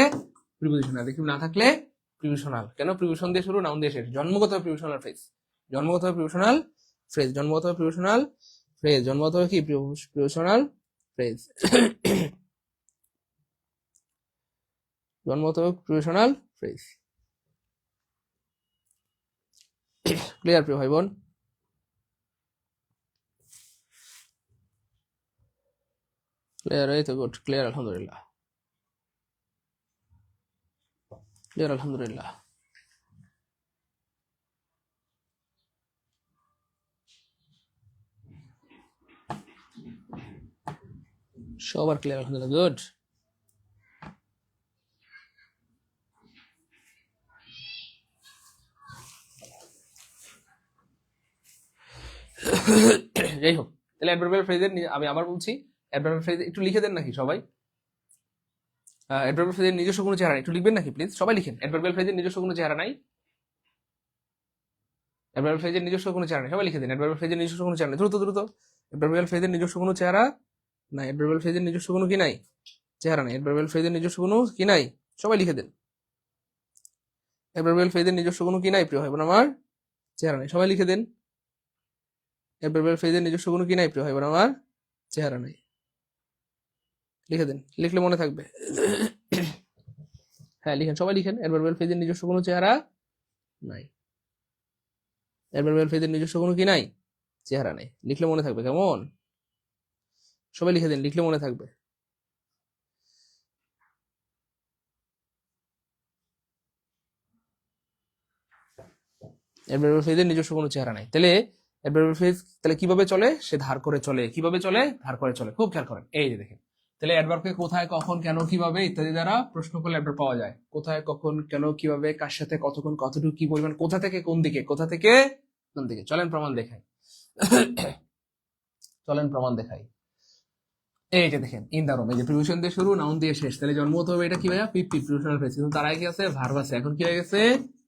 প্রিপোজিশন, অ্যাডজেক্টিভ না থাকলে প্রিপোজিশনাল। কেন? প্রিপোজিশন দিয়ে শুরু, নাউন দিয়ে শেষ, জন্মগত প্রিপোজিশনাল ফ্রেজ, জন্মগত প্রিপোজিশনাল ফ্রেজ, জন্মগত প্রিপোজিশনাল ফ্রেজ, জন্মগত কি? প্রিপোজিশনাল ফ্রেজ, জন্মগত প্রিপোজিশনাল ফ্রেজ। ক্লিয়ার প্রিয় ভাই বোন? ক্লিয়ার, এই তো গুড, ক্লিয়ার আলহামদুলিল্লাহ, ক্লিয়ার আলহামদুলিল্লাহ। সবার ক্লিয়ার আলহামদুলিল্লাহ, গুড। যাই হোক, তাহলে অ্যাডভার্বিয়াল ফ্রেজের আমি আবার বলছি, অ্যাডভার্বিয়াল ফ্রেজ একটু লিখে দেন নাকি সবাই? অ্যাডভার্বিয়াল ফ্রেজের নিজস্ব কোনো চেহারা নাই, একটু লিখবেন নাকি প্লিজ? সবাই লিখেন, অ্যাডভার্বিয়াল ফ্রেজের নিজস্ব কোনো চেহারা নাই, অ্যাডভার্বিয়াল ফ্রেজের নিজস্ব কোনো চেহারা নাই, সবাই লিখে দেন অ্যাডভার্বিয়াল ফ্রেজের নিজস্ব কোনো চেহারা নাই, দ্রুত দ্রুত। অ্যাডভার্বিয়াল ফ্রেজের নিজস্ব কোনো চেহারা নাই, অ্যাডভার্বিয়াল ফ্রেজের নিজস্ব কোনো কি নাই? চেহারা নাই। অ্যাডভার্বিয়াল ফ্রেজের নিজস্ব কোনো কি নাই? সবাই লিখে দেন। অ্যাডভার্বিয়াল ফ্রেজের নিজস্ব কোনো কি নাই প্রিয় ভাই বোন আমার? চেহারা নাই, সবাই লিখে দেন। অ্যাডভার্বিয়াল ফ্রেজের নিজস্ব কোনো কি নাই প্রিয় ভাই বোন আমার? চেহারা নাই, লিখে দেন, লিখলে মনে থাকবে। হ্যাঁ লিখেন, সবাই লিখেন, অ্যাডভার্বিয়াল ফ্রেজের নিজস্ব কোনো চেহারা নাই, অ্যাডভার্বিয়াল ফ্রেজের নিজস্ব কোনো কি নাই? চেহারা নাই, লিখলে মনে থাকবে, কেমন? সবাই লিখে দেন, লিখলে মনে থাকবে। অ্যাডভার্বিয়াল ফ্রেজের নিজস্ব কোনো চেহারা নাই, তাহলে অ্যাডভার্বিয়াল ফ্রেজ তাহলে কিভাবে চলে? সে ধার করে চলে। কিভাবে চলে? ধার করে চলে। খুব খেয়াল করেন, এই যে দেখেন, তাহলে অ্যাডভার্বকে কোথায়, কখন, কেন, কিভাবে ইত্যাদি দ্বারা প্রশ্ন করলে অ্যাডভার্ব পাওয়া যায়। কোথায়, কখন, কেন, কিভাবে, কার সাথে, কতক্ষণ, কতটুকু, কি পরিমাণ, কোথা থেকে কোন দিকে, কোথা থেকে কোন দিকে। চলেন প্রমাণ দেখাই। চলেন প্রমাণ দেখাই। এই যে দেখেন, ইন দা রুম, এই যে প্রিপোজিশন দিয়ে শুরু, নাউন দিয়ে শেষ, তাহলে জন্ম হতে হবে এটা কি ভাইয়া? পিপি, প্রিপোজিশনাল ফ্রেজ। কিন্তু তার আগে কি আছে? ভার্ব আছে। এখন কি হয়ে গেছে?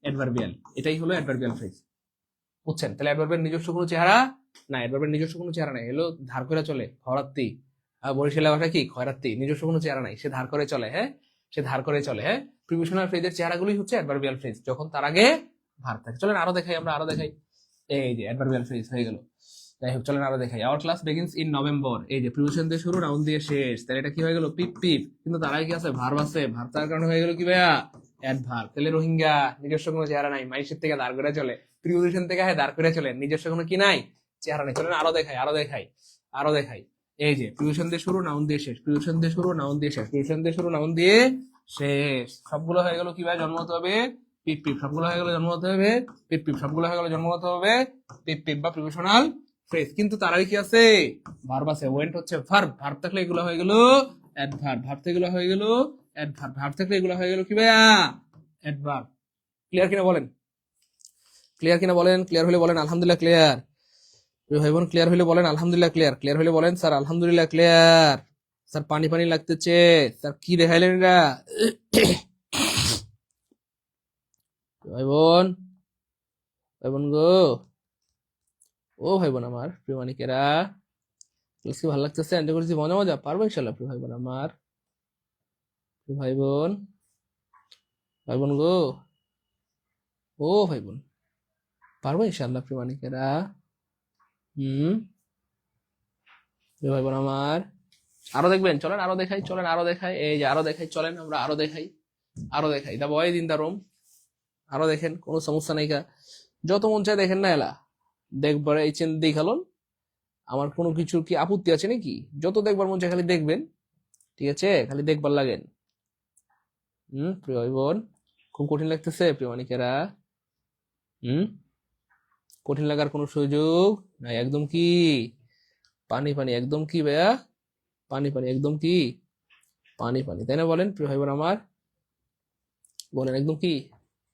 অ্যাডভার্বিয়াল। এটাই হলো অ্যাডভার্বিয়াল ফ্রেজ, বুঝছেন? তাহলে অ্যাডভার্বের নিজস্ব কোনো চেহারা না, অ্যাডভার্বের নিজস্ব কোনো চেহারা নাই, এলো ধার করে চলে, খরাত্তি। বরিশালে ভাষা কি? খয়রাত্তি। নিজস্ব কোনো চেহারা নাই, সে ধার করে চলে। হ্যাঁ, সে ধার করে চলে। হ্যাঁ, প্রিপোজিশনাল ফ্রেজের চেহারাগুলোই হচ্ছে অ্যাডভার্বিয়াল ফ্রেজ, যখন তার আগে ভার্ব থাকে। চলেন আরো দেখাই, আমরা আরো দেখাই। এই যে অ্যাডভার্বিয়াল ফ্রেজ হয়ে গেল। যাই হোক, চলেন আরো দেখাই। Our class begins in November, এই যে প্রিপোজিশন দিয়ে শুরু, নাউন দিয়ে শেষ, তাহলে এটা কি হয়ে গেল? পিপ পিপ। কিন্তু তার আগে কি আছে? ভার্ব আছে। ভার্ব তার কারণে হয়ে গেল কি ভাইয়া? অ্যাডভার্ব। তাহলে রোহিঙ্গা, নিজস্ব কোনো চেহারা নাই, মাইশের থেকে দাঁড় করে চলে, প্রিপোজিশন থেকে দাঁড় করে চলে, নিজস্ব কোনো কি নাই? চেহারা নেই। চলেন আরো দেখাই, আরো দেখাই, আরো দেখাই। এই যে প্রিপোজিশন দিয়ে শুরু, নাউন দিয়ে শেষ, প্রিপোজিশন দিয়ে শুরু, নাউন দিয়ে শেষ, প্রিপোজিশন দিয়ে শুরু, নাউন দিয়ে শেষ। সবগুলো হয়ে গেল কিভাবে জন্ম হতে হবে? পিপ পিপ। সবগুলো হয়ে গেল জন্ম হতে হবে পিপ পিপ। সবগুলো হয়ে গেল জন্ম হতে হবে পিপ পিপ বা প্রিপোজিশনাল ফ্রেজ। কিন্তু তার আগে কি আছে? ভার্ব আছে। ওয়েন্ট হচ্ছে ভার্ব। ভার্ব থাকলে এগুলো হয়ে গেল অ্যাডভার্ব। ভার্ব থেকে এগুলো হয়ে গেল অ্যাডভার্ব। ভার্ব থাকলে এগুলো হয়ে গেল কি ভাইয়া? অ্যাডভার্ব। ক্লিয়ার কিনা বলেন? ক্লিয়ার কিনা বলেন? ক্লিয়ার হলে বলেন আলহামদুলিল্লাহ ক্লিয়ার। ভাই বোন ক্লিয়ার হলে বলেন আলহামদুলিল্লাহ ক্লিয়ার। ক্লিয়ার হলে বলেন স্যার আলহামদুলিল্লাহ ক্লিয়ার। স্যার পানি পানি লাগতেছে। স্যার কি দেখাইলেন এরা? ভাই বোন, ভাই বোন গো, ও ভাই বোন আমার প্রিয় মানিকেরা, ক্লাস কি ভালো লাগতেছে? এনজয় করছি, মজা মজা পারবো ইনশাল্লাহ প্রিয় ভাই বোন আমার। প্রিয় ভাই বোন, ভাই বোন গো, ও ভাই বোন, পারবো ইনশাল্লাহ প্রিয় মানিকেরা। প্রিয় ভাই বোন আমার, আরো দেখবেন, চলেন আরো দেখাই, চলেন আরো দেখাই, এই যে আরো দেখাই, চলেন আমরা আরো দেখাই, আরো দেখাই। দা বয়েজ ইন দা রুম, আরো দেখেন, কোনো সমস্যা নাই কা, যত মন চায় দেখেন না এলা, দেখবার এই চেন দেখালন, আমার কোনো কিছুর কি আপত্তি আছে নাকি? যত দেখবার মন চায় খালি দেখবেন, ঠিক আছে? খালি দেখবার লাগেন। প্রিয় ভাই বোন, খুব কঠিন লাগতেছে প্রিয় মানিকেরা? কঠিন লাগার কোনো সুযোগ নাই, একদম কি পানি পানি, একদম কি ভাইয়া পানি পানি, একদম কি পানি পানি, তাই না? বলেন প্রিয় ভাই বোন আমার, বলেন একদম কি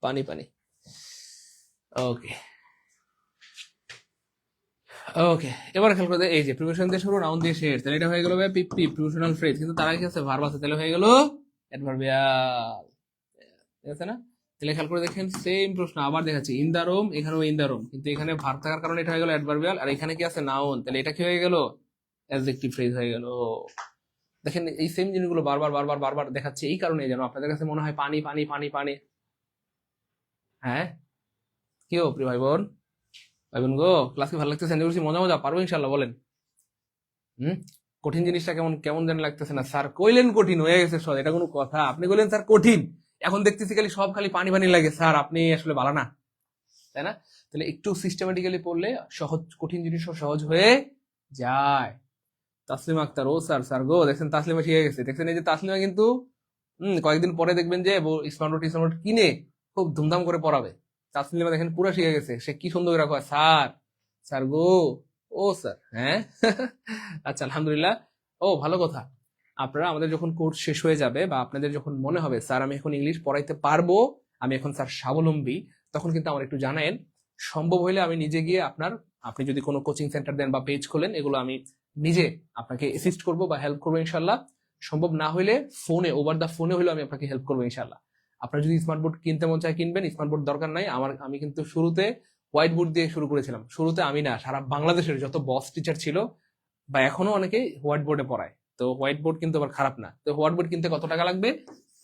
পানি পানি। ওকে ওকে, এবার খেয়াল করে এই যে প্রিপোজিশন দিয়ে শুরু, নাউন দিয়ে শেষ, তাহলে এটা হয়ে গেল ভাই পিপ পিপ, প্রিপোজিশনাল ফ্রেজ। কিন্তু তার আগে আছে ভার্ব আছে, তাহলে হয়ে গেল অ্যাডভার্বিয়াল, ঠিক আছে না? তাহলে খেয়াল করে দেখেন, সেম প্রশ্ন আবার দেখাচ্ছি। ইন দা রুম, এখানেও ইন দা রুম, কিন্তু এখানে ভার্ব থাকার কারণে এটা হয়ে গেল অ্যাডভার্বিয়াল, আর এখানে কি আছে? নাউন, তাহলে এটা কি হয়ে গেল? অ্যাডজেক্টিভ ফ্রেজ হয়ে গেল। দেখেন এই সেম জিনিসগুলো বারবার বারবার বারবার দেখাচ্ছে এই কারণে যেন আপনাদের কাছে মনে হয় পানি পানি পানি পানি। হ্যাঁ, কি ও প্রিয় ভাই বোন, ভাই বোন গো, ক্লাস কি ভালো লাগতেছে? মজা মজা পারবো ইনশাল্লাহ? বলেন। কঠিন জিনিসটা কেমন কেমন যেন লাগতেছে না? স্যার কইলেন কঠিন হয়ে গেছে সব, এটা কোনো কথা? আপনি কইলেন স্যার কঠিন, এখন দেখতেছি খালি সব খালি পানি পানি লাগে। স্যার আপনি আসলে ভালো না, তাই না? তাহলে একটু সিস্টেমেটিক্যালি পড়লে সহজ, কঠিন জিনিসও সহজ হয়ে যায়। তাসলিমা আক্তার, ও স্যার, স্যার গো, দেখছেন তাসলিমা শিখে গেছে, দেখছেন? এই যে তাসলিমা কিন্তু কয়েকদিন পরে দেখবেন যে স্মার্ট কিনে খুব ধুমধাম করে পড়াবে। তাসলিমা দেখেন পুরো শিখে গেছে, সে কি সুন্দর করে রাখা, স্যার, স্যার গো, ও স্যার, হ্যাঁ। আচ্ছা আলহামদুলিল্লাহ। ও ভালো কথা, আপনারা আমাদের যখন কোর্স শেষ হয়ে যাবে বা আপনাদের যখন মনে হবে স্যার আমি এখন ইংলিশ পড়াইতে পারবো, আমি এখন স্যার স্বাবলম্বী, তখন কিন্তু আমার একটু জানায়েন। সম্ভব হইলে আমি নিজে গিয়ে আপনি যদি কোনো কোচিং সেন্টার দেন বা পেজ খোলেন, এগুলো আমি নিজে আপনাকে অ্যাসিস্ট করবো বা হেল্প করবো ইনশাল্লাহ। সম্ভব না হইলে ফোনে, ওভার দা ফোনে হলেও আমি আপনাকে হেল্প করবো ইনশাল্লাহ। আপনার যদি স্মার্ট বোর্ড কিনতে মন চায় কিনবেন, স্মার্ট বোর্ড দরকার নাই আমার। আমি কিন্তু শুরুতে হোয়াইট বোর্ড দিয়ে শুরু করেছিলাম। শুরুতে আমি না, সারা বাংলাদেশের যত বস টিচার ছিল বা এখনো অনেকেই হোয়াইট বোর্ডে পড়ায়, তো হোয়াইট বোর্ড কিন্তু আবার খারাপ না। তো হোয়াইট বোর্ড কিনতে কত টাকা লাগবে?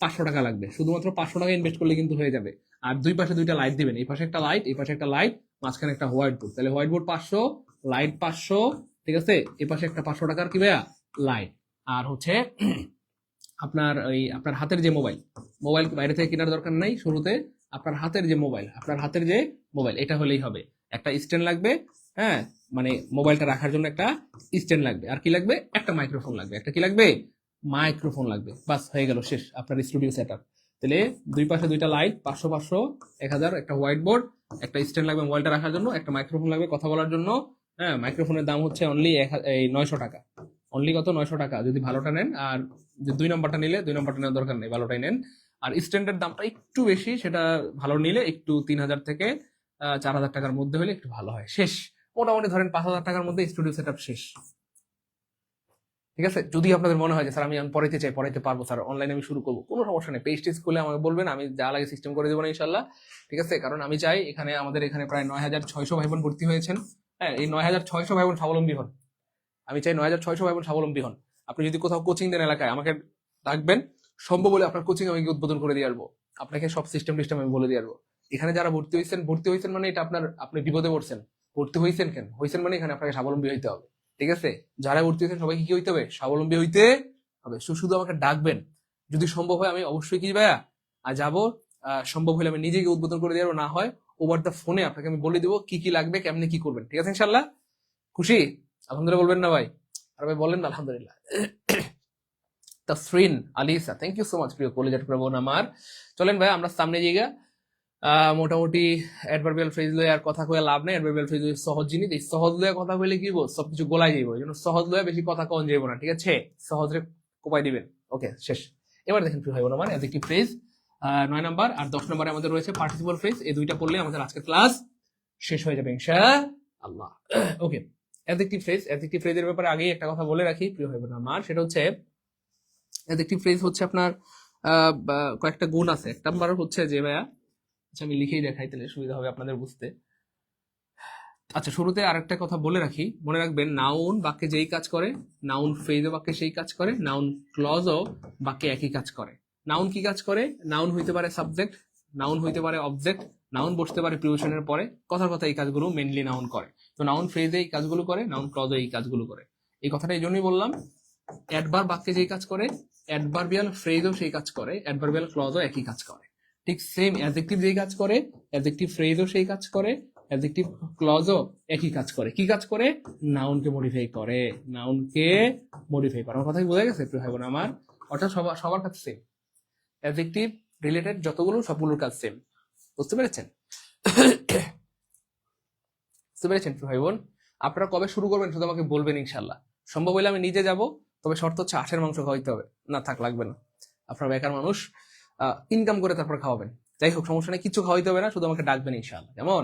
500 টাকা লাগবে। শুধুমাত্র 500 টাকা ইনভেস্ট করলে কিন্তু হয়ে যাবে। আর দুই পাশে দুইটা লাইট দিবেন, এই পাশে একটা লাইট, এই পাশে একটা লাইট, মাঝখানে একটা হোয়াইট বোর্ড। তাহলে হোয়াইট বোর্ড 500, লাইট 500, ঠিক আছে? এই পাশে একটা 500 টাকার কি ভাইয়া লাইট। আর হচ্ছে আপনার ওই আপনার হাতের যে মোবাইল, মোবাইল বাইরে থেকে কেনার দরকার নাই। শুরুতে আপনার হাতের যে মোবাইল, আপনার হাতের যে মোবাইল, এটা হলেই হবে। একটা স্ট্যান্ড লাগবে, হ্যাঁ, মানে মোবাইলটা রাখার জন্য একটা স্ট্যান্ড লাগবে। আর কি লাগবে? একটা মাইক্রোফোন লাগবে। একটা কি লাগবে? মাইক্রোফোন লাগবে। বাস হয়ে গেল, শেষ আপনার স্টুডিও সেট আপ। তাহলে দুই পাশে দুইটা লাইট, 500 500, 1000, একটা হোয়াইট বোর্ড, একটা স্ট্যান্ড লাগবে মোবাইলটা রাখার জন্য, একটা মাইক্রোফোন লাগবে কথা বলার জন্য। হ্যাঁ, মাইক্রোফোনের দাম হচ্ছে অনলি 900 টাকা। অনলি কত? 900 টাকা যদি ভালোটা নেন। আর যে 2 নম্বরটা নিলে 2 নম্বরটা নেওয়ার দরকার নেই, ভালোটাই নেন। আর স্ট্যান্ডার্ড দামটা একটু বেশি, সেটা ভালো নিলে একটু 3000 থেকে 4000 টাকার মধ্যে হলে একটু ভালো হয়। শেষ মোটামুটি ধরেন 5000 টাকার মধ্যে স্টুডিও সেট আপ শেষ, ঠিক আছে? যদি আপনাদের মনে হয় যে স্যার আমি পড়াইতে চাই, পড়াইতে পারবো স্যার, অনলাইনে আমি শুরু করবো, কোনো সমস্যা নেই। পেজ টেজ খুলে আমাকে বলবেন, আমি যা লাগে সিস্টেম করে দেবো না ইনশাল্লাহ, ঠিক আছে? কারণ আমি চাই এখানে আমাদের এখানে প্রায় 9600 ভাই বোন ভর্তি হয়েছেন। হ্যাঁ, এই 9600 ভাই বোন স্বাবলম্বী হন। আমি চাই 9600 ভাই বোন স্বাবলম্বী হন। আপনি যদি কোথাও কোচিং দেন এলাকায়, আমাকে ডাকবেন, সম্ভব হলে আপনার কোচিং আমি উদ্বোধন করে দিয়ে আসবো। আপনাকে সব সিস্টেম টিস্টেম আমি বলে দিয়ে আসবো। এখানে যারা ভর্তি হয়েছেন মানে এটা আপনি বিপদে পড়ছেন। ভর্তি হয়েছেন কেন হয়েছেন মানে এখানে আপনাকে স্বাবলম্বী হইতে হবে, ঠিক আছে? যারা ভর্তি হয়েছেন সবাইকে কি হইতে হবে? স্বাবলম্বী হইতে হবে। শুধু আমাকে ডাকবেন, যদি সম্ভব হয় আমি অবশ্যই কি ভাইয়া যাবো। সম্ভব হলে আমি নিজেকে উদ্বোধন করে দিয়ে, না হয় ওভার দ্য ফোনে আপনাকে আমি বলে দেবো কি কি লাগবে, কেমনি কি করবেন, ঠিক আছে ইনশাল্লাহ? খুশি? আলহামদুলিল্লাহ বলবেন না ভাই? আর ভাই বলেন না আলহামদুলিল্লাহ। Tasrin আলিসা, thank you so much প্রিয় কলেজের প্রবণ আমার। চলেন ভাই আমরা সামনে জায়গা মোটামুটি অ্যাডভার্বিয়াল ফ্রেজ লয়ে আর কথা কয়ে লাভ নেই। অ্যাডভার্বিয়াল ফ্রেজ সহজ জিনিস, এই সহজ লয়ে কথা কইলে কি সবকিছু গোলাই যাইব, এই জন্য সহজ লয়ে বেশি কথা কন যাইব না, ঠিক আছে? সহজে কোপাই দিবেন। ওকে, শেষ। এবার দেখেন প্রিয় ভাই বোন আমার, অ্যাডজেক্টিভ ফ্রেজ 9 নাম্বার আর 10 নম্বরে আমাদের রয়েছে পার্টিসিপল ফ্রেজ। এই দুইটা পড়লে আমাদের আজকের ক্লাস শেষ হয়ে যাবে ইনশাআল্লাহ। ওকে, অ্যাডজেক্টিভ ফ্রেজ। অ্যাডজেক্টিভ ফ্রেজের ব্যাপারে আগেই একটা কথা বলে রাখি প্রিয় ভাই বোন আমার, সেটা হচ্ছে অ্যাডজেক্টিভ ফ্রেজ হচ্ছে আপনার কয়েকটা গুণ আছে। এক নাম্বার হচ্ছে যে ভাইয়া, আচ্ছা আমি লিখেই দেখাই তাহলে সুবিধা হবে আপনাদের বুঝতে। আচ্ছা, শুরুতে আরেকটা কথা বলে রাখি, মনে রাখবেন নাউন বাক্যে যেই কাজ করে, নাউন ফ্রেজও বাক্যে সেই কাজ করে, নাউন ক্লজও বাক্যে একই কাজ করে। নাউন কি কাজ করে? নাউন হইতে পারে সাবজেক্ট, নাউন হইতে পারে অবজেক্ট, নাউন বসতে পারে প্রিপোজিশনের পরে। কথার কথা এই কাজগুলো মেইনলি নাউন করে। তো নাউন ফ্রেজে এই কাজগুলো করে, নাউন ক্লজও এই কাজগুলো করে। এই কথাটা এই জন্যই বললাম, অ্যাডভার্ব বাক্যে যেই কাজ করে, অ্যাডভার্বিয়াল ফ্রেজও সেই কাজ করে, অ্যাডভার্বিয়াল ক্লজও একই কাজ করে। ঠিক সেম অ্যাডজেক্টিভ যেই কাজ করে, অ্যাডজেক্টিভ ফ্রেজও সেই কাজ করে, অ্যাডজেক্টিভ ক্লজও একই কাজ করে। কি কাজ করে? নাউনকে মডিফাই করে, নাউনকে মডিফাই করে। আমার কথাই বোঝা গেছে প্রিয় ভাই বোন আমার? অর্থাৎ সবার কাছে সেম, অ্যাডজেক্টিভ রিলেটেড যতগুলো সবগুলোর কাজ সেম। বুঝতে পেরেছেন? বুঝতে পেরেছেন প্রিয় ভাই বোন? আপনারা কবে শুরু করবেন শুধু আমাকে বলবেন, ইনশাল্লাহ। সম্ভব হলে আমি নিজে যাব, তবে শর্ত হচ্ছে হাঁসের মাংস খাওয়াইতে হবে, না থাক লাগবে না। আপনার বেকার মানুষ, ইনকাম করে তারপর খাওয়াবেন। যাই হোক, সমস্যা নেই, কিছু খাওয়াইতে হবে না, শুধু আমাকে ডাকবেন ইনশাআল্লাহ। কেমন?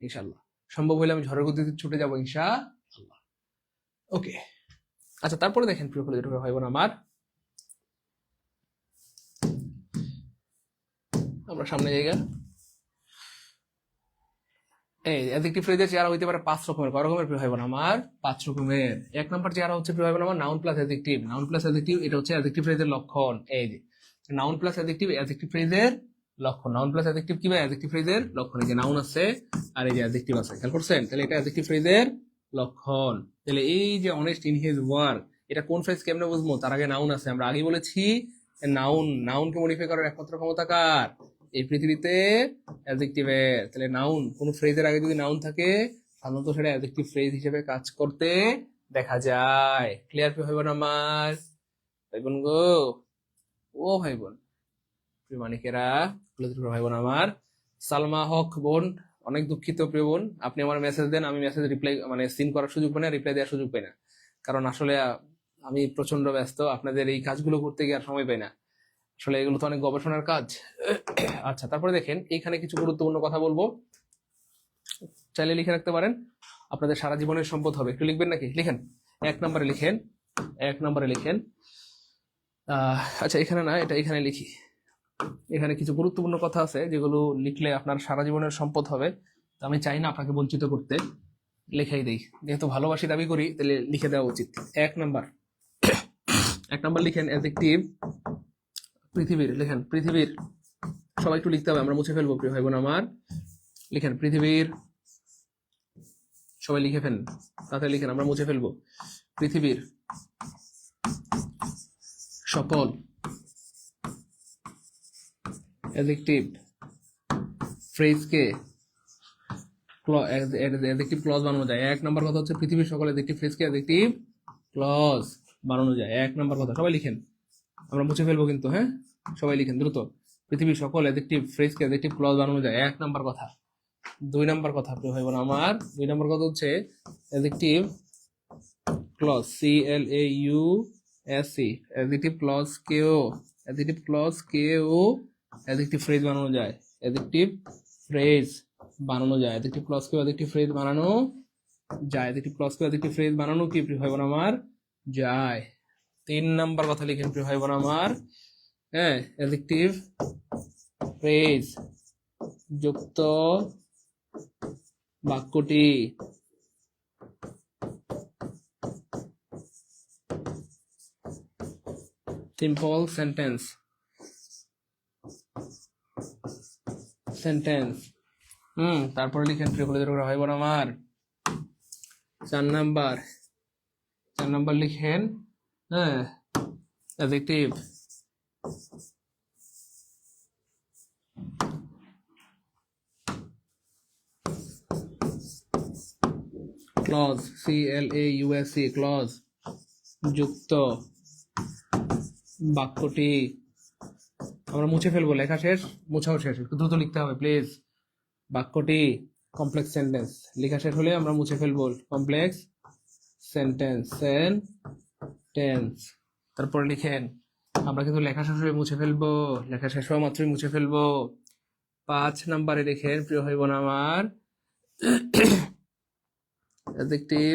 ইনশাআল্লাহ। সম্ভব হলে আমি ঝড়ের গতিতে ছুটে যাবো ইনশাআল্লাহ। ওকে, আচ্ছা তারপরে দেখেন প্রিয় কলেজের ভাই বোন আমার, আমরা সামনে জায়গা এই অ্যাডজেক্টিভ ফ্রেজের চেহারা হইতে পারে 5 রকমের। কয় রকমের প্রিয় ভাই বোন আমার? 5 রকমের। এক নাম্বার চেহারা হচ্ছে প্রিয় ভাই বোন আমার noun plus adjective. Noun plus adjective, এটা হচ্ছে অ্যাডজেক্টিভ ফ্রেজের লক্ষণ। এই যে নাউন প্লাস অ্যাডজেক্টিভ, অ্যাডজেক্টিভ ফ্রেজের লক্ষণ। নাউন প্লাস অ্যাডজেক্টিভ কি ভাই? অ্যাডজেক্টিভ ফ্রেজের লক্ষণ। এই যে নাউন আছে আর এই যে অ্যাডজেক্টিভ আছে, খেয়াল করছেন? তাহলে এটা অ্যাডজেক্টিভ ফ্রেজের লক্ষণ। তাহলে এই যে অনেস্ট ইন হিজ ওয়ার্ক, এটা কোন ফ্রেজ কেমনে বুঝবো? তার আগে নাউন আছে, আমরা আগেই বলেছি নাউনকে মডিফাই করার একমাত্র ক্ষমতা কার? এই পৃথিবীতে অ্যাডজেক্টিভের। তাহলে নাউন, কোন ফ্রেজের আগে যদি নাউন থাকে সাধারণত সেটা অ্যাডজেক্টিভ ফ্রেজ হিসেবে কাজ করতে দেখা যায়। ক্লিয়ার ভাই বোন আমার? ভাই বোন গো, ও ভাই বোন, প্রিয় মানিকেরা, ভাই বোন আমার। সালমা হক বোন, অনেক দুঃখিত প্রিয় বোন, আপনি আমার মেসেজ দেন, আমি মেসেজ রিপ্লাই মানে সিন করার সুযোগ পাই না, রিপ্লাই দেওয়ার সুযোগ পাই না, কারণ আসলে আমি প্রচন্ড ব্যস্ত, আপনাদের এই কাজগুলো করতে গিয়ে আর সময় পাই না। আসলে এগুলো তো অনেক গবেষণার কাজ। আচ্ছা, তারপরে দেখেন এইখানে কিছু গুরুত্বপূর্ণ কথা বলবো, চাইলে লিখে রাখতে পারেন, আপনাদের সারা জীবনের সম্পদ হবে। একটু লিখবেন নাকি? লিখেন, 1 নম্বরে লিখেন, 1 নম্বরে লিখেন। আচ্ছা এখানে না, এটা এখানে লিখি। এখানে কিছু গুরুত্বপূর্ণ কথা আছে যেগুলো লিখলে আপনার সারা জীবনের সম্পদ হবে। তো আমি চাই না আপনাকে বঞ্চিত করতে, লিখেই দেই। যেহেতু ভালোবাসি দাবি করি, তাহলে লিখে দেওয়া উচিত। 1 নম্বর, 1 নম্বর লিখেন অ্যাডজেক্টিভ পৃথিবীর। লিখেন পৃথিবীর, সবাই একটু লিখতে হবে, আমরা মুছে ফেলবো প্রিয় ভাই বোন আমার। লিখেন পৃথিবীর, সবাই লিখে ফেলেন, তাতে লিখেন, আমরা মুছে ফেলবো। পৃথিবীর সকল অ্যাডজেক্টিভ ফ্রেজকে অ্যাডজেক্টিভ ক্লজ বানানো যায়। 1 নম্বর কথা হচ্ছে পৃথিবীর সকল অ্যাডজেক্টিভ ফ্রেজকে অ্যাডজেক্টিভ ক্লজ বানানো যায়। 1 নম্বর কথা, সবাই লিখেন, আমরা মুছে ফেলবো কিন্তু, হ্যাঁ সবাই লিখেন দ্রুত। পৃথিবীর সকল অ্যাডজেক্টিভ ফ্রেজকে অ্যাডজেক্টিভ ক্লজ বানানো যায়, 1 নম্বর কথা। 2 নম্বর কথা প্রিয় ভাই বোন আমার, 2 নম্বর কথা হচ্ছে adjective clause, CLAUSE, adjective clause কেও অ্যাডজেক্টিভ ফ্রেজ বানানো যায়, অ্যাডজেক্টিভ ফ্রেজ বানানো যায়, অ্যাডজেক্টিভ ক্লজ কেও অ্যাডজেক্টিভ ফ্রেজ বানানো যায়, অ্যাডজেক্টিভ ক্লজ কেও অ্যাডজেক্টিভ ফ্রেজ বানানো কি প্রিয় ভাই বোন আমার? যায়। 3 নম্বর কথা লিখেন প্রিয় ভাই বোন আমার, হ্যাঁ অ্যাডজেক্টিভ ফ্রেজ যুক্ত বাক্যটি সিম্পল সেন্টেন্স, তারপরে লিখেন প্রিয় কলেজের ভাই বোন আমার 4 নাম্বার লিখেন, হ্যাঁ অ্যাডজেক্টিভ ক্লজ, CLAUSE, ক্লজ যুক্ত বাক্যটি আমরা মুছে ফেলবো, লেখা শেষ, মুছাও শেষ, একটু দ্রুত লিখতে হবে প্লিজ। বাক্যটি কমপ্লেক্স সেন্টেন্স, লেখা শেষ হলে আমরা মুছে ফেলবো কমপ্লেক্স সেন্টেন্স, সেন্টেন্স। তারপর লিখেন, আমরা কিন্তু লেখা শেষ হলে মুছে ফেলবো, লেখা শেষ হওয়া মাত্রই মুছে ফেলবো। 5 নম্বরে লিখেন, প্রিয় ভাই বোন আমার, অ্যাডজেক্টিভ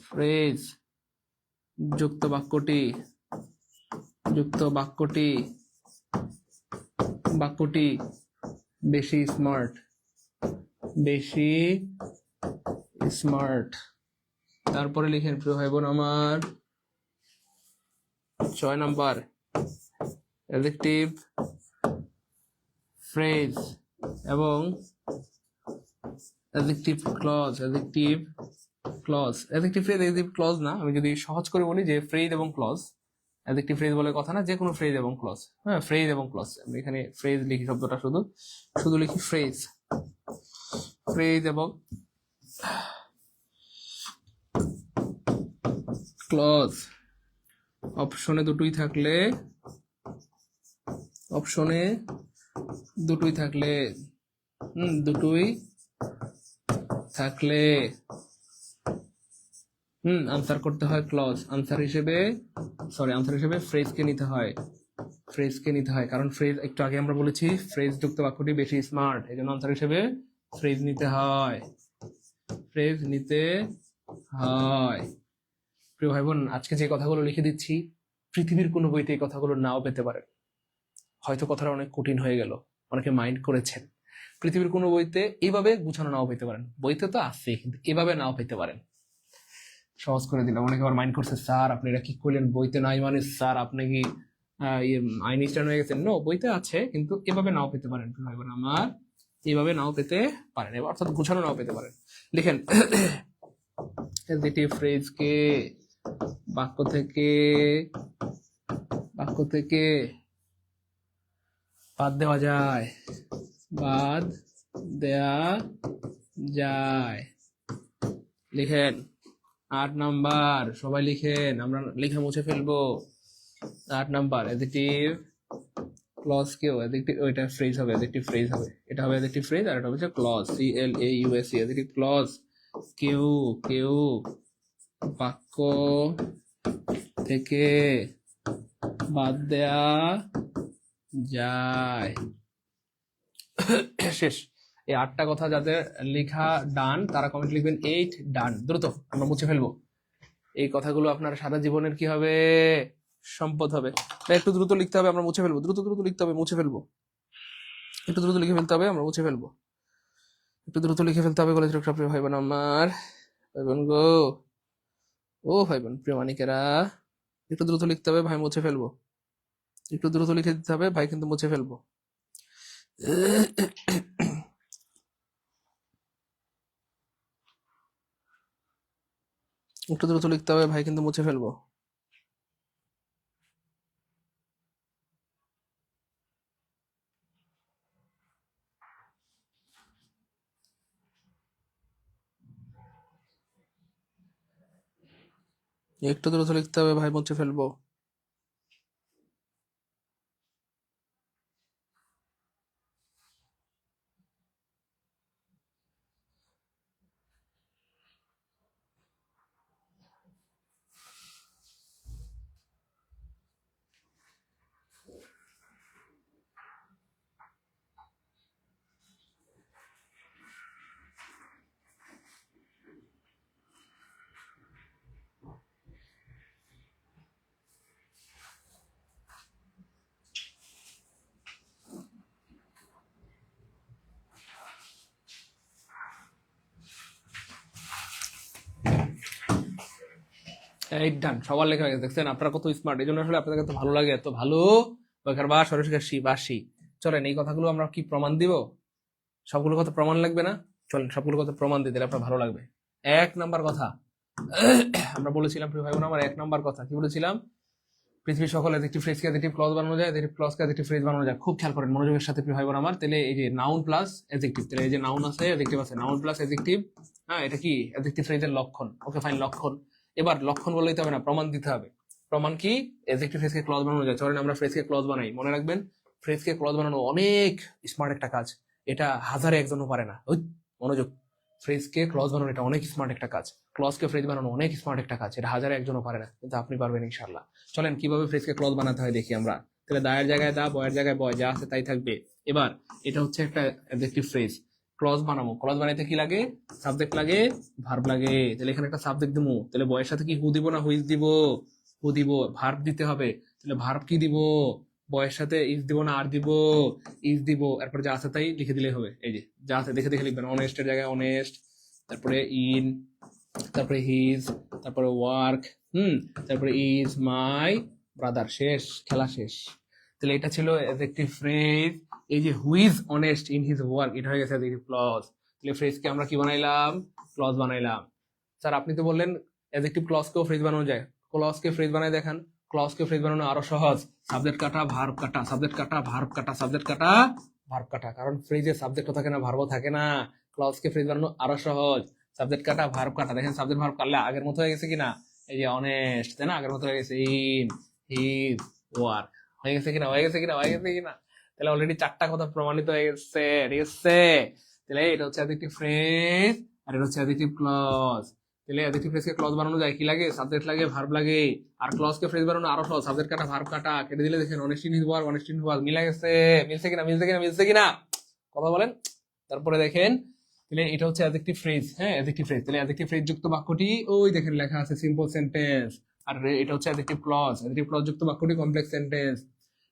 ফ্রেজ, যুক্ত বাক্যটি, যুক্ত বাক্যটি, বাক্যটি বেশি স্মার্ট, বেশি স্মার্ট। তারপরে লিখেন প্রিয় ভাই বোন আমার 6 নাম্বার, অ্যাডজেক্টিভ ফ্রেজ এবং adjective clause, adjective clause, adjective phrase adjective clause না, আমি যদি সহজ করে বলি যে ফ্রেজ এবং ক্লজ, অ্যাডজেক্টিভ ফ্রেজ বলে কথা না, যে কোনো ফ্রেজ এবং ক্লজ, হ্যাঁ ফ্রেজ এবং ক্লজ। আমি এখানে ফ্রেজ লিখি, শব্দটা শুধু শুধু লিখি ফ্রেজ, ফ্রেজ এবং ক্লজ। অপশনে দুটোই থাকলে, অপশনে দুটোই থাকলে, দুটোই থাকলে আনসার করতে হয় ক্লজ, আনসার হিসেবে ফ্রেজকে নিতে হয়, ফ্রেজকে নিতে হয়, কারণ ফ্রেজ একটু আগে আমরা বলেছি ফ্রেজ যুক্ত বাক্যটি বেশি স্মার্ট, এই জন্য আনসার হিসেবে ফ্রেজ নিতে হয়, ফ্রেজ নিতে হয়। প্রিয় ভাই বোন, আজকে যে কথাগুলো লিখে দিচ্ছি পৃথিবীর কোনো বইতে এই কথাগুলো নাও পেতে পারেন, হয়তো কথাটা অনেক কঠিন হয়ে গেল, অনেকে মাইন্ড করেছেন, পৃথিবীর কোনো বইতে এইভাবে গুছানো নাও পেতে পারেন, বইতে তো আছে কিন্তু এভাবে নাও পেতে পারেন। সহজ করে দিলাম, অনেকে আবার মাইন্ড করছে, স্যার আপনি এটা কি করলেন, বইতে নাই মানে স্যার আপনি কি আইনস্টাইন হয়ে গেছেন? নো, বইতে আছে কিন্তু এভাবে নাও পেতে পারেন ভাই বোন আমার, এইভাবে নাও পেতে পারেন, অর্থাৎ গুছানো নাও পেতে পারেন। লিখেন, অ্যাডজেক্টিভ ফ্রেজকে বাক্য থেকে, বাক্য থেকে বাদ দেওয়া যায়, বাদ দেয়া যায়। লিখেন 8 নাম্বার, সবাই লিখেন, আমরা লিখে মুছে ফেলবো। 8 নাম্বার, অ্যাডজেক্টিভ ক্লজ কেও, অ্যাডজেক্টিভ ওইটা ফ্রেজ হবে, অ্যাডজেক্টিভ ফ্রেজ হবে, এটা হবে অ্যাডজেক্টিভ ফ্রেজ আর এটা হচ্ছে ক্লজ, CLAUSE, অ্যাডজেক্টিভ ক্লজ কেউ, কেউ বাক্য থেকে বাদ দেয়া যায়। শেষ। এই 8টা কথা যাদের লেখা ডান তারা কমেন্ট লিখবেন 8 ডান, দ্রুত আমরা মুছে ফেলবো। এই কথাগুলো আপনার সারা জীবনের কি হবে, সম্পদ হবে। একটু দ্রুত লিখতে হবে, আমরা মুছে ফেলবো, দ্রুত দ্রুত লিখতে হবে, মুছে ফেলবো, একটু দ্রুত লিখে ফেলতে হবে, আমরা মুছে ফেলবো, একটু দ্রুত লিখে ফেলতে হবে। কলেজ রক্ষা প্রিয় ভাই বোন আমার, ভাই বোন গো, ও ভাই বোন প্রিয় মানিকেরা, একটু দ্রুত লিখতে হবে, ভাই মুছে ফেলবো, একটু দ্রুত লিখে দিতে হবে, ভাই কিন্তু মুছে ফেলবো। একটু দ্রুত লিখতে হবে, ভাই কিন্তু মুছে ফেলবো। একটু দ্রুত লিখতে হবে, ভাই মুছে ফেলবো। এই ডান, সবার লেখা গেছে, দেখছেন আপনারা কত স্মার্ট, এই জন্য আসলে আপনাদের এত ভালো লাগে, এত ভালো বা সরস্বতী বাসি। চলেন এই কথাগুলো আমরা কি প্রমাণ দিব, সবগুলো কথা প্রমাণ লাগবে না, চলেন সবগুলো কথা প্রমাণ দিয়ে দিলে আপনার ভালো লাগবে। 1 নাম্বার কথা আমরা বলেছিলাম প্রিয় ভাই বোন আমার, 1 নাম্বার কথা কি বলেছিলাম, পৃথিবীর সকল অ্যাডজেক্টিভ ফ্রেজকে অ্যাডজেক্টিভ ক্লজ বানানো যায়, অ্যাডজেক্টিভ ক্লজকে অ্যাডজেক্টিভ ফ্রেজ বানানো যায়। খুব খেয়াল করেন মনোযোগের সাথে প্রিয় ভাই বোন আমার। তাহলে এই যে নাউন প্লাস অ্যাডজেক্টিভ, তাহলে এই যে নাউন আছে অ্যাডজেক্টিভ আছে, নাউন প্লাস অ্যাডজেক্টিভ, হ্যাঁ এটা কি অ্যাডজেক্টিভ ফ্রেজের লক্ষণ। ওকে ফাইন, লক্ষণ। এবার লক্ষণ বললেই তো হবে না, প্রমাণ দিতে হবে। প্রমাণ কি? অ্যাডজেক্টিভ ফ্রেজকে ক্লজ বানানো যায়। চলেন আমরা ফ্রেজকে ক্লজ বানাই। মনে রাখবেন ফ্রেজকে ক্লজ বানানো অনেক স্মার্ট একটা কাজ, এটা হাজারে একজনও পারে না। ওই মনোযোগ, ফ্রেজকে ক্লজ বানানো এটা অনেক স্মার্ট একটা কাজ, ক্লজকে ফ্রেজ বানানো অনেক স্মার্ট একটা কাজ, এটা হাজারে একজনও পারে না, কিন্তু আপনি পারবেন ইনশাআল্লাহ। চলেন কিভাবে ফ্রেজকে ক্লজ বানাতে হয় দেখি আমরা। তাহলে দায়ের জায়গায় দা, বয়ের জায়গায় বয়, যা আছে তাই থাকবে। এবার এটা হচ্ছে একটা অ্যাডজেক্টিভ ফ্রেজ, ক্লজ বানাবো। ক্লজ বানাইতে কি লাগে? সাবজেক্ট লাগে, ভার্ব লাগে। তাহলে এখানে একটা সাবজেক্ট দিব, তাহলে বয়ের সাথে কি হু দিব না হুইজ দিব? হু দিব। ভার্ব দিতে হবে, তাহলে ভার্ব কি দিব? বয়ের সাথে ইজ দিব না আর দিব? ইজ দিব। এরপর যা আছে তাই লিখে দিলে হবে। এই যে যা আছে দেখে দেখে লিখবেন। অনেস্টের জায়গায় অনেস্ট, তারপরে ইন, তারপরে হিজ, তারপরে ওয়ার্ক, তারপরে ইজ মাই ব্রাদার। শেষ, খেলা শেষ। তাহলে এটা ছিল অ্যাডজেক্টিভ ফ্রেজ। এই যে who's honest in his work, এটা হয়ে গেছে অ্যাডজেক্টিভ ক্লজ। তাহলে ফ্রেজকে আমরা কি বানাইলাম? ক্লজ বানাইলাম। স্যার আপনি তো বললেন অ্যাডজেক্টিভ ক্লজকেও ফ্রেজ বানানো যায়, ক্লজকে ফ্রেজ বানাই দেখান। ক্লজকে ফ্রেজ বানানো আরো সহজ, সাবজেক্ট কাটা ভার্ব কাটা, সাবজেক্ট কাটা ভার্ব কাটা, সাবজেক্ট কাটা ভার্ব কাটা। কারণ ফ্রেজে সাবজেক্টও থাকে না, ভার্বও থাকে না। ক্লজকে ফ্রেজ বানানো আরো সহজ, সাবজেক্ট কাটা ভার্ব কাটা। দেখেন সাবজেক্ট ভার্ব কাটলে আগের মতো হয়ে গেছে কিনা? এই যে অনেস্ট, তাই না? আগের মতো হয়ে গেছে। ইন হিজ ওয়ার্ক হয়ে গেছে কিনা? হয়ে গেছে কিনা? হয়ে গেছে কিনা? তাহলে অলরেডি 4টা কথা প্রমাণিত হয়ে গেছে, ঠিক আছে? তাহলে এটা হচ্ছে অ্যাডজেক্টিভ ফ্রেজ আর এটা হচ্ছে অ্যাডজেক্টিভ ক্লজ। তাহলে অ্যাডজেক্টিভ ফ্রেজকে ক্লজ বানানো যায়, কি লাগে? সাবজেক্ট লাগে, ভার্ব লাগে। আর ক্লজকে ফ্রেজ বানানো আরো সহজ, সাবজেক্ট কাটা ভার্ব কাটা, কেটে দিলে দেখেন honest in his work, honest in work মিলে গেছে। মিলছে কিনা? মিলছে কিনা? মিলছে কিনা? কথা বলেন। তারপরে দেখেন, তাহলে এটা হচ্ছে অ্যাডজেক্টিভ ফ্রেজ, হ্যাঁ অ্যাডজেক্টিভ ফ্রেজ। তাহলে অ্যাডজেক্টিভ ফ্রেজ যুক্ত বাক্যটি ওই দেখেন লেখা আছে সিম্পল সেন্টেন্স। আর এটা হচ্ছে অ্যাডজেক্টিভ ক্লজ, অ্যাডজেক্টিভ ক্লজ যুক্ত বাক্যটি কমপ্লেক্স সেন্টেন্স।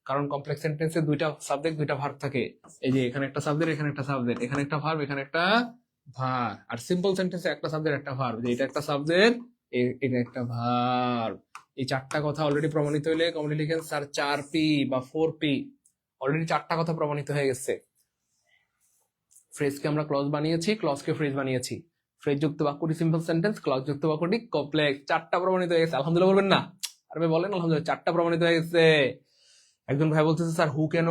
কারণ কমপ্লেক্স সেন্টেন্সে দুইটা সাবজেক্ট দুইটা ভার্ব থাকে। এই যে এখানে একটা সাবজেক্ট, এখানে একটা সাবজেক্ট, এখানে একটা ভার্ব, এখানে একটা ভার্ব। আর সিম্পল সেন্টেন্সে একটা সাবজেক্ট একটা ভার্ব, যে এটা একটা সাবজেক্ট, এটা একটা ভার্ব। এই 4টা কথা অলরেডি প্রমাণিত হইলে কমেন্টে লিখেন স্যার 4P বা 4P। অলরেডি 4টা কথা প্রমাণিত হয়ে গেছে। ফ্রেজকে আমরা ক্লজ বানিয়েছি, ক্লজকে ফ্রেজ বানিয়েছি। ফ্রেজ যুক্ত বাক্যটি সিম্পল সেন্টেন্স, ক্লজ যুক্ত বাক্যটি কমপ্লেক্স। 4টা প্রমাণিত হয়ে গেছে। আলহামদুলিল্লাহ বলবেন না? আর ভাই বলেন আলহামদুলিল্লাহ, 4টা প্রমাণিত হয়ে গেছে। একজন ভাই বলতেছে স্যার হু কেন?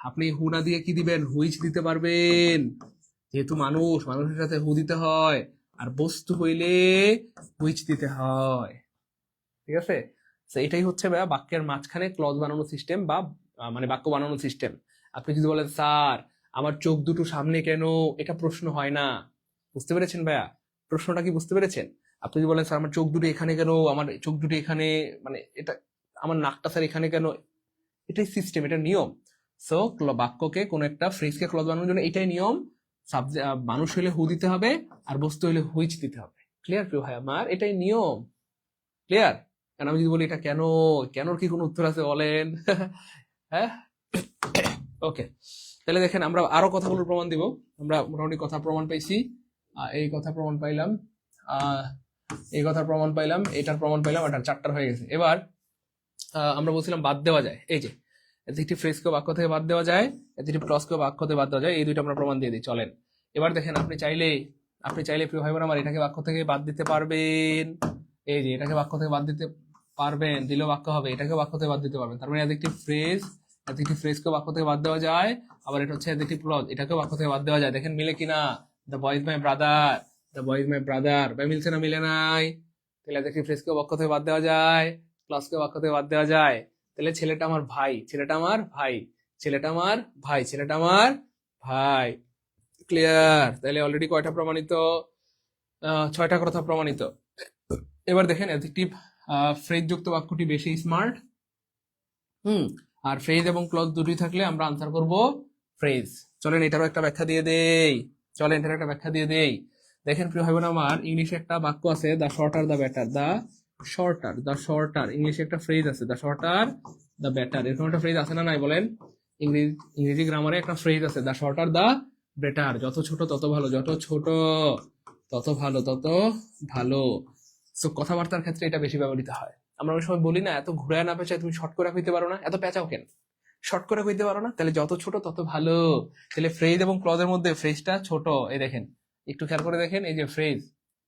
আপনি হু না দিয়ে কি দিবেন? হুইচ দিতে পারবেন। যেহেতু মানুষ, মানুষের সাথে হু দিতে হয়, আর বস্তু হইলে হুইচ দিতে হয়। ঠিক আছে? তো এটাই হচ্ছে ভাইয়া বাক্যের মাঝখানে ক্লজ বানানোর সিস্টেম, বা মানে বাক্য বানানোর সিস্টেম। আপনি যদি বলেন স্যার আমার চোখ দুটো সামনে কেন, এটা প্রশ্ন হয় না। বুঝতে পেরেছেন ভাইয়া? প্রশ্নটা কি বুঝতে পেরেছেন? আপনি যদি বলেন স্যার আমার চোখ দুটো এখানে কেন, আমার চোখ দুটো এখানে, মানে এটা আমার নাকটা স্যার এখানে কেন, এটাই সিস্টেম, এটা নিয়ম। সো বাক্যকে কোন একটা ফ্রেজকে ক্লজ বানানোর জন্য এটাই নিয়ম। মানুষ হইলে হু দিতে হবে, আর বস্তু হইলে হুইচ দিতে হবে। ক্লিয়ার প্রিয় ভাই আমার? এটাই নিয়ম। ক্লিয়ার? কারণ আমি যদি বলি এটা কেন, কেনর কি কোনো উত্তর আছে বলেন? হ্যাঁ, ওকে। তাহলে দেখেন আমরা আরো কথাগুলোর প্রমাণ দিব। আমরা মোটামুটি কথা প্রমাণ পাইছি, এই কথা প্রমাণ পাইলাম, এই কথার প্রমাণ পাইলাম, এটার প্রমাণ পাইলাম, এটার 4টার হয়ে গেছে। এবার আমরা বলছিলাম বাদ দেওয়া যায়। এই যে অ্যাডজেক্টিভ ফ্রেজকে বাক্য থেকে বাদ দেওয়া যায়, অ্যাডজেক্টিভ ক্লজকে বাক্য থেকে বাদ দেওয়া যায়, এই দুইটা আমরা প্রমাণ দিয়ে দিই। চলেন এবার দেখেন, আপনি চাইলে প্রিয় ভাই বোন আমার এটাকে বাক্য থেকে বাদ দিতে পারবেন। এই যে এটাকে বাক্য থেকে বাদ দিতে পারবেন, দিলেও বাক্য হবে। এটাকে বাক্য থেকে বাদ দিতে পারবেন। তার মানে অ্যাডজেক্টিভ ফ্রেজকে বাক্য থেকে বাদ দেওয়া যায়। আবার এটা হচ্ছে অ্যাডজেক্টিভ ক্লজ, এটাকে বাক্য থেকে বাদ দেওয়া যায়। দেখেন মিলে কিনা? The boy is my brother, the boy is my brother. ভাই মিলছে না? মিলে নাই? তাহলে অ্যাডজেক্টিভ ফ্রেজকে বাক্য থেকে বাদ দেওয়া যায়, ক্লজকে বাক্য থেকে বাদ দেওয়া যায়। তাহলে ছেলেটা আমার ভাই, ছেলেটা আমার ভাই, ছেলেটা আমার ভাই, ছেলেটা আমার ভাই। ক্লিয়ার? তাহলে অলরেডি কয়টা প্রমাণিত? 6টা কথা প্রমাণিত। এবার দেখেন অ্যাডজেক্টিভ ফ্রেজ যুক্ত বাক্যটি বেশি স্মার্ট। আর ফ্রেজ এবং ক্লজ দুটোই থাকলে আমরা আনসার করব ফ্রেজ। চলেন এটারও একটা ব্যাখ্যা দিয়ে দেই। দেখেন প্রিয় ভাই বোন আমার, ইংলিশে একটা বাক্য আছে, the shorter the better. The shorter ইংলিশে একটা ফ্রেজ আছে, দ্য শর্টার দ্য বেটার। এরকম একটা ফ্রেজ আছে না নাই বলেন? ইংরেজি গ্রামারে একটা ফ্রেজ আছে, দ্য শর্টার দ্য বেটার। যত ছোট তত ভালো, যত ছোট তত ভালো, তত ভালো। সো কথাবার্তার ক্ষেত্রে এটা বেশি ব্যবহৃত হয়। আমরা ওই সময় বলি না, এত ঘুরায় না পেঁচায় তুমি শর্ট করে কইতে পারো না, এত পেঁচাও কেন, শর্ট করে কইতে পারো না? তাহলে যত ছোট তত ভালো। তাহলে ফ্রেজ এবং ক্লজের মধ্যে ফ্রেজটা ছোট। এই দেখেন, একটু খেয়াল করে দেখেন, এই যে ফ্রেজ,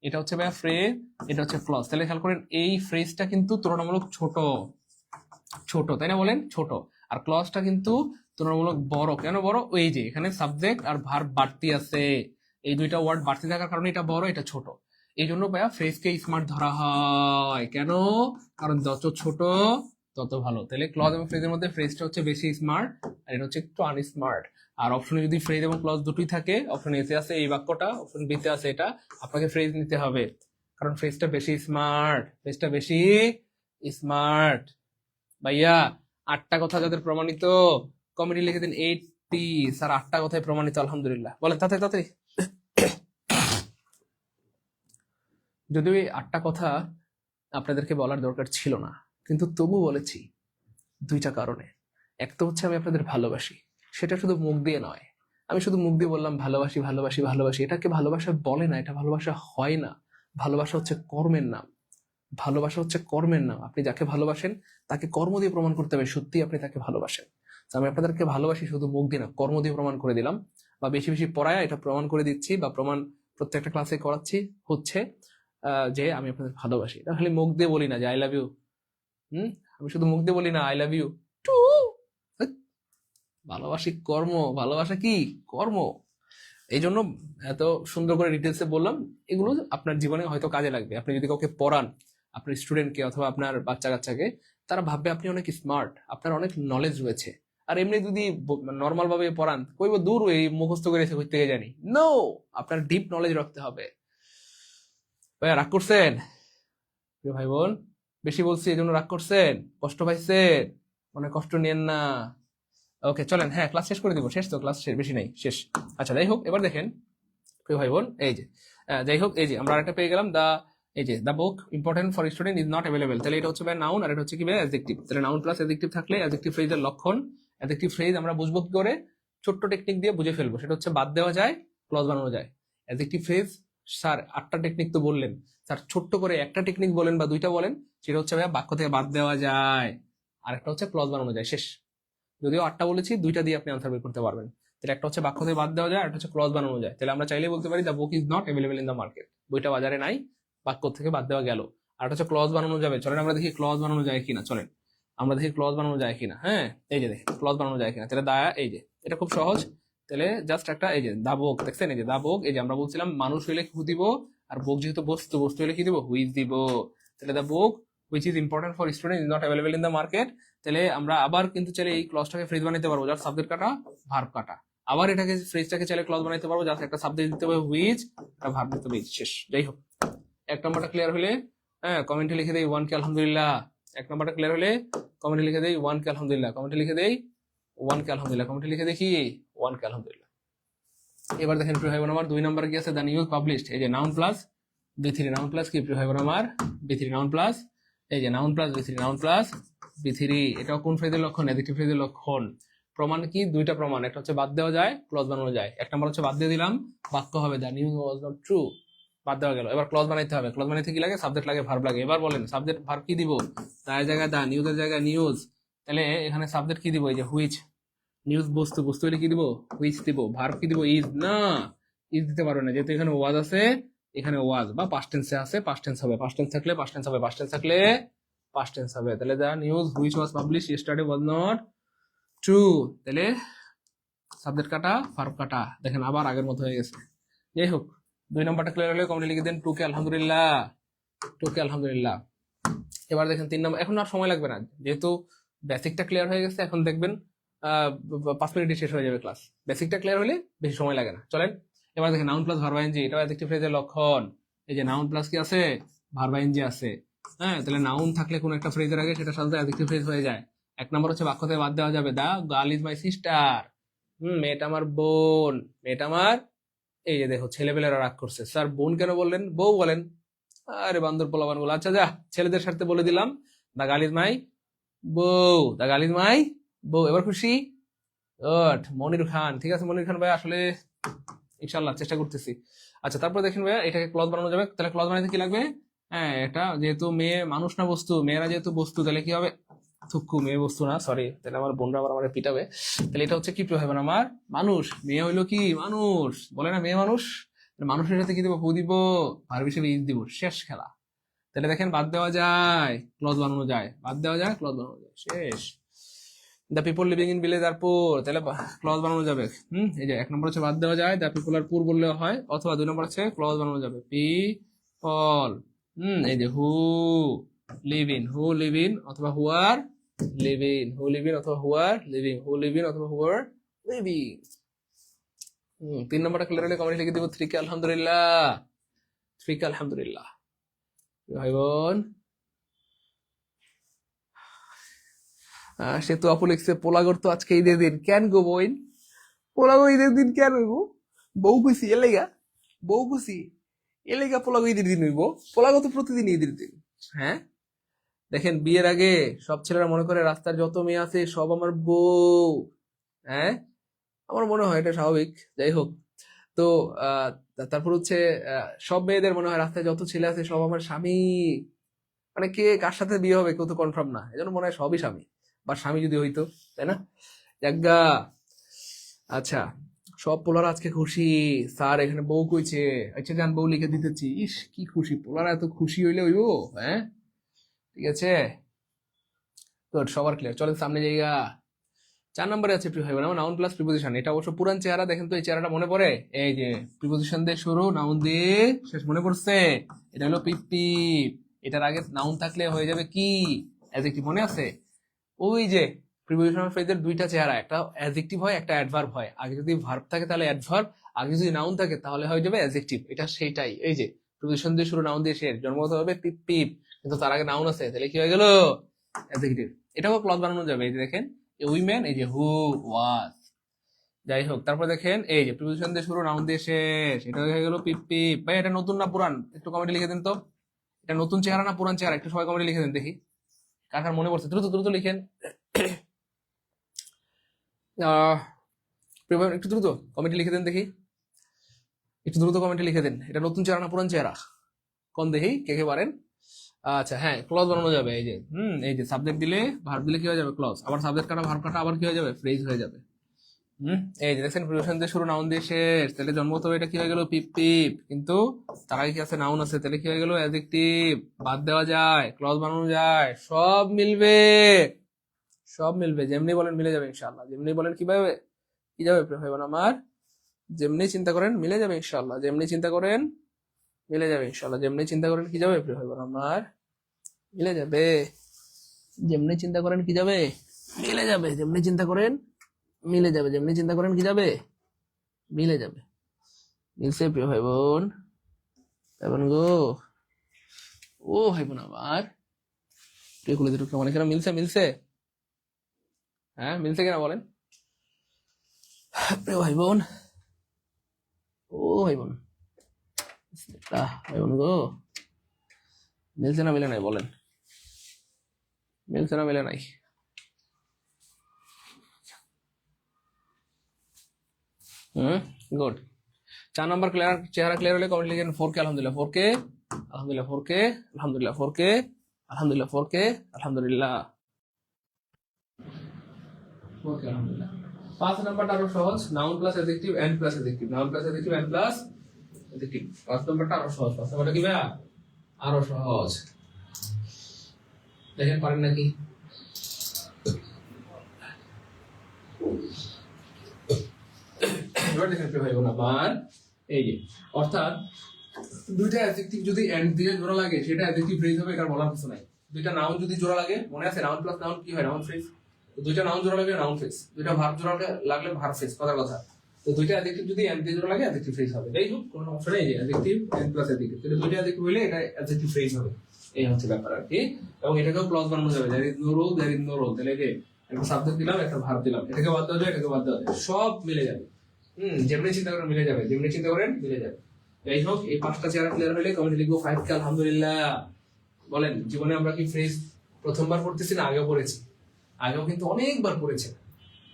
এটা হচ্ছে ভাইয়া ফ্রেজ, এটা হচ্ছে ক্লজ। তাহলে খেয়াল করেন এই ফ্রেজটা কিন্তু তুলনামূলক ছোট, ছোট, তাই না বলেন? ছোট। আর ক্লজটা কিন্তু তুলনামূলক বড়। কেন বড়? ওই যে এখানে সাবজেক্ট আর ভার্ব বাড়তি আছে, এই দুইটা ওয়ার্ড বাড়তি থাকার কারণে এটা বড়, এটা ছোট। এই জন্য ভাইয়া ফ্রেজকে স্মার্ট ধরা হয়। কেন? কারণ যত ছোট তত ভালো। তাহলে ক্লজ এবং ফ্রেজের মধ্যে ফ্রেজটা হচ্ছে বেশি স্মার্ট, আর এটা হচ্ছে একটু আনস্মার্ট। আর অপশনে যদি ফ্রেজ এবং ক্লজ দুটোই থাকে, অপশন এতে আছে এই বাক্যটা, অপশন বিতে আছে এটা, আপনাকে ফ্রেজ নিতে হবে, কারণ ফ্রেজটা বেশি স্মার্ট, ফ্রেজটা বেশি স্মার্ট। ভাইয়া 8টা কথা যাদের প্রমাণিত, কমেন্টে লিখে দিন 80। স্যার 8টা কথায় প্রমাণিত, আলহামদুলিল্লাহ। বলেন তাড়াতাড়ি তাড়াতাড়ি। যদিও এই 8টা কথা আপনাদেরকে বলার দরকার ছিল না, কিন্তু তবু বলেছি দুইটা কারণে। এক তো হচ্ছে আমি আপনাদের ভালোবাসি, সেটা শুধু মুখ দিয়ে নয়। আমি শুধু মুখ দিয়ে বললাম ভালোবাসি ভালোবাসি ভালোবাসি, এটাকে ভালোবাসা বলে না, এটা ভালোবাসা হয় না। ভালোবাসা হচ্ছে কর্মের নাম, ভালোবাসা হচ্ছে কর্মের নাম। আপনি যাকে ভালোবাসেন তাকে কর্ম দিয়ে প্রমাণ করতে হবে সত্যি আপনি তাকে ভালোবাসেন। তো আমি আপনাদেরকে ভালোবাসি শুধু মুখ দিয়ে না, কর্ম দিয়ে প্রমাণ করে দিলাম, বা বেশি বেশি পড়ায় এটা প্রমাণ করে দিচ্ছি, বা প্রমাণ প্রত্যেকটা ক্লাসে করাচ্ছি হচ্ছে যে আমি আপনাদের ভালোবাসি। এটা খালি মুখ দিয়ে বলি না যে আই লাভ ইউ। আমি শুধু মুখ দিয়ে বলি না আই লাভ ইউ টু। ভালোবাসি কর্ম, ভালোবাসা কি কর্ম। এই জন্য এত সুন্দর করে ডিটেলসে বললাম। এগুলো আপনার জীবনে হয়তো কাজে লাগবে। আপনি যদি কাউকে পড়ান, আপনার স্টুডেন্টকে অথবা আপনার বাচ্চা কাচ্চাকে, তারা ভাববে আপনি অনেক স্মার্ট, আপনার অনেক নলেজ রয়েছে। আর এমনি যদি নর্মাল ভাবে পড়ান, কইব দূর এই মুখস্থ করে এসে থেকে জানি। নো, আপনার ডিপ নলেজ রাখতে হবে। ভাইয়া রাগ করছেন? প্রিয় ভাই বোন, বেশি বলছি এই জন্য রাগ করছেন? কষ্ট পাইছেন? মনে কষ্ট নিয়েন না। ওকে চলেন, হ্যাঁ ক্লাস শেষ করে দিব। শেষ তো, ক্লাস শেষ, বেশি নাই, শেষ। আচ্ছা যাই হোক, এবার দেখেন প্রিয় ভাই বোন, এই যে যাই হোক, এই যে আমরা আরেকটা পেয়ে গেলাম, দা, এই যে the book important for student is not available. তাহলে এটা হচ্ছে ভাই নাউন, আর এটা হচ্ছে কি ভাই অ্যাডজেক্টিভ। তাহলে নাউন প্লাস অ্যাডজেক্টিভ থাকলে অ্যাডজেক্টিভ ফ্রেজের লক্ষণ। অ্যাডজেক্টিভ ফ্রেজ আমরা বুঝবো কি করে? ছোট্ট টেকনিক দিয়ে বুঝে ফেলবো, সেটা হচ্ছে বাদ দেওয়া যায়, ক্লজ বানানো যায়। অ্যাডজেক্টিভ ফ্রেজ স্যার 8টা টেকনিক তো বললেন, স্যার ছোট্ট করে একটা টেকনিক বলেন বা দুইটা বলেন, সেটা হচ্ছে ভাই বাক্য থেকে বাদ দেওয়া যায়, আর একটা হচ্ছে ক্লজ বানানো যায়। শেষ। যদিও 8টা বলেছি, দুইটা দিয়ে আপনি আনসার বের করতে পারবেন। তাহলে একটা হচ্ছে বাক্য থেকে বাদ দেওয়া যায়, আর একটা হচ্ছে ক্লজ বানানো যায়। তাহলে আমরা চাইলেই বলতে পারি the book is not available in the market, বইটা বাজারে নাই, বাক্য থেকে বাদ দেওয়া গেল। আর একটা হচ্ছে ক্লজ বানানো যাবে। চলেন আমরা দেখি ক্লজ বানানো যায় কিনা। চলেন আমরা দেখি ক্লজ বানানো যায় কিনা। হ্যাঁ এই যে দেখি ক্লজ বানানো যায় কিনা। তাহলে দা, এই যে এটা খুব সহজ। তাহলে জাস্ট একটা, এই যে দা বুক, দেখছেন? এই যে দা বুক, এই যে আমরা বলছিলাম মানুষ হইলে হু দিব, আর বুক যেহেতু বস্তু, বস্তু হইলে কি দিব? হুইচ দিব। তাহলে the book which is important for student is not available in the market. তাহলে আমরা আবার কিন্তু চাইলে এই ক্লজটাকে ফ্রেজ বানাতে পারবো, যার সাবজেক্ট কাটা ভার্ব কাটা। আবার এটাকে ফ্রেজটাকে চাইলে ক্লজ বানাতে পারবো, যার একটা সাবজেক্ট দিতে হবে হুইচ, একটা ভার্ব দিতে হবে শেষ। যাই হোক, 1 নম্বরটা ক্লিয়ার হলে হ্যাঁ কমেন্টে লিখে দেই 1 কে আলহামদুলিল্লাহ। 1 নম্বরটা ক্লিয়ার হলে কমেন্টে লিখে দেই 1 কে আলহামদুলিল্লাহ। কমেন্টে লিখে দেই 1 কে আলহামদুলিল্লাহ। কমেন্টে লিখে দেখি 1 কে আলহামদুলিল্লাহ। এবার দেখেন প্রিয় ভাই বোন আমার 2 নম্বরে কি আছে? The news published. এই যে নাউন প্লাস বি3, নাউন প্লাস কি প্রিয় ভাই বোন আমার? বি3, নাউন প্লাস, এই যে নাউন প্লাস বি3, নাউন প্লাস বি3। এটাও কোন ফ্রেজের লক্ষণ? অ্যাডজেক্টিভ ফ্রেজের লক্ষণ। প্রমাণ কি? দুইটা প্রমাণ, একটা হচ্ছে বাদ দেওয়া যায়, ক্লজ বানানো যায়। 1 নম্বর হচ্ছে বাদ দিয়ে দিলাম, বাক্য হবে the news was not true, বাদ দেওয়া গেল। এবার ক্লজ বানাইতে হবে। ক্লজ বানাইতে কি লাগে? সাবজেক্ট লাগে, ভার্ব লাগে। এবার বলেন সাবজেক্ট ভার্ব কি দিব? তার জায়গায় দা, নিউজের জায়গায় নিউজ। তাহলে এখানে সাবজেক্ট কি দিব? এই যে হুইচ। নিউজ বস্তু, বস্তু হলে কি দিব? হুইচ দিব। ভার্ব কি দিব? ইজ। না, ইজ দিতে পারবে না, যেহেতু এখানে ওয়াজ আছে, এখানে ওয়াজ বা পাস্ট টেন্সে আছে, পাস্ট টেন্স হবে। পাস্ট টেন্স থাকলে পাস্ট টেন্স হবে, পাস্ট টেন্স থাকলে পাস্ট টেন্স হবে। তাহলে the news which was publish yesterday was not true. তাহলে সাবজেক্ট কাটা, ভার্ব কাটা। দেখেন আবার আগের মতো হয়ে গেছে। যাই হোক, 2 নম্বরটা ক্লিয়ার হলে কমেন্টে লিখে দেন 2 কে আলহামদুলিল্লাহ, 2 কে আলহামদুলিল্লাহ। এবার দেখেন 3 নম্বর, এখন আর সময় লাগবে না, যেহেতু বেসিকটা ক্লিয়ার হয়ে গেছে। এখন দেখবেন 5 মিনিটে শেষ হয়ে যাবে ক্লাস। বেসিকটা ক্লিয়ার হলে বেশি সময় লাগে না। চলেন এবার দেখেন নাউন প্লাস ভার্ব আইএনজি, এটাও অ্যাডজেক্টিভ ফ্রেজের লক্ষণ। এই যে নাউন প্লাস কি আছে? ভার্ব আইএনজি আছে। হ্যাঁ, তাহলে নাউন থাকলে কোন একটা ফ্রেজের আগে সেটা সাধারণত অ্যাডজেক্টিভ ফ্রেজ হয়ে যায়। 1 নম্বর হচ্ছে বাক্য থেকে বাদ দেওয়া যাবে, the girl is my sister. মেয়েটা আমার বোন, মেয়েটা আমার। এই যে দেখো ছেলেপেলেরা রাগ করছে, স্যার বোন কেন বললেন? বউ বলেন। আরে বান্দর পোলাপান গুলো। আচ্ছা যা, ছেলেদের সাথে বলে দিলাম দা গার্ল ইজ মাই বউ, দা গার্ল ইজ মাই বউ। এবার খুশি? গুড। মনির খান, ঠিক আছে মনির খান ভাই, আসলে ইনশাল্লাহ চেষ্টা করতেছি। আচ্ছা তারপর দেখেন ভাইয়া এটাকে ক্লজ বানানো যাবে। তাহলে ক্লজ বানাইতে কি লাগবে? হ্যাঁ, এটা যেহেতু মেয়ে মানুষ না বস্তু, মেয়েরা যেহেতু বস্তু, তাহলে কি হবে? থুক্কু, মেয়ে বস্তু না, সরি। তাহলে আমার বোনরা আবার আমার পিটাবে। তাহলে এটা হচ্ছে কি হবে না আমার? মানুষ। মেয়ে হইলো কি? মানুষ। বলে না মেয়ে মানুষ। মানুষের সাথে কি দিব? হু দিব, ভার্ব হিসেবে ইজ দিব। শেষ খেলা। তাহলে দেখেন বাদ দেওয়া যায়, ক্লজ বানানো যায়, বাদ দেওয়া যায়, ক্লজ বানানো যায়, শেষ। The people living in village আর পুর, তাহলে ক্লজ বানানো যাবে। এই যে 1 নম্বর হচ্ছে বাদ দেওয়া যায়, দ্য পিপল আর পুর বললেও হয়, অথবা 2 নম্বর হচ্ছে ক্লজ বানানো যাবে, পিপল। এই যে হু লিভ ইন অথবা হু আর লিভিং, হু লিভ ইন অথবা হু আর লিভিং, হু লিভ ইন অথবা হু আর লিভিং। 3 নম্বরটা ক্লিয়ার হলে কমেন্ট লিখে দিব 3 কে আলহামদুলিল্লাহ, 3 কে আলহামদুলিল্লাহ। ভাই বোন সে তো আপু লিখছে পোলাগর তো আজকে ঈদের দিন, কেন গো বইন পোলাগো ঈদের দিন কেন গো? বউ খুশি এলেগা, বউ খুশি এলেগা পোলাগো ঈদের দিন হইব? পোলাগো তো প্রতিদিন ঈদের দিন। হ্যাঁ দেখেন বিয়ের আগে সব ছেলেরা মনে করে রাস্তার যত মেয়ে আছে সব আমার বউ। হ্যাঁ আমার মনে হয় এটা স্বাভাবিক, যাই হোক। তো তারপর হচ্ছে সব মেয়েদের মনে হয় রাস্তায় যত ছেলে আছে সব আমার স্বামী, মানে কে কার সাথে বিয়ে হবে কেউ তো কনফার্ম না, এজন্য মনে হয় সবই স্বামী, বা স্বামী যদি হইতো, তাই না? জাগা আচ্ছা, সব পোলারা আজকে খুশি, স্যার এখানে বউ কইছে, আচ্ছা যান বউ লিখে দিতেছি। ইস কি খুশি, পোলারা এত খুশি হইলে হইব। হ্যাঁ ঠিক আছে, গুড, সবার ক্লিয়ার। চলেন সামনে জায়গা 4 নম্বরে আছে নাউন প্লাস প্রিপোজিশন। এটা অবশ্য পুরান চেহারা, দেখেন তো এই চেহারাটা মনে পড়ে? এই যে প্রিপোজিশন দিয়ে শুরু, নাউন দিয়ে শেষ, মনে পড়ছে? এটা হলো পিপ। এটার আগে নাউন থাকলে হয়ে যাবে কি? অ্যাডজেক্টিভ, মনে আছে? ওই যে প্রিপোজিশনাল ফ্রেজের 2টা চেহারা, একটা অ্যাডজেক্টিভ হয়, একটা অ্যাডভার্ব হয়। আগে যদি ভার্ব থাকে তাহলে অ্যাডভার্ব, আগে যদি নাউন থাকে তাহলে হয়ে যাবে অ্যাডজেক্টিভ। এটা সেইটাই, এই যে প্রিপোজিশন দিয়ে শুরু, নাউন দিয়ে শেষ, জন্মগত হবে পিপ, কিন্তু তার আগে নাউন আছে, তাহলে কি হয়ে গেল? অ্যাডজেক্টিভ। এটাও ক্লজ বানানো যাবে, এই যে দেখেন উইমেন, এই যে হু ওয়াজ। যাই হোক, তারপর দেখেন এই যে প্রিপোজিশন দিয়ে শুরু, নাউন দিয়ে শেষ, এটা হয়ে গেল পিপ। ভাই এটা নতুন না পুরান? একটু কমেন্টে লিখে দিন তো, এটা নতুন চেহারা না পুরান চেহারা? একটু সবাই কমেন্টে লিখে দিন দেখি, কার কার মনে পড়ছে, দ্রুত দ্রুত লিখেন। একটু দ্রুত কমেন্টে লিখে দেন দেখি, একটু দ্রুত কমেন্টে লিখে দেন, এটা নতুন চেহারা না পুরান চেহারা? কোন দেখি কে কে পারেন। আচ্ছা হ্যাঁ, ক্লজ বানানো যাবে। এই যে এই যে সাবজেক্ট দিলে ভার্ব দিলে কি হয়ে যাবে? ক্লজ। আবার সাবজেক্ট কাটা ভার্ব কাটা আবার কি হয়ে যাবে? ফ্রেজ হয়ে যাবে। এই যে দেখছেন প্রিপোজিশন দিয়ে শুরু, নাউন দিয়ে শেষ, তাহলে জন্মগত এটা কি হয়ে গেল? পিপ। কিন্তু তার আগে কি আছে? নাউন আছে, তাহলে কি হয়ে গেল? অ্যাডজেক্টিভ। বাদ দেওয়া যায়, ক্লজ বানানো যায়, সব মিলবে, সব মিলবে, যেমনি বলেন মিলে যাবে ইনশাআল্লাহ। যেমনি বলেন কিভাবে কি যাবে ভাই বোন আমার? যেমনি চিন্তা করেন মিলে যাবে ইনশাআল্লাহ, যেমনি চিন্তা করেন মিলে যাবে ইনশাআল্লাহ, যেমনি চিন্তা করেন কি যাবে ভাই বোন আমার? মিলে যাবে। যেমনি চিন্তা করেন কি যাবে? মিলে যাবে। যেমনি চিন্তা করেন মিলে যাবে, যেমনি চিন্তা করেন কি যাবে? মিলে যাবে। মিলছে প্রিয় ভাই বোন? ভাই বোন গো, ও ভাই বোন আমার প্রিয় কুলে দুটো মানে কেন মিলছে? মিলছে? হ্যাঁ মিলছে কিনা বলেন প্রিয় ভাই বোন? ও ভাই বোন, ভাই বোন গো, মিলছে না মিলে নাই বলেন? মিলছে না মিলে নাই? গুড। 4 নম্বর ক্লিয়ার, চেহারা ক্লিয়ার হলে কমেন্ট লিখেন 4K আলহামদুলিল্লাহ, 4K আলহামদুলিল্লাহ, 4K আলহামদুলিল্লাহ, 4K আলহামদুলিল্লাহ, 4K আলহামদুলিল্লাহ, 4K আলহামদুলিল্লাহ। 5 নম্বরটা আরো সহজ, noun plus adjective and plus adjective, noun plus adjective and plus adjective. 5 নম্বরটা আরো সহজ। 5 নম্বরটা কি ভাইয়া? আরো সহজ। দেখেন পারেন নাকি? এবার দেখেন ভাই বোন আমার, এই যে অর্থাৎ দুইটা অ্যাডজেক্টিভ যদি এন্ড দিয়ে জোড়া লাগে সেটা অ্যাডজেক্টিভ ফ্রেজ হবে, কার বলার কিছু নাই। দুইটা নাউন যদি জোড়া লাগে, মনে আছে নাউন প্লাস নাউন কি হয়? Noun phrase. তো দুইটা নাউন জোড়া লাগে নাউন ফ্রেজ, দুইটা ভার্ব জোড়া লাগলে ভার্ব ফ্রেজ, কথার কথা। তো দুইটা অ্যাডজেক্টিভ যদি এন্ড দিয়ে জোড়া লাগে অ্যাডজেক্টিভ ফ্রেজ হবে। যাই হোক কোনো সমস্যা নেই, অ্যাডজেক্টিভ এন্ড প্লাস অ্যাডজেক্টিভ, তাহলে দুইটা অ্যাডজেক্টিভ হইলে এটা অ্যাডজেক্টিভ ফ্রেজ হবে। এই হচ্ছে ব্যাপার আর কি। এবং এটাকেও ক্লজ বানানো যাবে, there is no role, there is no role, তাহলে যে একটা সাবজেক্ট দিলাম একটা ভার্ব দিলাম, এটাকে বাদ দেওয়া যায়, এটাকে বাদ দেওয়া যায়, সব মিলে যাবে। যেমনি চিন্তা করেন মিলে যাবে, যেমনি চিন্তা করেন মিলে যাবে। যাই হোক, এই 5টা চেহারা ক্লিয়ার হলে কমেন্ট লিখবো 5K আলহামদুলিল্লাহ। বলেন জীবনে আমরা কি ফ্রেজ প্রথমবার পড়তেছি না আগেও পড়েছি? আগেও কিন্তু অনেকবার পড়েছি।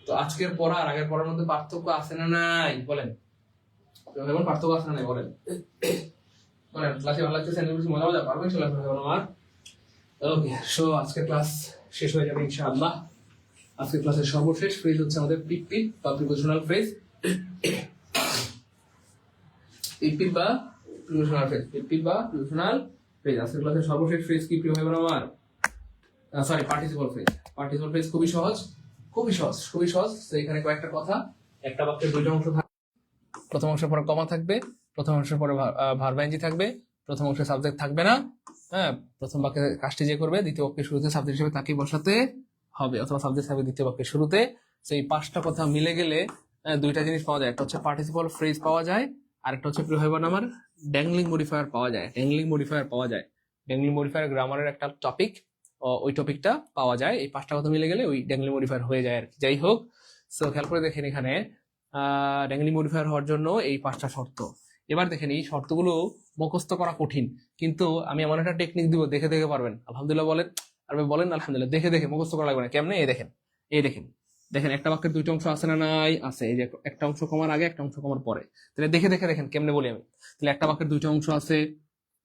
তো আজকের পড়া আর আগের পড়ার মধ্যে পার্থক্য আছে না নাই? বলেন পার্থক্য আছে না নাই? বলেন বলেন। ক্লাসে ভালো লাগতেছে? মজা মজা পারবেন চলে আমার? ওকে, সো আজকের ক্লাস শেষ হয়ে যাবে ইনশাআল্লাহ। আজকের ক্লাসের সর্বশেষ ফ্রেজ হচ্ছে আমাদের পিপ বা প্রিপোজিশনাল ফ্রেজ। পিপ বা প্রিপোজিশনাল ফ্রেজ, পিপ বা প্রিপোজিশনাল ফ্রেজ। আজকের ক্লাসের সর্বশেষ ফ্রেজ কি প্রিয় ভাই বোন আমার? Sorry, participle phrase. Participle phrase খুবই সহজ, খুবই সহজ, খুবই সহজ। তো এখানে কয়েকটা কথা, একটা বাক্যের দুইটা অংশ থাকবে। প্রথম অংশের পরে কমা থাকবে, প্রথম অংশের পরে ভার্ব আইএনজি থাকবে, প্রথম অংশে সাবজেক্ট থাকবে না। হ্যাঁ, প্রথম বাক্যে কাজটি যে করবে দ্বিতীয় বাক্যের শুরুতে সাবজেক্ট হিসেবে তাকে বসাতে হবে, অথবা সাবজেক্ট থাকবে দ্বিতীয় বাক্যের শুরুতে। সেই পাঁচটা কথা মিলে গেলে দুইটা জিনিস পাওয়া যায়, একটা হচ্ছে পার্টিসিপল ফ্রেজ পাওয়া যায়, আর একটা হচ্ছে প্রিয় ভাই বোন আমার ড্যাংলিং মডিফায়ার পাওয়া যায়। ড্যাংলিং মডিফায়ার পাওয়া যায়, ড্যাংলিং মডিফায়ার গ্রামারের একটা টপিক, ওই টপিকটা পাওয়া যায়। এই পাঁচটা কথা মিলে গেলে ওই ড্যাংলিং মডিফায়ার হয়ে যায় আর কি। যাই হোক, সো খেয়াল করে দেখেন এখানে ড্যাংলিং মডিফায়ার হওয়ার জন্য এই পাঁচটা শর্ত। এবার দেখেন এই শর্তগুলো মুখস্থ করা কঠিন, কিন্তু আমি এমন একটা টেকনিক দিব, দেখে দেখে পারবেন। আলহামদুলিল্লাহ বলেন, আর বলেন আলহামদুলিল্লাহ। দেখে দেখে মুখস্থ করা লাগবে না। কেমনে? এই দেখেন, এই দেখেন, দেখেন একটা বাক্যের দুইটা অংশ আছে না নাই? আছে। এই যে একটা অংশ কমার আগে, একটা অংশ কমার পরে। তাহলে দেখে দেখে দেখেন কেমনে বলি আমি। তাহলে একটা বাক্যের দুইটা অংশ আছে,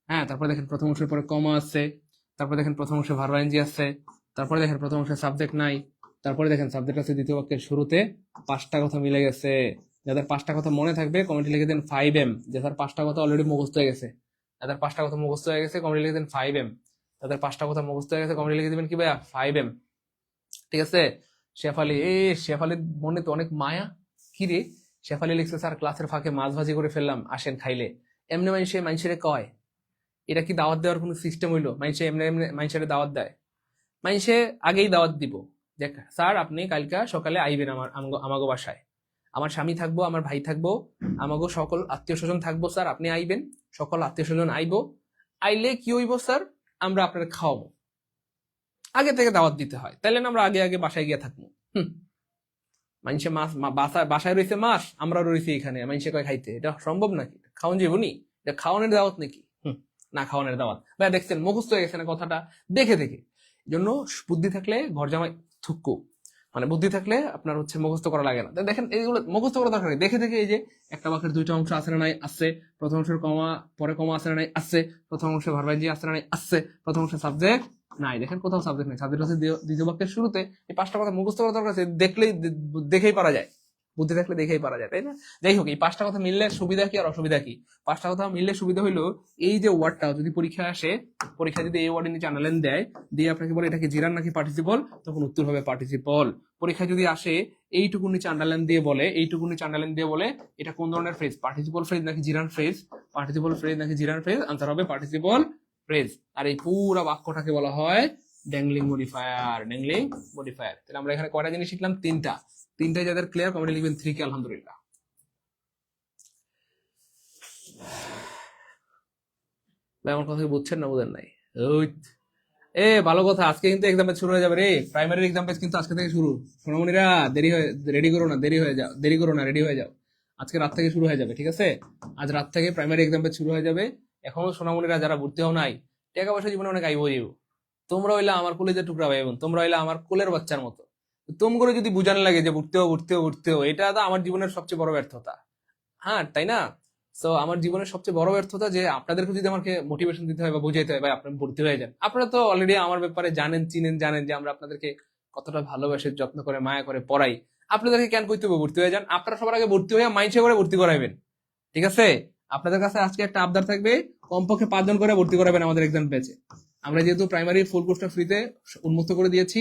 হ্যাঁ, তারপরে দেখেন প্রথম অংশের পরে কমা আছে, তারপরে দেখেন প্রথম অংশে ভার্ব আইএনজি আছে, তারপরে দেখেন প্রথম অংশে সাবজেক্ট নাই, তারপরে দেখেন সাবজেক্ট আছে দ্বিতীয় বাক্যের শুরুতে। পাঁচটা কথা মিলে গেছে। যাদের পাঁচটা কথা মনে থাকবে কমেন্টে লিখে দেন 5M। যাদের পাঁচটা কথা অলরেডি মুখস্থ হয়ে গেছে, যাদের পাঁচটা কথা মুখস্থ হয়ে গেছে কমেন্টে লিখে দেন 5M। তাদের পাঁচটা কথা মুখস্থ হয়ে গেছে কমেন্টে লিখে দিবেন কি ভাইয়া? 5M। ঠিক আছে? শেফালি, শেফালির মনে তো অনেক মায়া। কি রে? শেফালি লিখছে, স্যার ক্লাসের ফাঁকে মাছ ভাজি করে ফেললাম, আসেন খাইলে। এমনি মানুষের কয়, এটা কি দাওয়াত দেওয়ার কোনো সিস্টেম হইলো? মানুষে এমনি এমনি মানুষের দাওয়াত দেয়? মানুষে আগেই দাওয়াত দিব যে স্যার আপনি কালকা সকালে আইবেন আমাগো বাসায়, আমার স্বামী থাকবো, আমার ভাই থাকবো, আমাগো সকল আত্মীয় স্বজন থাকবো, স্যার আপনি আইবেন, সকল আত্মীয় স্বজন আইবো। আইলে কি হইব স্যার? আমরা আপনার খাওয়াবো। আগে থেকে দাওয়াত দিতে হয়, তাইলে না আমরা আগে আগে বাসায় গিয়ে থাকবো। মানুষে মাছ বাসায় রয়েছে মাস, আমরা রয়েছি এখানে, মানুষে কয় খাইতে। এটা সম্ভব নাকি? খাওয়ান যাবনি? এটা খাওয়ানোর দাওয়াত নাকি? না খাওয়ানোর দাওয়াত। ভাই দেখছেন মুখস্থ হয়ে গেছে না কথাটা দেখে দেখে। জন্য বুদ্ধি থাকলে ঘর জামাই থুক্কু, মানে বুদ্ধি থাকলে আপনার হচ্ছে মুখস্থ করা লাগে না। দেখেন এইগুলো মুখস্থ করা দরকার নেই, দেখে দেখে। এই যে একটা বাক্যের দুইটা অংশ আছে না নাই? আছে। প্রথম অংশের কমা পরে কমা আছে না নাই? আছে। প্রথম অংশে ভার্ব আইএনজি আছে না নাই? আছে। প্রথম অংশে সাবজেক্ট নাই, দেখেন কোথাও সাবজেক্ট নাই, সাবজেক্ট হচ্ছে দ্বিতীয় বাক্যের শুরুতে। এই পাঁচটা কথা মুখস্থ করা দরকার আছে, দেখলেই দেখেই পারা যায়, বুদ্ধি থাকলে দেখেই পারা যায়, তাই না? যাই হোক, এই পাঁচটা কথা মিললে সুবিধা কি আর অসুবিধা কি? পাঁচটা কথা মিললে সুবিধা হইলো এই যে ওয়ার্ডটা যদি পরীক্ষা আসে, পরীক্ষা যদি এই ওয়ার্ডের নিচে আনালেন দেয়, দিয়ে আপনাকে বলে এটা কি জিরান নাকি পার্টিসিপল, তখন উত্তর হবে পার্টিসিপল। পরীক্ষা যদি আসে এইটুকু নিচে আন্ডারলাইন দিয়ে বলে, এইটুকু নিচে আন্ডারলাইন দিয়ে বলে এটা কোন ধরনের ফ্রেজ, পার্টিসিপল ফ্রেজ নাকি জিরান ফ্রেজ, পার্টিসিপল ফ্রেজ নাকি জিরান ফ্রেজ, আনসার হবে পার্টিসিপল ফ্রেজ। আর এই পুরো বাক্যটাকে বলা হয় ড্যাংলিং মডিফায়ার, ড্যাংলিং মডিফায়ার। তাহলে আমরা এখানে কয়টা জিনিস শিখলাম? তিনটাই যাদের ক্লিয়ার কমেন্টে লিখবেন 3 কে আলহামদুলিল্লাহ। ভাই আমার কথা বুঝছেন না বুঝেন নাই? ওই ভালো কথা, আজকে কিন্তু এক্সাম ব্যাচ শুরু হয়ে যাবে রে। প্রাইমারি এক্সাম ব্যাচ কিন্তু আজকে থেকে শুরু। সোনামণিরা দেরি হয়ে রেডি করো না, দেরি হয়ে যাও, দেরি করো না, রেডি হয়ে যাও। আজকে রাত থেকে শুরু হয়ে যাবে, ঠিক আছে? আজ রাত থেকে প্রাইমারি এক্সাম ব্যাচ শুরু হয়ে যাবে। এখনো সোনামণিরা যারা ভর্তি হও নাই, টাকা পয়সা জীবনে অনেক আইব যাইব। তোমরা হইলা আমার কলেজের টুকরা ভাই বোন, তোমরা হইলা আমার কোলের বাচ্চার মতো। তোমরা যদি বুঝানো লাগে যে ভর্তি হও, এটা তো আমার জীবনের সবচেয়ে বড় ব্যর্থতা। হ্যাঁ, তাই না? সো আমার জীবনের সবচেয়ে বড় ব্যর্থতা যে আপনাদেরকে যদি আমাকে মোটিভেশন দিতে হয় বা বুঝাইতে হয়, ভাই আপনি ভর্তি হয়ে যান। আপনারা তো অলরেডি আমার ব্যাপারে জানেন, চিনেন, জানেন যে আমরা আপনাদেরকে কতটা ভালোবাসে, যত্ন করে, মায়া করে পড়াই। আপনাদেরকে কেন কইতে হবে ভর্তি হয়ে যান? আপনারা সবার আগে ভর্তি হয়ে মাইন্ডসে করে ভর্তি করাইবেন, ঠিক আছে? আপনাদের কাছে আজকে একটা আবদার থাকবে, কমপক্ষে 5 জন করে ভর্তি করাবেন আমাদের এক্সাম ব্যাচে। আমরা যেহেতু প্রাইমারি ফুল কোর্সটা ফ্রিতে উন্মুক্ত করে দিয়েছি,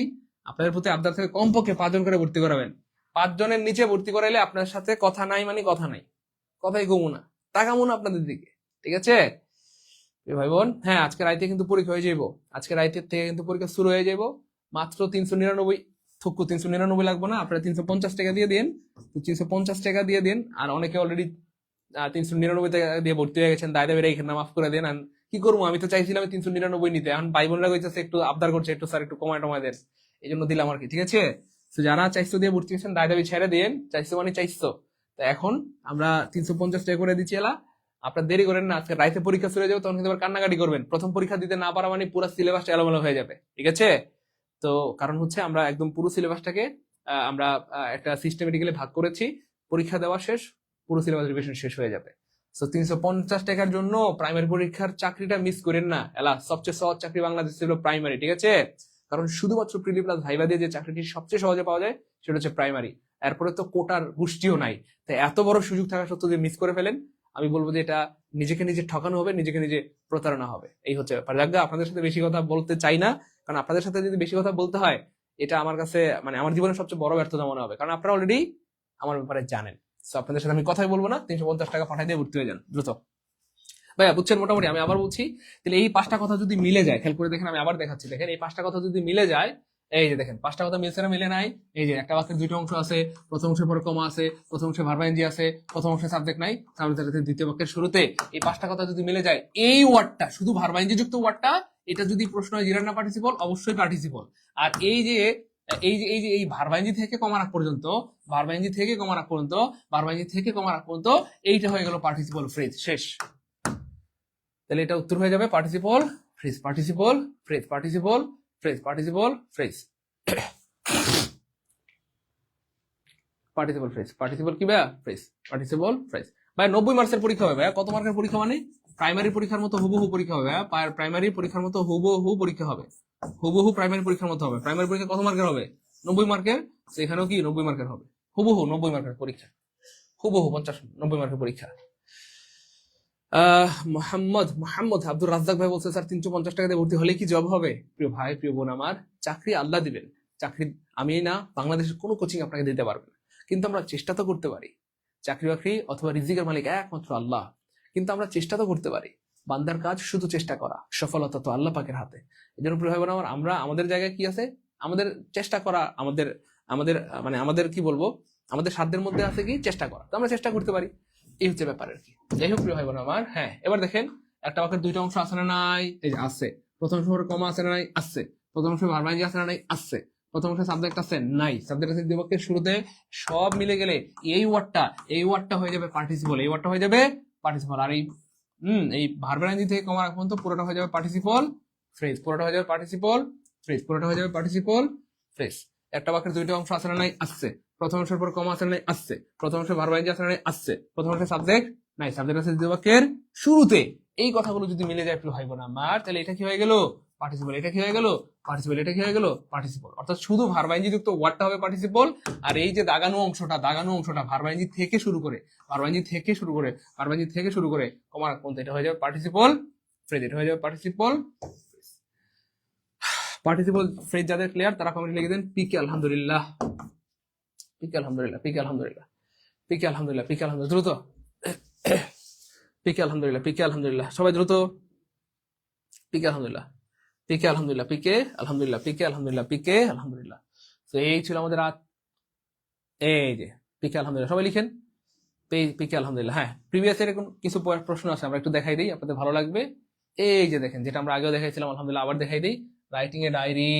আপনাদের প্রতি আবদার থাকে কমপক্ষে 5 জন করে ভর্তি করাবেন। 5 জনের নিচে ভর্তি করাইলে আপনার সাথে কথা নাই, মানে কথা নাই, কথাই কমু না, তাকামু না আপনাদের দিকে, ঠিক আছে ভাই বোন? হ্যাঁ, আজকে রাইতে কিন্তু পরীক্ষা হয়ে যাইব। আজকে রাইতের থেকে কিন্তু পরীক্ষা শুরু হয়ে যাইব। মাত্র 399 থুকু, 399 লাগবে না, আপনারা 350 টাকা দিয়ে দিন। 350 টাকা দিয়ে দিন। আর অনেকে অলরেডি 399 টাকা দিয়ে ভর্তি হয়ে গেছেন, দায় দাবি রেখে মাফ করে দেন। কি করবো, আমি তো চাইছিলাম 399 নিতে, এখন ভাই বোনরা কইতেছে একটু আবদার করছে, একটু স্যার একটু কমায় টমায় দেন, এই জন্য দিলাম আর কি, ঠিক আছে? তো যারা চাইছো দিয়ে ভর্তি হয়েছেন দায় দাবি ছেড়ে দিন, চাইছো মানে চাইছো। তো এখন আমরা 350 টাকা করে দিচ্ছি। এলা আপনার দেরি করেন না, আজকে রাইতে পরীক্ষা শুরু হয়ে যাবে, তখন কিন্তু আবার কান্নাকাটি করবেন। প্রথম পরীক্ষা দিতে না পারা মানে পুরো সিলেবাসটা এলোমেলো হয়ে যাবে, ঠিক আছে? তো কারণ হচ্ছে আমরা একদম পুরো সিলেবাসটাকে আমরা একটা সিস্টেমেটিক্যালি ভাগ করেছি। পরীক্ষা দেওয়া শেষ, পুরো সিলেবাস রিভিশন শেষ হয়ে যাবে। তো 350 টাকার জন্য প্রাইমারি পরীক্ষার চাকরিটা মিস করেন না। এলা সবচেয়ে সহজ চাকরি বাংলাদেশ ছিল প্রাইমারি, ঠিক আছে? কারণ শুধুমাত্র প্রিলি প্লাস ভাইবা দিয়ে যে চাকরিটি সবচেয়ে সহজে পাওয়া যায় সেটা হচ্ছে প্রাইমারি। এরপরে তো কোটার গোষ্ঠীও নাই। তো এত বড় সুযোগ থাকা সত্ত্বেও যে মিস করে ফেলেন, আমি বলবো যে এটা নিজেকে নিজে ঠকানো হবে, নিজেকে নিজে প্রতারণা হবে। এই হচ্ছে ব্যাপার। যাজ্ঞা আপনাদের সাথে বেশি কথা বলতে চাই না, কারণ আপনাদের সাথে যদি বেশি কথা বলতে হয় এটা আমার কাছে মানে আমার জীবনের সবচেয়ে বড় ব্যর্থতা মনে হবে, কারণ আপনারা অলরেডি আমার ব্যাপারে জানেন। তো আপনাদের সাথে আমি কথাই বলবো না, 350 টাকা পাঠাই দিয়ে ভর্তি হয়ে যান দ্রুত। ভাইয়া বুঝছেন মোটামুটি? আমি আবার বলছি, তাহলে এই 5টা কথা যদি মিলে যায়, খেয়াল করে দেখেন, আমি আবার দেখাচ্ছি, দেখেন এই 5টা কথা যদি মিলে যায়, এই যে দেখেন 5টা কথা মিলছে না, মিলে নাই? এই যে একটা বাক্যের 2টা অংশ আছে, প্রথম অংশের পরে কমা আছে, প্রথম অংশে ভার্ব আইএনজি আছে, প্রথম অংশে সাবজেক্ট নাই, সাবজেক্ট দ্বিতীয় বাক্যের শুরুতে। এই 5টা কথা যদি মিলে যায়, এই ওয়ার্ডটা শুধু ভার্ব আইএনজি যুক্ত ওয়ার্ডটা, এটা যদি প্রশ্ন হয় জিরার না পার্টিসিপল, অবশ্যই পার্টিসিপল। আর এই ভার্ব আইএনজি থেকে কমার আগ পর্যন্ত, ভার্ব আইএনজি থেকে কমার আগ পর্যন্ত, ভার্ব আইএনজি থেকে কমার আগ পর্যন্ত, এইটা হয়ে গেল পার্টিসিপল ফ্রেজ, শেষ। তাহলে এটা উত্তর হয়ে যাবে participle phrase, participle phrase, participle phrase, participle phrase, participle phrase, participle কি ভাইয়া? Phrase, participle phrase. ভাই 90 মার্কের পরীক্ষা হবে ভাইয়া। কত মার্কের পরীক্ষা মানে? প্রাইমারি পরীক্ষার মতো হুবহু পরীক্ষা হবে ভাইয়া। প্রাইমারি পরীক্ষার মতো হুবহু পরীক্ষা হবে, হুবহু প্রাইমারি পরীক্ষার মতো হবে। প্রাইমারি পরীক্ষা কত মার্কের হবে? 90 মার্কের। সেখানেও কি 90 মার্কের হবে, হুবহু 90 মার্কের পরীক্ষা, হুবহু 90 মার্কের পরীক্ষা। মোহাম্মদ আব্দুর রাজ্জাক ভাই বলছে, স্যার 350 টাকা দিয়ে ভর্তি হলে কি জব হবে? প্রিয় ভাই, প্রিয় বোন আমার, চাকরি আল্লাহ দিবেন। চাকরি আমি না, বাংলাদেশের কোনো কোচিং আপনাকে দিতে পারবে না, কিন্তু আমরা চেষ্টা তো করতে পারি। চাকরি বাকরি অথবা রিজিকের মালিক একমাত্র আল্লাহ, কিন্তু আমরা চেষ্টা তো করতে পারি। বান্দার কাজ শুধু চেষ্টা করা, সফলতা তো আল্লাহ পাকের হাতে। এই জন্য প্রিয় ভাই বোন আমার, আমরা আমাদের জায়গায় কি আছে, আমাদের চেষ্টা করা, আমাদের আমাদের মানে আমাদের কি বলবো, আমাদের সাধ্যের মধ্যে আছে কি চেষ্টা করা, তো আমরা চেষ্টা করতে পারি। এই হচ্ছে ব্যাপার আর কি। যাই হোক প্রিয় ভাই বোন আমার, হ্যাঁ এবার দেখেন একটা বাক্যের 2টা অংশ আছে না নাই? এই যে আছে। প্রথম অংশ কমা আছে না নাই? আছে। প্রথম অংশ ভার্ব আইএনজি আছে না নাই? আছে। প্রথম অংশে সাবজেক্ট আছে? নাই। সাবজেক্ট আছে দুই বাক্যের শুরুতে, সব মিলে গেলে এই ওয়ার্ডটা হয়ে যাবে পার্টিসিপল, এই ওয়ার্ডটা হয়ে যাবে পার্টিসিপল। আর এই ভার্ব আইএনজি থেকে কমা রাখ পর্যন্ত পুরোটা হয়ে যাবে পার্টিসিপল ফ্রেজ, পুরোটা হয়ে যাবে পার্টিসিপল ফ্রেজ, পুরোটা হয়ে যাবে পার্টিসিপল ফ্রেজ। একটা বাক্যের 2টা অংশ আছে না নাই? আছে। প্রথম অংশের পর কমা আছে না নাই? আছে। প্রথম অংশে ভার্ব আইএনজি আছে না নাই? আছে। প্রথম অংশে সাবজেক্ট নাই, সাবজেক্ট আছে দ্বিতীয় বাক্যের শুরুতে। এই কথাগুলো যদি মিলে যায় প্রিয় ভাই বোন আমার, তাহলে এটা কি হয়ে গেল? পার্টিসিপল। এটা কি হয়ে গেল? পার্টিসিপল। এটা কি হয়ে গেল? পার্টিসিপল। অর্থাৎ শুধু ভার্ব আইএনজি যুক্ত ওয়ার্ডটা হবে পার্টিসিপল, আর এই যে দাগানো অংশটা ভার্ব আইএনজি থেকে শুরু করে, ভার্ব আইএনজি থেকে শুরু করে কমার পর্যন্ত, এটা হয়ে যাবে পার্টিসিপল ফ্রেজ, এটা হয়ে যাবে পার্টিসিপল। পার্টিসিপল ফ্রেজ যাদের ক্লিয়ার তারা কমেন্ট লিখে দেন পিকে আলহামদুলিল্লাহ, পিকে আলহামদুলিল্লাহ, পিকে আলহামদুলিল্লাহ, পিকে আলহামদুলিল্লাহ, পিকে আলহামদুলিল্লাহ, দ্রুত পিকে আলহামদুলিল্লাহ, পিকে আলহামদুলিল্লাহ, সবাই দ্রুত পিকে আলহামদুলিল্লাহ, পিকে আলহামদুলিল্লাহ, পিকে আলহামদুলিল্লাহ, পিকে আলহামদুলিল্লাহ, পিকে আলহামদুলিল্লাহ। তো এই ছিল আমাদের এই যে পিকে আলহামদুলিল্লাহ, সবাই লিখেন পিকে আলহামদুলিল্লাহ। হ্যাঁ, প্রিভিয়াস এর কিছু প্রশ্ন আছে, আমরা একটু দেখাই দিই, আপনাদের ভালো লাগবে। এই যে দেখেন, যেটা আমরা আগেও দেখাইছিলাম, আলহামদুলিল্লাহ আবার দেখাই দিই। রাইটিং এ ডায়েরি,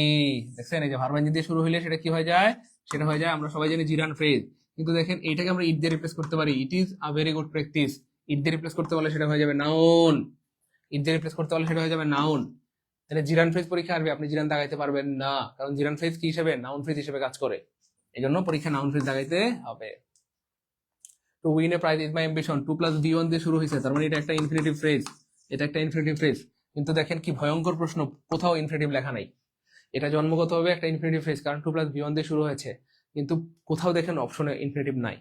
দেখছেন এই যে ভার্ব আইএনজি দিয়ে শুরু হইলে সেটা কি হয়ে যায়? সেটা হয়ে যায়, আমরা সবাই জানি জিরান ফ্রেজ, কিন্তু দেখেন এইটাকে আমরা ইট দিয়ে রিপ্লেস করতে পারি। It is a very good practice. It দিয়ে রিপ্লেস করতে পারলে সেটা হয়ে যাবে নাউন, ইট দিয়ে রিপ্লেস করতে পারলে সেটা হয়ে যাবে নাউন। তাহলে জিরান ফ্রেজ পরীক্ষা আসবে, আপনি জিরান দাগাইতে পারবেন না, কারণ জিরান ফ্রেজ কি হিসেবে? নাউন ফ্রেজ হিসেবে কাজ করে। এই জন্য পরীক্ষা নাউন ফ্রেজ দাগাইতে হবে। To win a prize is my ambition, 2+V1 দিয়ে শুরু হয়েছে, তার মানে এটা একটা ইনফিনিটিভ ফ্রেজ, এটা একটা ইনফিনিটিভ ফ্রেজ। কিন্তু দেখেন কি ভয়ঙ্কর প্রশ্ন, কোথাও ইনফিনিটিভ লেখা নাই। এটা জন্মগতভাবে একটা ইনফিনিটিভ ফ্রেজ, কারণ 2+V1 দিয়ে শুরু হয়েছে, কিন্তু কোথাও দেখেন অপশনে ইনফিনিটিভ নাই।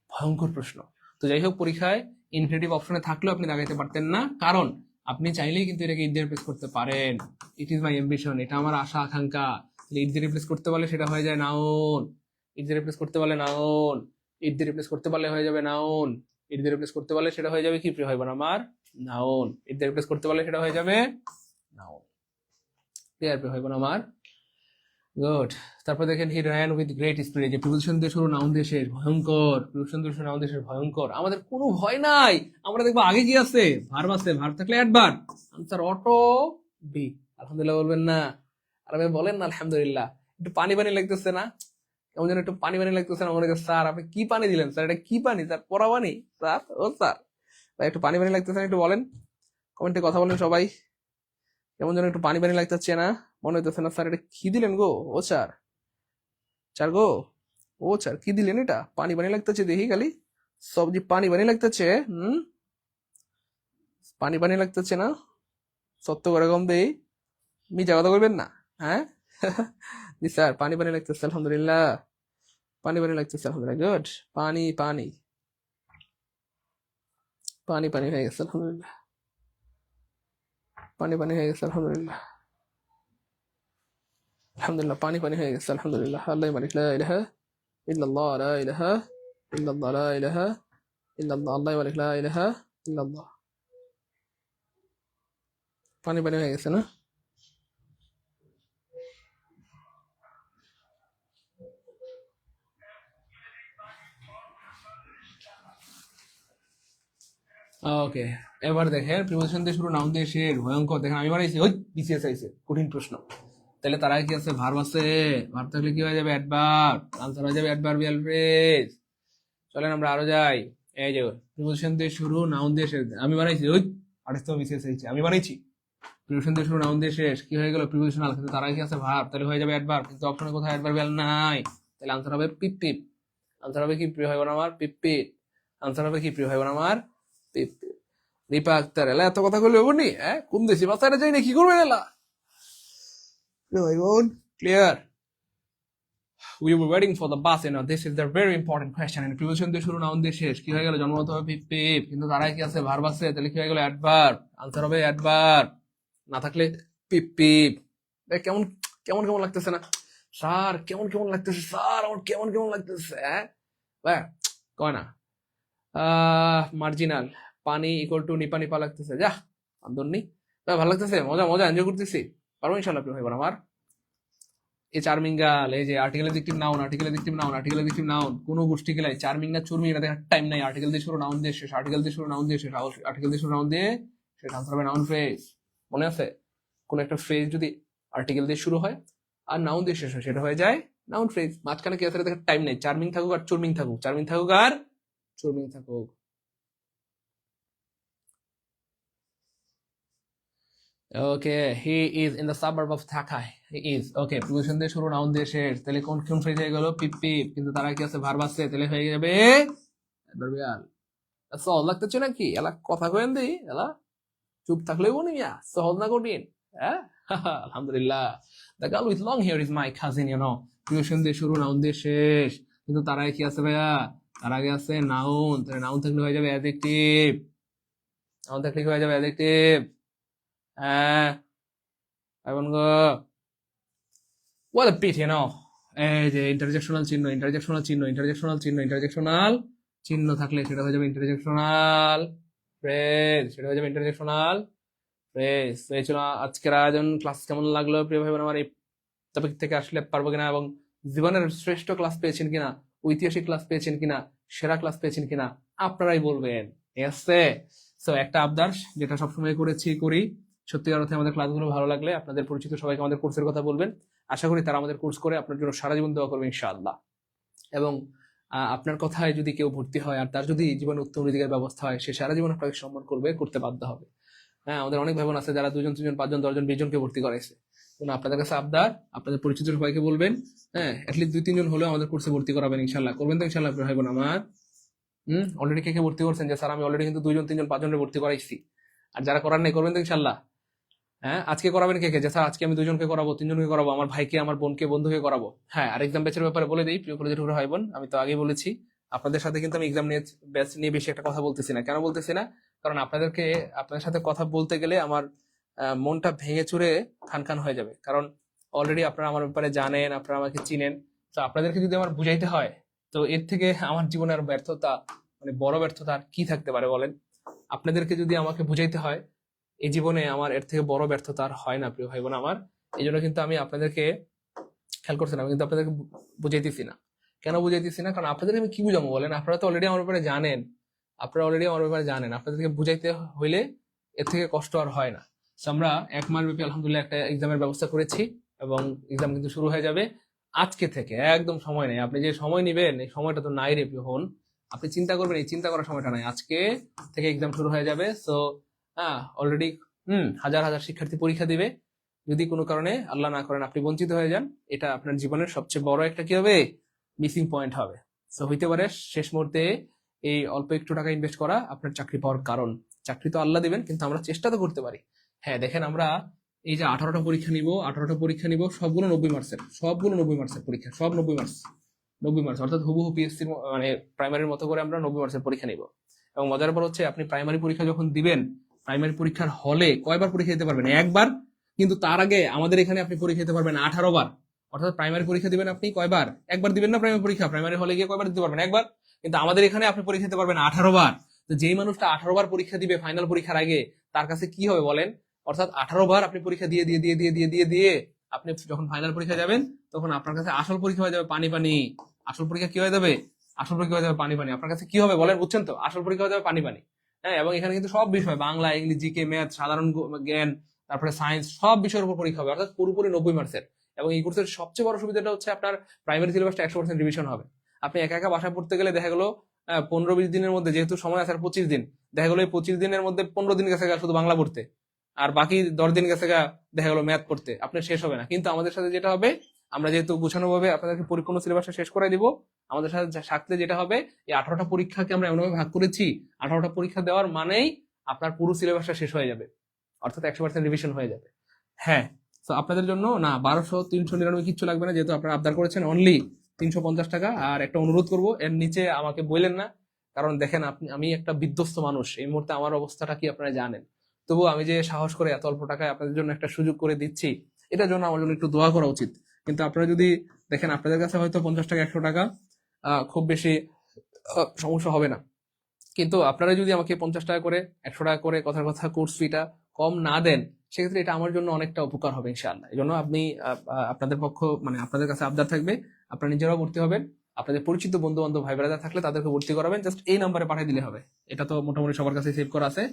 ভয়ঙ্কর প্রশ্ন। তো যাই হোক, পরীক্ষায় ইনফিনিটিভ অপশনে থাকলেও আপনি দাগাইতে পারতেন না, কারণ আপনি চাইলেই কিন্তু এটাকে ইট দিয়ে রিপ্লেস করতে পারেন। ইট ইজ মাই অ্যাম্বিশন, এটা আমার আশা আকাঙ্ক্ষা। ইট দিয়ে রিপ্লেস করতে পারলে সেটা হয়ে যায় নাউন, ইট দিয়ে রিপ্লেস করতে পারলে নাউন, ইট দিয়ে রিপ্লেস করতে পারলে হয়ে যাবে নাউন, ইট দিয়ে রিপ্লেস করতে পারলে সেটা হয়ে যাবে কি প্রিয় ভাই বোন আমার? নাউন। ইট দিয়ে রিপ্লেস করতে পারলে সেটা হয়ে যাবে নাউন। ক্লিয়ার প্রিয় ভাই বোন আমার? গুড। তারপর দেখেন he ran with great spirit, যে প্রিপোজিশন দিয়ে শুরু নাউন দিয়ে শেষ, ভয়ঙ্কর। প্রিপোজিশন দিয়ে শুরু নাউন দিয়ে শেষ, ভয়ঙ্কর। আমাদের কোনো ভয় নাই, আমরা দেখবো আগে কি আছে? ভার্ব আছে, ভার্ব থাকলে অ্যাডভার্ব, আনসার অটো বি। আলহামদুলিল্লাহ বলবেন না? আর আমি বলেন না আলহামদুলিল্লাহ। একটু পানি পানি লাগতেছে না? কেমন যেন একটু পানি পানি লাগতেছে না? মনে হচ্ছে স্যার আপনি কি পানি দিলেন? স্যার এটা কি পানি? স্যার পড়া পানি? স্যার ও স্যার একটু পানি পানি লাগতেছে না? একটু বলেন, কমেন্টে কথা বলেন সবাই। কেমন যেন একটু পানি পানি লাগতেছে না? মনে হইতেছে না স্যার এটা কি দিলেন গো? ও স্যার, স্যার গো, ও স্যার কি দিলেন? এটা পানি পানি লাগতেছে, দেখি খালি সবজি পানি পানি লাগতেছে। পানি পানি লাগতেছে না? সত্য করে কম দেই, মিথ্যা কথা বলবেন না। হ্যাঁ জি স্যার, পানি পানি লাগতেছে আলহামদুলিল্লাহ, পানি পানি লাগতেছে আলহামদুলিল্লাহ। গুড। পানি পানি পানি পানি হয়ে গেছে আলহামদুলিল্লাহ, পানি পানি হয়ে গেছে আলহামদুলিল্লাহ, আলহামদুলিল্লাহ পানি পানি হয়ে গেছে আলহামদুলিল্লাহ। আল্লাহ মালিক লা ইলাহা ইল্লাল্লাহ, লা ইলাহা ইল্লাল্লাহ, লা ইলাহা ইল্লাল্লাহ, আল্লাহ মালিক লা ইলাহা ইল্লাল্লাহ। পানি পানি হয়ে গেছে না? ওকে, এবার দেখেন প্রিপোজিশন দিয়ে শুরু, নাউন দিয়ে শেষ, ভয়ঙ্কর। দেখেন আমি বানাইছি ওই বিসিএস আইছে কঠিন প্রশ্ন। তাহলে তার আগে কি আছে? ভার্ব আছে। ভার্ব থাকলে কি হয়ে যাবে? অ্যাডভার্ব। আনসার হয়ে যাবে অ্যাডভার্বিয়াল ফ্রেজ। চলেন আমরা আরো যাই। এই যে প্রিপোজিশন দিয়ে শুরু, নাউন দিয়ে শেষ, আমি বানাইছি ওই আরেকটা বিসিএস আইছে, আমি বানাইছি। প্রিপোজিশন দিয়ে শুরু, নাউন দিয়ে শেষ, কি হয়ে গেল? প্রিপোজিশনাল। কিন্তু তার আগে কি আছে? ভার্ব, তাহলে হয়ে যাবে অ্যাডভার্ব। কিন্তু অপশনে কোথায় অ্যাডভার্বিয়াল নাই, তাহলে আনসার হবে পিপ পিপ। আনসার হবে কি প্রিয় ভাই বোন আমার? পিপ পিপ। আনসার হবে কি প্রিয় ভাই বোন আমার? পিপ পিপ। দীপা আক্তার, এলা এত কথা কইলে হবো নি? কোন দেশি বাচ্চাটা যাই না, কি করবেন এলা? ভাই বোন clear? We were waiting for the bus, this is the very important question. And preposition দিয়ে শুরু, নাউন দিয়ে শেষ, কি হয়ে গেল? জন্মগত হবে পিপ পিপ, কিন্তু তার আগে কি আছে? ভার্ব আছে, তাহলে কি হয়ে গেল? অ্যাডভার্ব। আনসার হবে অ্যাডভার্ব। না থাকলে পিপ পিপ। কেমন কেমন কেমন লাগতেছে না স্যার? কেমন কেমন লাগতেছে স্যার? আমার কেমন কেমন লাগতেছে? ভাই কয় না মার্জিনাল পানি ইকুয়াল টু নিপা নিপা লাগতেছে, যা আন্দোলনি ভালো লাগতেছে, মজা মজা এনজয় করতেছি, পারবো ইনশাল্লাহ প্রিয় ভাই বোন আমার। এই চার্মিঙ্গাল, এই যে article adjective noun, article adjective noun, article adjective noun, কোনো গোষ্ঠী গেলাই চার্মিং না চুরমিং এটা দেখার টাইম নাই। আর্টিকেল দিয়ে শুরু, নাউন দিয়ে শেষ, আর্টিকেল দিয়ে শুরু, নাউন দিয়ে শেষ, আর্টিকেল দিয়ে শুরু, নাউন দিয়ে শেষ। আনসার হবে নাউন ফ্রেজ। মনে আছে? কোন একটা ফ্রেজ যদি আর্টিকেল দিয়ে শুরু হয় আর নাউন দিয়ে শেষ হয়, সেটা হয়ে যায় নাউন ফ্রেজ। মাঝখানে কি আছে দেখার টাইম নেই, চার্মিং থাকুক আর চুরমিং থাকুক, চার্মিং থাকুক আর চুরমিং থাকুক। Okay, he is in the suburb of Dhaka. He is. Okay, preposition দিয়ে শুরু, নাউন দিয়ে শেষ, তাহলে কোন কোন ফ্রেজ হয়ে গেল? পিপ পিপ, কিন্তু তারা কি আছে? ভার্ব আছে, তাহলে হয়ে যাবে অ্যাডভার্বিয়াল। সহজ লাগতেছে নাকি এলা? কথা কয়েন দি এলা, চুপ থাকলেও বনি মিয়া, সহজ না কঠিন? আলহামদুলিল্লাহ। The girl with long hair is my cousin, preposition দিয়ে শুরু, নাউন দিয়ে শেষ, কিন্তু তার আগে কি আছে ভাইয়া? তার আগে আছে নাউন, তাহলে নাউন থাকলে হয়ে যাবে অ্যাডজেক্টিভ। নাউন থাকলে কি হয়ে যাবে? অ্যাডজেক্টিভ। এখন গো what a pity, এই যে ইন্টারজেকশনাল চিহ্ন, ইন্টারজেকশনাল চিহ্ন, ইন্টারজেকশনাল চিহ্ন, ইন্টারজেকশনাল চিহ্ন থাকলে সেটা হয়ে যাবে ইন্টারজেকশনাল ফ্রেজ, সেটা হয়ে যাবে ইন্টারজেকশনাল ফ্রেজ। তো এই ছিল আজকের আয়োজন। ক্লাস কেমন লাগলো প্রিয় ভাই বোন আমার? এই টপিক থেকে আসলে পারবো কিনা, এবং জীবনের শ্রেষ্ঠ ক্লাস পেয়েছেন কিনা, ঐতিহাসিক ক্লাস পেয়েছেন কিনা, সেরা ক্লাস পেয়েছেন কিনা আপনারাই বলবেন, ঠিক আছে? সো একটা আবদার যেটা সবসময় করি, সত্যিকার অর্থে আমাদের ক্লাসগুলো ভালো লাগলে আপনাদের পরিচিত সবাইকে আমাদের কোর্সের কথা বলবেন। আশা করি তারা আমাদের কোর্স করে আপনার জন্য সারা জীবন দোয়া করবে ইনশাআল্লাহ। এবং আপনার কথায় যদি কেউ ভর্তি হয় আর তার যদি জীবনে উত্তম রিজিকের ব্যবস্থা হয়, সে সারা জীবন আপনাকে সম্মান করতে বাধ্য হবে। আমাদের অনেক ভাই বোন আছে যারা 2 জন 3 জন 5 জন 10 জন 20 জনকে ভর্তি করাইছে। আপনাদের কাছে আবদার, আপনাদের পরিচিত সবাইকে বলবেন, অ্যাটলিস্ট 2-3 জন হলেও আমাদের কোর্সে ভর্তি করাবেন ইনশাআল্লাহ। করবেন তো ইনশাআল্লাহ ভাই বোন আমার? অলরেডি কে কে ভর্তি করছেন যে স্যার আমি অলরেডি কিন্তু 2 জন 3 জন 5 জনের ভর্তি করাইছি? আর যারা করার নাই করবেন তো ইনশাআল্লাহ। আজকে করাবেন কে কে? যে স্যার আজকে আমি 2 জনকে করাবো, 3 জনকে করাবো, আমার ভাইকে, আমার বোনকে, বন্ধুকে করাবো। আর এক্সাম ব্যাচের ব্যাপারে বলে দিই প্রিয় কলেজের ভাই বোন, আমি তো আগেই বলেছি আপনাদের সাথে কিন্তু আমি এক্সাম ব্যাচ নিয়ে বেশি একটা কথা বলতেছি না। কেন বলতেছি না? কারণ আপনাদের সাথে কথা বলতে গেলে আমার মনটা ভেঙে চুরে খান হয়ে যাবে। কারণ অলরেডি আপনারা আমার ব্যাপারে জানেন, আপনারা আমাকে চিনেন। তো আপনাদেরকে যদি আমার বুঝাইতে হয়, তো এর থেকে আমার জীবনের ব্যর্থতা, মানে বড় ব্যর্থতা আর কি থাকতে পারে বলেন? আপনাদেরকে যদি আমাকে বুঝাইতে হয়, এই জীবনে আমার এর থেকে বড় ব্যর্থতা আর হয় না প্রিয় ভাই বোন আমার। এই জন্য কিন্তু আমি আপনাদেরকে খেয়াল করছি না, আমি কিন্তু আপনাদেরকে বুঝাইতেছি না। কেন বুঝাইতেছি না? কারণ আপনাদেরকে আমি কি বুঝাবো বলেন? আপনারা তো অলরেডি আমার ব্যাপারে জানেন, আপনাদেরকে বুঝাইতে হইলে এর থেকে কষ্ট আর হয় না। আমরা 1 মাস ব্যাপী আলহামদুলিল্লাহ একটা এক্সামের ব্যবস্থা করেছি, এবং এক্সাম কিন্তু শুরু হয়ে যাবে আজকে থেকে। একদম সময় নেই, আপনি যে সময় নিবেন এই সময়টা তো নাই রে প্রিয় বোন। আপনি চিন্তা করবেন, এই চিন্তা করার সময়টা নাই, আজকে থেকে এক্সাম শুরু হয়ে যাবে। সো অলরেডি হাজার হাজার শিক্ষার্থী পরীক্ষা দিবে। যদি কোনো কারণে আল্লাহ না করেন আপনি বঞ্চিত হয়ে যান, এটা আপনার জীবনের সবচেয়ে বড় একটা কি হবে? মিসিং পয়েন্ট হবে। সো হইতে পারে শেষ মুহূর্তে এই অল্প একটু টাকা ইনভেস্ট করা আপনার চাকরি পাওয়ার কারণ। চাকরি তো আল্লাহ দিবেন, কিন্তু আমরা চেষ্টা তো করতে পারি। দেখেন আমরা এই যে 18টা পরীক্ষা নিব, সবগুলো 90 মার্কসের পরীক্ষা, সব 90 মার্কস, অর্থাৎ হুবহু পিএসসি মানে প্রাইমারির মতো করে আমরা 90 মার্কসের পরীক্ষা নিব। এবং মজার ব্যাপার হচ্ছে আপনি প্রাইমারি পরীক্ষা যখন দিবেন, প্রাইমারি পরীক্ষার হলে কয়বার পরীক্ষা দিতে পারবেন? একবার। কিন্তু তার আগে আমাদের এখানে আপনি পরীক্ষা দিতে পারবেন 18 বার। অর্থাৎ প্রাইমারি পরীক্ষা দিবেন আপনি কয়বার? একবার দিবেন না প্রাইমারি পরীক্ষা? প্রাইমারি হলে গিয়ে কয়বার দিতে পারবেন? একবার। কিন্তু আমাদের এখানে আপনি পরীক্ষা দিতে পারবেন 18 বার। তো যেই মানুষটা 18 বার পরীক্ষা দিবে ফাইনাল পরীক্ষার আগে, তার কাছে কি হবে বলেন? অর্থাৎ 18 বার আপনি পরীক্ষা দিয়ে দিয়ে দিয়ে দিয়ে দিয়ে দিয়ে দিয়ে আপনি যখন ফাইনাল পরীক্ষা যাবেন, তখন আপনার কাছে আসল পরীক্ষা হয়ে যাবে পানি পানি। আসল পরীক্ষা কি হয়ে যাবে? আসল পরীক্ষা হয়ে যাবে পানি পানি। আপনার কাছে কি হবে বলেন? বুঝছেন তো? আসল পরীক্ষা হয়ে যাবে পানি পানি। হ্যাঁ, এবং এখানে কিন্তু সব বিষয়, বাংলা, ইংলিশ, জিকে, ম্যাথ, সাধারণ জ্ঞান, তারপরে সায়েন্স, সব বিষয়ের উপর পরীক্ষা হবে, অর্থাৎ পুরোপুরি 90 মার্কসের। এবং এই কোর্সের সবচেয়ে বড় সুবিধাটা হচ্ছে আপনার প্রাইমারি সিলেবাসটা 100% রিভিশন হবে। আপনি একা একা বাসায় পড়তে গেলে দেখা গেলো 15-20 দিনের মধ্যে, যেহেতু সময় আছে আর 25 দিন, দেখা গেলো এই 25 দিনের মধ্যে 15 দিন গেছে শুধু বাংলা পড়তে, আর বাকি 10 দিন গেছে দেখা গেলো ম্যাথ পড়তে, আপনার শেষ হবে না। কিন্তু আমাদের সাথে যেটা হবে, আমরা যেহেতু গুছানো ভাবে আপনাদেরকে পরিপূর্ণ সিলেবাসটা শেষ করে দিব, আমাদের সাথে যেটা হবে, এই 18টা পরীক্ষাকে আমরা এমনভাবে ভাগ করেছি, 18টা পরীক্ষা দেওয়ার মানেই আপনার পুরো সিলেবাসটা শেষ হয়ে যাবে, অর্থাৎ 100% রিভিশন হয়ে যাবে। হ্যাঁ, তো আপনাদের জন্য না 1200-399 কিচ্ছু লাগবে না, যেহেতু আপনারা আবদার করেছেন, অনলি 350 টাকা। আর একটা অনুরোধ করব, এর নিচে আমাকে বললেন না, কারণ দেখেন আমি একটা বিধ্বস্ত মানুষ, এই মুহূর্তে আমার অবস্থাটা কি আপনারা জানেন। তবু আমি যে সাহস করে এত অল্প টাকায় আপনাদের জন্য একটা সুযোগ করে দিচ্ছি, এটার জন্য আমার জন্য একটু দোয়া করা উচিত। কিন্তু আপনারা যদি দেখেন, আপনাদের কাছে হয়তো 50 টাকা 100 টাকা খুব বেশি সমস্যা হবে না, কিন্তু আপনারা যদি আমাকে 50 টাকা করে 100 টাকা করে কথার কথা কোর্স ফিটা কম না দেন, সেক্ষেত্রে এটা আমার জন্য অনেকটা উপকার হবে ইনশাআল্লাহ। এই জন্য আপনি আপনাদের পক্ষ, মানে আপনাদের কাছে আবদার থাকবে, আপনারা নিজেরাও ভর্তি হবেন, আপনাদের পরিচিত বন্ধু বান্ধব ভাই ব্রাদার থাকলে তাদেরকে ভর্তি করাবেন, জাস্ট এই নাম্বারে পাঠিয়ে দিলে হবে। এটা তো মোটামুটি সবার কাছে সেভ করা আছে।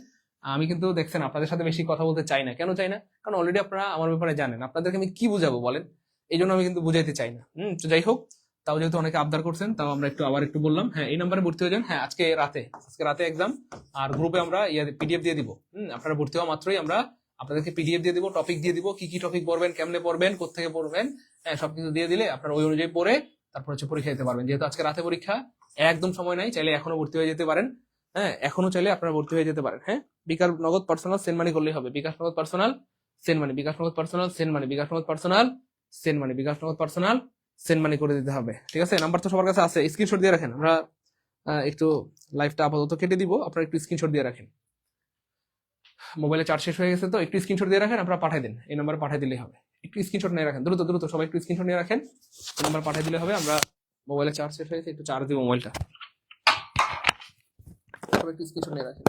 আমি কিন্তু দেখছেন আপনাদের সাথে বেশি কথা বলতে চাই না। কেন চাই না? কারণ অলরেডি আপনারা আমার ব্যাপারে জানেন, আপনাদেরকে আমি কি বুঝাবো বলেন? এই জন্য আমি কিন্তু বুঝাইতে চাই না। তো যাই হোক, তাও যেহেতু অনেকে আবদার করছেন, তাও আমরা আবার একটু বললাম। হ্যাঁ, এই নাম্বারে ভর্তি হয়ে যান। হ্যাঁ, আজকে রাতে এক্সাম, আর গ্রুপে আমরা পিডিএফ দিয়ে দিব। আপনারা ভর্তি হওয়া মাত্রই আমরা আপনাদেরকে পিডিএফ দিয়ে দিব, টপিক দিয়ে দিব, কি কি টপিক পড়বেন, কেমনে পড়বেন, কোথেকে পড়বেন, হ্যাঁ সবকিছু দিয়ে দিলে আপনারা ওই অনুযায়ী পড়ে তারপর হচ্ছে পরীক্ষা দিতে পারবেন। যেহেতু আজকে রাতে পরীক্ষা, একদম সময় নাই, চাইলে এখনো ভর্তি হয়ে যেতে পারেন। হ্যাঁ, এখনো চাইলে আপনারা ভর্তি হয়ে যেতে পারেন। হ্যাঁ, বিকাশ নগদ পার্সোনাল সেন্ড মানি করলেই হবে। বিকাশ নগদ পার্সোনাল সেন্ড মানি, বিকাশ নগদ পার্সোনাল সেন্ড মানি, বিকাশ নগদ পার্সোনাল সেন্ড মানি, বিকাশ নগদ পার্সোনাল সেন্ড মানি করে দিতে হবে। ঠিক আছে, নাম্বার তো সবার কাছে আছে, স্ক্রিনশট দিয়ে রাখেন। আমরা একটু লাইভটা আপাতত কেটে দিব, আপনারা একটু স্ক্রিনশট দিয়ে রাখেন। মোবাইলে চার্জ শেষ হয়ে গেছে, তো একটু স্ক্রিনশট দিয়ে রাখেন, আপনারা পাঠিয়ে দিন, এই নাম্বারে পাঠিয়ে দিলেই হবে। একটু স্ক্রিনশট নিয়ে রাখেন, দ্রুত দ্রুত সবাই একটু স্ক্রিনশট নিয়ে রাখেন, এই নাম্বার পাঠিয়ে দিলে হবে। আমরা মোবাইলে চার্জ শেষ হয়ে গেছে, একটু চার্জ দিব মোবাইলটা, সবাই একটু স্ক্রিনশট নিয়ে রাখেন।